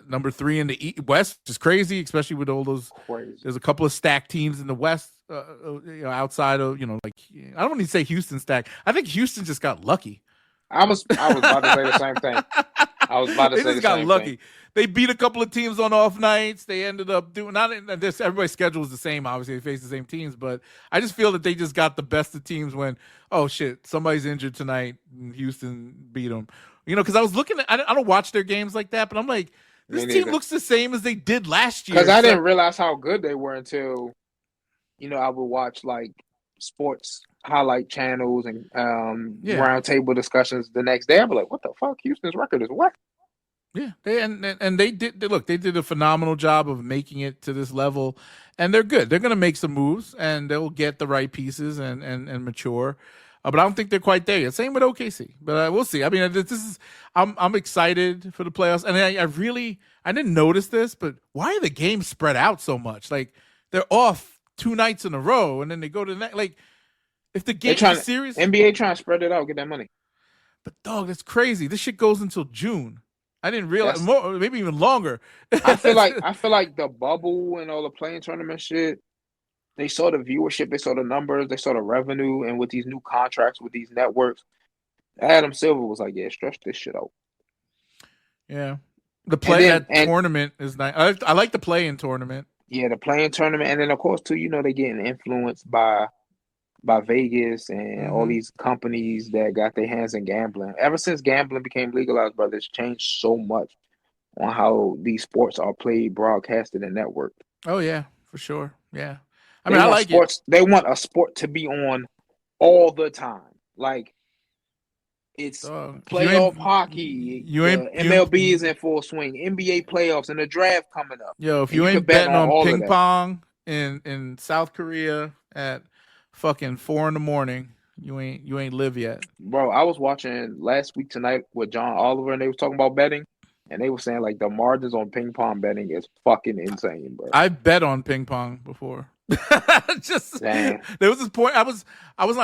number 3 in the West, which is crazy, especially with all those. crazy. There's a couple of stacked teams in the West, outside of like I don't want to say Houston stacked. I think Houston just got lucky. I was about to say the same thing. I was about to They say just the got same thing. lucky. They beat a couple of teams on off nights. They ended up doing not in this. Everybody's schedule is the same. Obviously, they face the same teams, but I just feel that they just got the best of teams when oh shit, somebody's injured tonight. And Houston beat them. Because I was looking at. I don't watch their games like that, but I'm like, Me this team neither. looks the same as they did last year, Because I didn't except realize how good they were until I would watch like sports highlight channels and yeah. roundtable discussions the next day. I'd be like, what the fuck? Houston's record is what? Yeah, and they did. Look, they did a phenomenal job of making it to this level, and they're good. They're going to make some moves, and they'll get the right pieces and mature. But I don't think they're quite there yet. Same with OKC, but we'll see. I mean, this is I'm excited for the playoffs, and I didn't notice this, but why are the games spread out so much? Like they're off 2 nights in a row, and then they go to the next. Like if They're the trying series, NBA trying to spread it out, get that money. but dog, that's crazy. This shit goes until June. I didn't realize That's more, maybe even longer. I feel like the bubble and all the playing tournament shit. They saw the viewership, they saw the numbers, they saw the revenue, and with these new contracts with these networks, Adam Silver was like, "Yeah, stretch this shit out." Yeah, And then that and tournament is nice. I like the play in tournament. yeah, the playing tournament, and then of course too, they're getting influenced by Vegas and all Hmm. these companies that got their hands in gambling. Ever since gambling became legalized, brother, it's changed so much on how these sports are played, broadcasted, and networked. Oh yeah, for sure. Yeah, I They mean I want like it. sports. They want a sport to be on all the time. Like it's If you playoff ain't hockey. you ain't The MLB is in full swing. NBA playoffs and the draft coming up, yo if and you you could ain't bet betting on on all of ping that. pong in South Korea at fucking 4 in the morning, you ain't live yet. Bro, I was watching last week tonight with John Oliver, and they was talking about betting, and they were saying like the margins on ping pong betting is fucking insane, bro. I've bet on ping pong before. Just Damn. there was this point I'm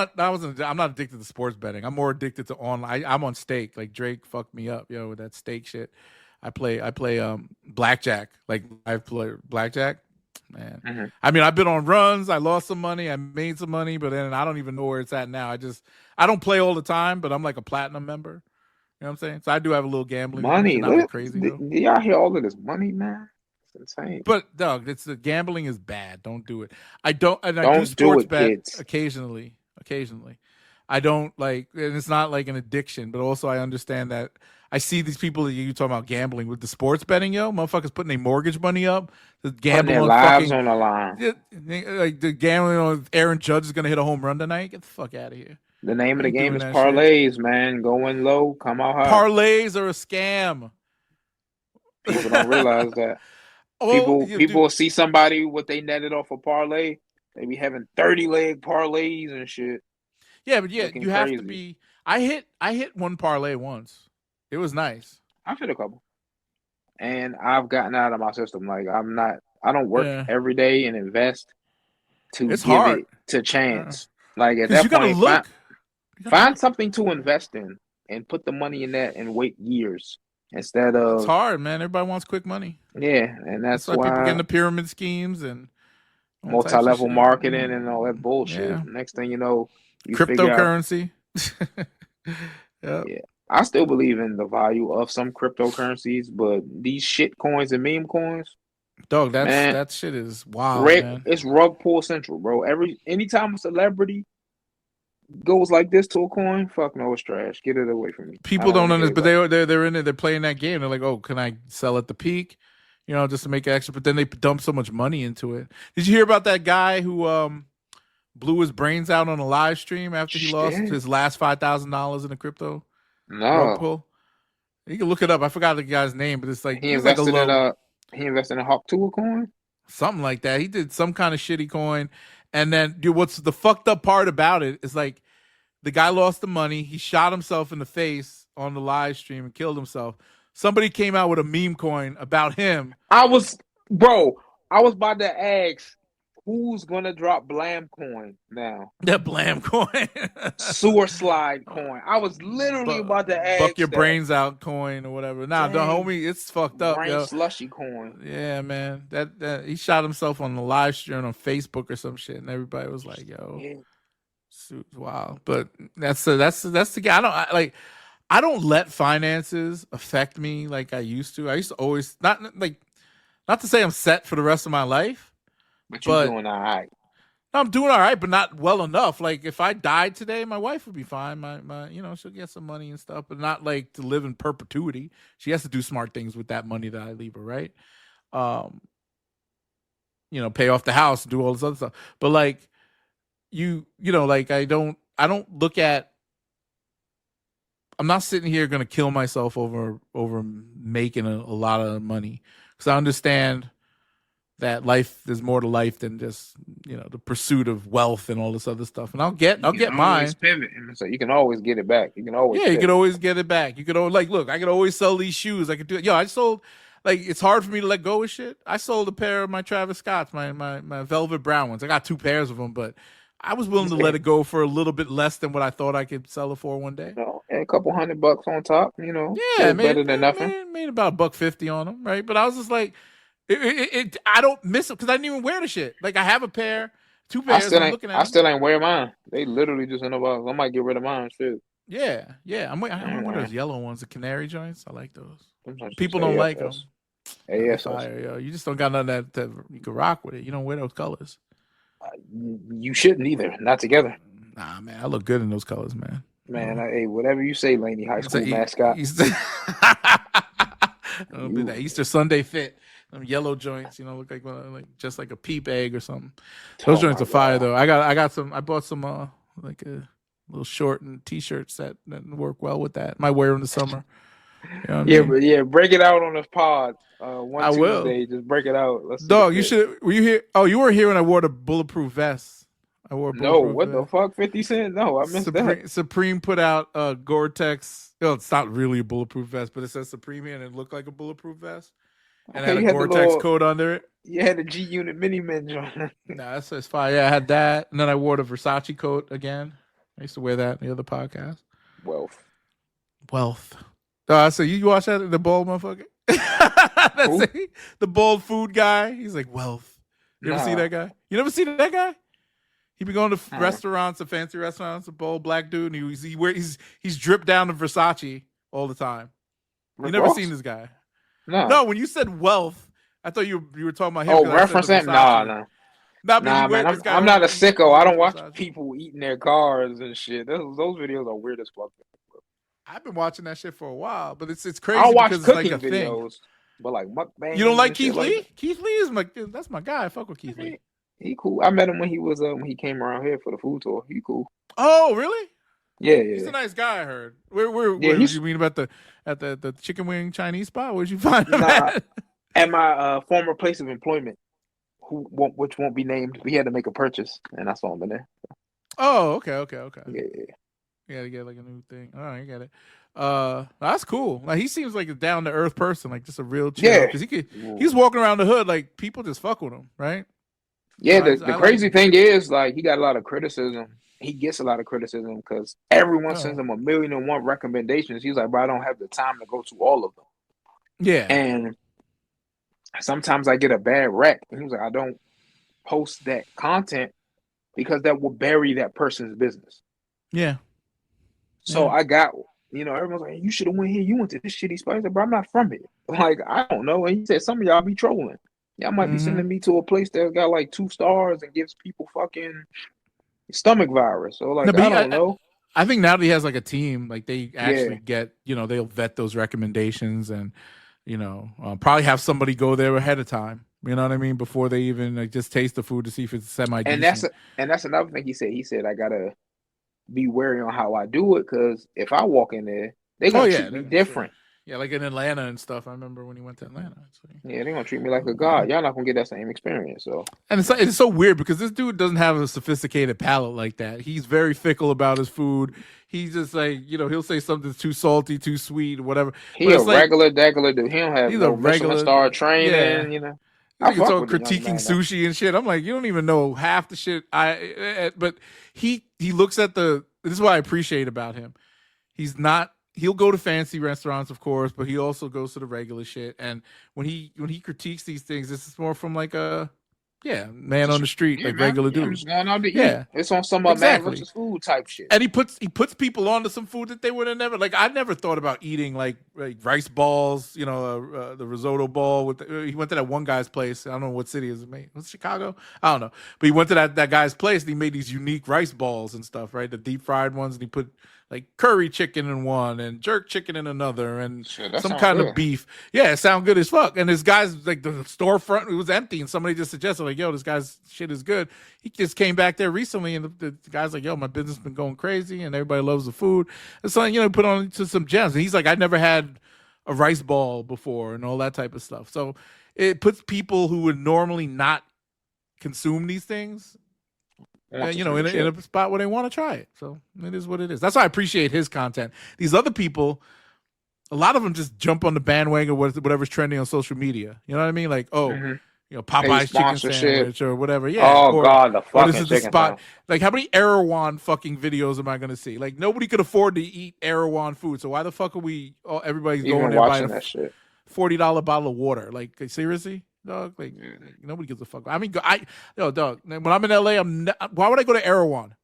not addicted to sports betting. I'm more addicted to online. I'm on stake. Like Drake fucked me up, with that stake shit. I play blackjack. Like I play blackjack. Man. Mhm. I mean, I've been on runs. I lost some money. I made some money, but then I don't even know where it's at now. I don't play all the time, but I'm like a platinum member. You know what I'm saying? So I do have a little gambling addiction, Money. not like Look, crazy do though. y'all hear all of this money, man? It's insane. But dog, it's the gambling is bad. Don't do it. I do Don't do sports it, bet kids. occasionally. Occasionally. I don't like and it's not like an addiction, but also I understand that I see these people that you talking about gambling with the sports betting, motherfuckers putting their mortgage money up to Putting gamble their on lives fucking on the line. like the gambling on Aaron Judge is gonna hit a home run tonight. Get the fuck out of here. The name I of the ain't game doing is that shit. parlays, man. Going low, come out high. Parlays are a scam. People don't realize that. Oh, People you people do. will see somebody what they netted off a parlay. They be having 30-leg parlays and shit, Yeah, but yeah, looking you have to crazy. be. I hit one parlay once. It was nice. I've hit a couple, and I've gotten out of my system. Like I don't work Yeah. every day and invest. to It's give hard it to chance. Like at because that you gotta point, look. find something to invest in and put the money in that and wait years instead It's of hard, man. Everybody wants quick money. and That's that's why people get why into pyramid schemes and all types of multi-level shit. marketing and all that bullshit. Yeah, Next thing you know, you figure out, cryptocurrency. Yep. yeah. I still believe in the value of some cryptocurrencies, but these shit coins and meme coins, Dog, man, that shit is wild, man. it's rug pull central, bro. Anytime a celebrity goes like this to a coin, fuck no, it's trash. Get it away from me. I People don't don't want to hear understand, about it. but they're in it. They're playing that game. They're like, oh, can I sell at the peak? You know, just to make extra. But then they dump so much money into it. Did you hear about that guy who blew his brains out on a live stream after he lost Shit. his last $5,000 in the crypto rug No, pull? You can look it up. I forgot the guy's name, but it's like he he's like a invested in low he invested in a Hawk Tuah coin. something like that. He did some kind of shitty coin, and then dude, what's the fucked up part about it is like the guy lost the money. He shot himself in the face on the live stream and killed himself. Somebody came out with a meme coin about him. I was about to ask who's gonna drop Blam coin now. That Blam coin. Sewer slide coin. I was literally about to ask. Buck your brains out coin or whatever. Nah, the homie, it's fucked up. Brain yo. slushy coin. Yeah, man. That he shot himself on the live stream on Facebook or some shit, and everybody was like, "Yo, Yeah. wow." But that's the guy. I don't let finances affect me like I used to. I used to always not to say I'm set for the rest of my life, but you're doing all right. I'm doing all right, but not well enough. Like if I died today, my wife would be fine. My she'll get some money and stuff, but not like to live in perpetuity. She has to do smart things with that money that I leave her, right? Pay off the house, do all this other stuff. But like like I don't look at. I'm not sitting here gonna kill myself over making a lot of money because I understand that there's more to life than just the pursuit of wealth and all this other stuff. And I'll get mine. Pivot, so you can always get it back. You can always you can always get it back. You could always look. I could always sell these shoes. I could do it. I sold it's hard for me to let go of shit. I sold a pair of my Travis Scotts, my velvet brown ones. I got 2 pairs of them, but I was willing to let it go for a little bit less than what I thought I could sell it for one day. And a couple $100 on top, Yeah, better than nothing. Made about $150 on them, right? But I was just like, I don't miss them because I didn't even wear the shit. Like I have a pair, 2 pairs. I still ain't wear mine. They literally just in the box. I might get rid of mine too. Yeah. I want those yellow ones, the canary joints. I like those. People don't like them. Fire, you just don't got nothing that you can rock with it. You don't wear those colors. You shouldn't either. Not together. Nah, man, I look good in those colors, man. Man, hey, whatever you say, Laney, high school mascot. That Easter Sunday fit. Them yellow joints, look like just like a peep egg or something. Those joints are fire though. I bought some like a little short and t-shirts that work well with that. Might wear them in the summer. Break it out on the pod. One I will. Tuesday, just break it out. Let's Dog, you should. Were you here? Oh, you weren't here when I wore the bulletproof vest. What the fuck? 50 Cent? No, I missed that. Supreme put out a Gore-Tex. It's not really a bulletproof vest, but it says Supreme here and it looked like a bulletproof vest. And it had a Gore-Tex coat under it. You had a G-Unit mini-men joint. Nah, that's fire. Yeah, I had that. And then I wore the Versace coat again. I used to wear that in the other podcast. Wealth. So you watch that, the bald motherfucker? The bald food guy. He's like, wealth. You ever see that guy? You never seen that guy? He be going to restaurants, the fancy restaurants, a bald black dude, and he's dripped down to Versace all the time. You never seen this guy? No. When you said wealth, I thought you were talking about him. Oh, referencing? No. Nah, man, I'm not a sicko. I don't watch people eating their cars and shit. Those videos are weird as fuck. I've been watching that shit for a while, but it's crazy. I watch it's cooking like a videos, thing. but like mukbang. You don't like Keith Lee? Like Keith Lee is that's my guy. I fuck with Keith Lee. He cool. I met him when he was when he came around here for the food tour. He cool. Oh, really? Yeah. He's a nice guy. I heard. Where did you mean about the chicken wing Chinese spot? Where'd you find him at? At my former place of employment, which won't be named. We had to make a purchase, and I saw him in there. Oh, okay. Yeah. You gotta get like a new thing. All right, I get it. That's cool. Like he seems like a down to earth person, like just a real chill. Because he's walking around the hood, like people just fuck with him, right? Yeah, I the like. crazy thing is, like, he got a lot of criticism. He gets a lot of criticism because everyone sends Oh, him 1,000,001 recommendations. He's like, bro, I don't have the time to go to all of them. yeah, And sometimes I get a bad rec. And he was like, I don't post that content because that will bury that person's business. yeah, So yeah. I got, everyone's like, you should have went here. You went to this shitty spot. I said, bro, I'm not from here. Like, I don't know. And he said, some of y'all be trolling. Y'all might be Mm-hmm. sending me to a place that got like 2 stars and gives people fucking stomach virus. So No, like, but I don't know. I think now that he has like a team, like they actually Yeah. get, they'll vet those recommendations and, probably have somebody go there ahead of time. You know what I mean? Before they even like just taste the food to see if it's semi And decent. that's another thing he said. He said, I gotta be wary on how I do it because if I walk in there, they're gonna treat me different. Yeah, like in Atlanta and stuff. I remember when he went to Atlanta. Yeah, they're gonna treat me like a god. Y'all not gonna get that same experience. So And it's so weird because this dude doesn't have a sophisticated palate like that. He's very fickle about his food. He's just like, he'll say something's too salty, too sweet, or whatever. he But a it's like regular degular dude. He don't have he's a no Michelin regular, star training, yeah. I It's fuck all with the young critiquing man though. sushi and shit. I'm like, you don't even know half the shit. But he looks at this is what I appreciate about him. He'll go to fancy restaurants, of course, but he also goes to the regular shit. And when he critiques these things, this is more from like a man on the street, like man. regular I'm dude. just going out to eat. Yeah. It's on some man versus food type shit. And he puts people onto some food that they would have never like. I never thought about eating like rice balls, the risotto ball. He went to that one guy's place. I don't know what city is it made. Was it Chicago? I don't know. But he went to that guy's place and he made these unique rice balls and stuff, right? The deep fried ones, and he put like curry chicken in one and jerk chicken in another and some kind of beef. Yeah, it sound good as fuck. And this guy's like the storefront it was empty and somebody just suggested like, yo, this guy's shit is good. He just came back there recently and the guy's like, yo, my business been going crazy and everybody loves the food. And so, put on to some gems. And he's like, I never had a rice ball before and all that type of stuff. So it puts people who would normally not consume these things in a spot where they want to try it. So it is what it is. That's why I appreciate his content. These other people, a lot of them just jump on the bandwagon of whatever's trending on social media. You know what I mean? Like, Popeye's chicken sandwich or whatever. Yeah. Oh, God, the fucking this is the spot. Like, how many Erewhon fucking videos am I going to see? Like, nobody could afford to eat Erewhon food. So why the fuck are everybody's going there buying a $40 bottle of water? Like, seriously? Dog, like nobody gives a fuck. I mean, dog. When I'm in LA, why would I go to Erewhon?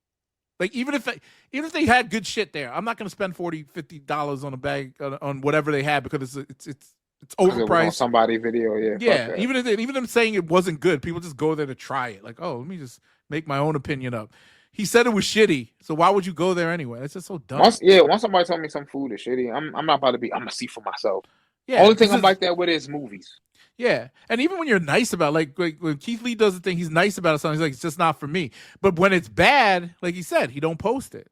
Like even if they had good shit there, I'm not gonna spend $40-$50 on a bag on whatever they had because it's overpriced. On somebody video, yeah. Yeah, even them saying it wasn't good, people just go there to try it. Like, let me just make my own opinion up. He said it was shitty, so why would you go there anyway? It's just so dumb. Once somebody told me some food is shitty, I'm not about to be. I'm gonna see for myself. Yeah, only thing I'm like that with is movies. Yeah, and even when you're nice about like when Keith Lee does the thing, he's nice about something. He's like, it's just not for me. But when it's bad, like he said, he don't post it,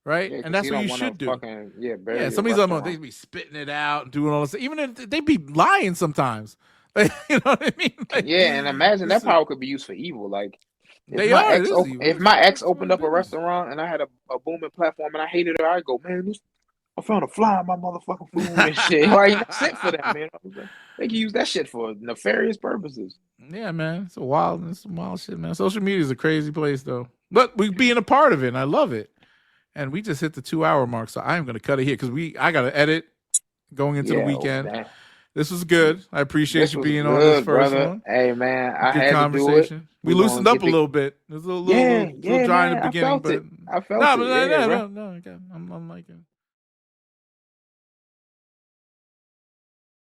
right? Yeah, and that's what you should do. Somebody's on they be spitting it out and doing all this. Even if they be lying sometimes, like, you know what I mean? Like, and imagine that power could be used for evil. Like if my ex opened up a restaurant and I had a booming platform and I hated her, I'd go, man, I found a fly in my motherfucking food and shit. Like, that's it for that, man. They can use that shit for nefarious purposes. Yeah, man. It's some wild shit, man. Social media is a crazy place, though. But we being a part of it, and I love it. And we just hit the 2-hour mark, so I am going to cut it here because I got to edit going into the weekend. This was good. I appreciate you being on this first one. Hey, man, I had to do it. We loosened up a little bit. It was a little dry in the beginning, but I felt it. No, I'm liking it.